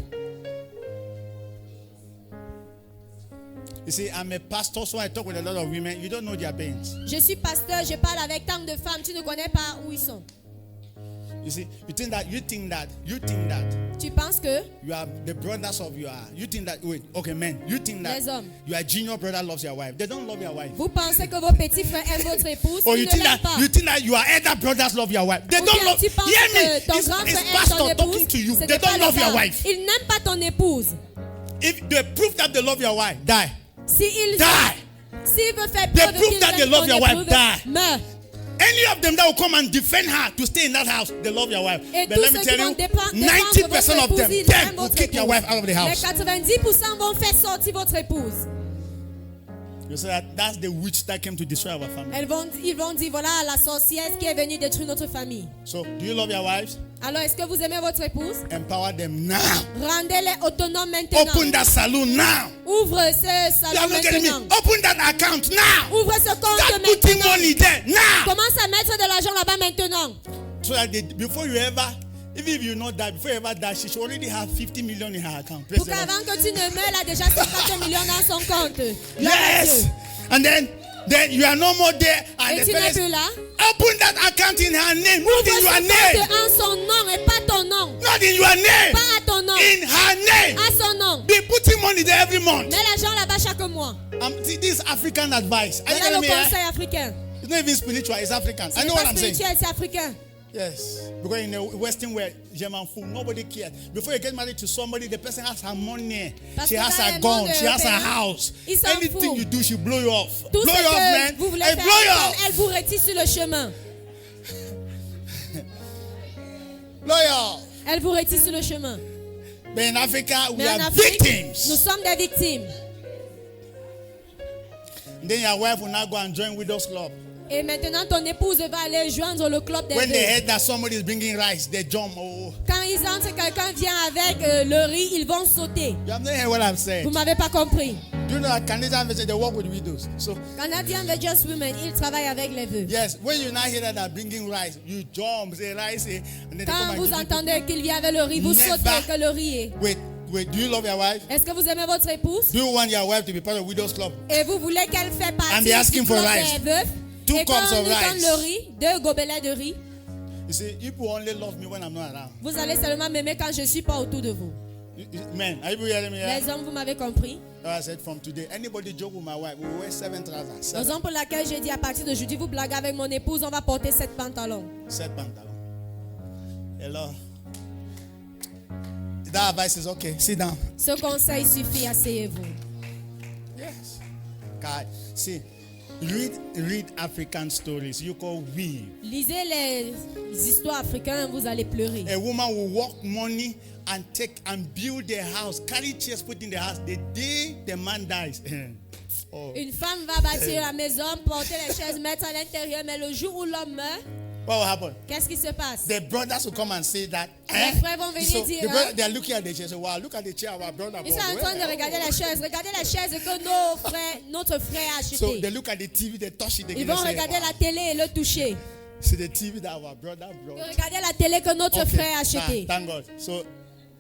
You see, I'm a pastor, so I talk with a lot of women. You don't know their pains. Je suis pasteur, je parle avec tant de femmes, tu ne connais pas où ils sont. You see, you think that Tu penses que you are the brothers of you think that, wait, okay, men, you think that Les hommes. your junior brother loves your wife. They don't love your wife. vous pensez que vos petits frères aiment votre épouse, Or ils you ne think l'aiment that pas. you think that your elder brothers love your wife. They Ou don't bien love. tu penses Hear me. que ton It's, grand it's frère aime ton pastor épouse. talking to you. Ce They n'est pas don't le love your cas. wife. Ils n'aiment pas ton épouse. If they prove that they love your wife, die. S'il veut faire They preuve prove qu'ils that they aiment love ton your wife, épouse, die. meurs. Any of them that will come and defend her to stay in that house, they love your wife. Et But tous let ceux me qui tell vont you, défendre 90% votre of them, épouse, ils them aiment will votre kick your épouse. wife out of the Les house. 90% vont faire sortir votre épouse. You say that that's the witch that came to destroy our family. Ils vont dire, voilà la sorcière qui est venue détruire notre famille. So, do you love your wives? Alors, est-ce que vous aimez votre épouse? Empower them now. Rendez-les autonomes maintenant. Open that saloon now. Ouvre ce You salon are not getting me. maintenant. Open that account now. Ouvre ce compte Start putting maintenant. money there now. Commence à mettre de l'argent là-bas maintenant. So that before you ever, even if you know that, before you ever die, she should already have 50 million in her account. Praise Pour the Lord. qu'avant que tu ne meurs, elle a déjà 50 millions dans son compte. Gloire à Yes. Dieu. And then you are no more there. And Et the tu n'es parents, plus là. open that account in her name, not Ouvre in ce your compte name. en son nom et pas ton nom. Not in your name. Pas à ton nom. In her name. À son nom. Be putting money there every month. Mets l'argent là-bas chaque mois. See, this is African advice. Are you Voilà getting le me? Eh? conseil africain. It's not even spiritual, it's African. Ce I n'est know what pas I'm saying. spirituel, c'est africain. Yes. Because in the Western world, German food, nobody cares. Before you get married to somebody, the person has her money. Parce She que has dans her les gun. mondes She has her européens, house. ils s'en Anything foutent. you do, she blow you off. Tout Blow ce you off, man. que vous voulez Hey, faire, blow you off. elle vous retire sur le chemin. Blow you off. Elle vous retire sur le chemin. But in Africa, we Mais en are Afrique, nous victims. sommes des victimes. Then your wife will now go and join Widows Club. Et maintenant, ton épouse va aller joindre le club des When they veuves. heard that somebody is bringing rice, they jump. Oh, Quand ils entrent, quelqu'un vient avec le riz, ils vont sauter. you have not heard what I've said. Vous m'avez pas compris. Do you know that Canadian they work with widows? So Canadian Just Women, ils travaillent avec les veuves. yes, when you now hear that they're bringing rice, you jump, say rice, and then they come Quand and vous give you entendez qu'il vient avec le riz, vous Never. sautez que le riz est. Wait, Wait, do you love your wife? Est-ce que vous aimez votre épouse? Do you want your wife to be part of Widows Club? Et vous voulez qu'elle fasse And partie be asking du for club rice. des veufs? 2 Et quand cups on of nous donne rice. le riz, 2 gobelets de riz, You see, people only love me when I'm not around. vous allez seulement m'aimer quand je ne suis pas autour de vous. Men, are you hearing me? Yeah? Les hommes, vous m'avez compris. I said from today, anybody joke with my wife, we will wear 7 trousers. Raison pour laquelle j'ai dit à partir d'aujourd'hui, vous blaguez avec mon épouse, on va porter 7 pantalons. 7 pantalons. Hello. That advice is okay. Sit down. Ce conseil suffit, asseyez-vous. Yes. God, see, read African stories. You call weave. Lisez les histoires africaines, vous allez pleurer. A woman will work money and take and build their house, carry chairs, put in the house. The day the man dies. Oh. Une femme va bâtir la maison, porter les chaises, mettre à l'intérieur, mais le jour où l'homme meurt, What will happen? qu'est-ce qui se passe? The brothers will come and say that. Les frères vont venir So dire, the brother, hein? they are looking at the chair. Say, wow, look at the chair our brother Ils sont bought. en train de regarder la chaise. Regardez la chaise que notre frère a So achetée. they look at the TV, they touch it, they Ils vont say, regarder wow. la télé et le toucher. See the TV that our brother brought. Regardez la télé que notre Okay. frère a achetée. Thank God. So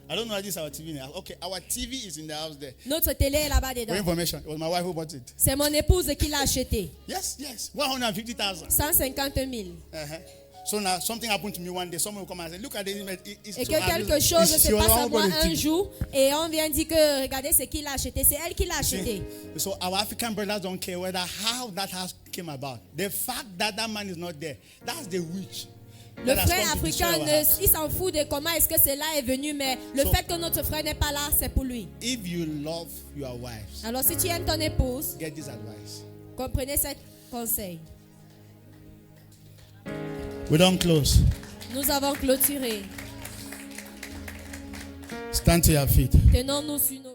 I don't know if this is our TV now. Okay, our TV is in the house there. Notre télé est là-bas For dedans. information, it was my wife who bought it. C'est mon épouse qui l'a acheté. Yes, yes. 150,000. 150 000. Uh-huh. So now something happened to me one day. Someone will come and say, look at this. Et que quelque chose se passe à moi un jour et on vient dire que regardez ce qu'il a acheté. C'est elle qui l'a acheté. So our African brothers don't care whether how that house came about. The fact that that man is not there, that's the witch. Le that has frère come to destroy africain, our house. il s'en fout de comment est-ce que cela est venu, mais le So- fait que notre frère n'est pas là, c'est pour lui. If you love your wives, Alors si tu aimes ton épouse, get this advice. comprenez ce conseil. We don't close. Nous avons clôturé. Stand to your feet. Tenons-nous sur nos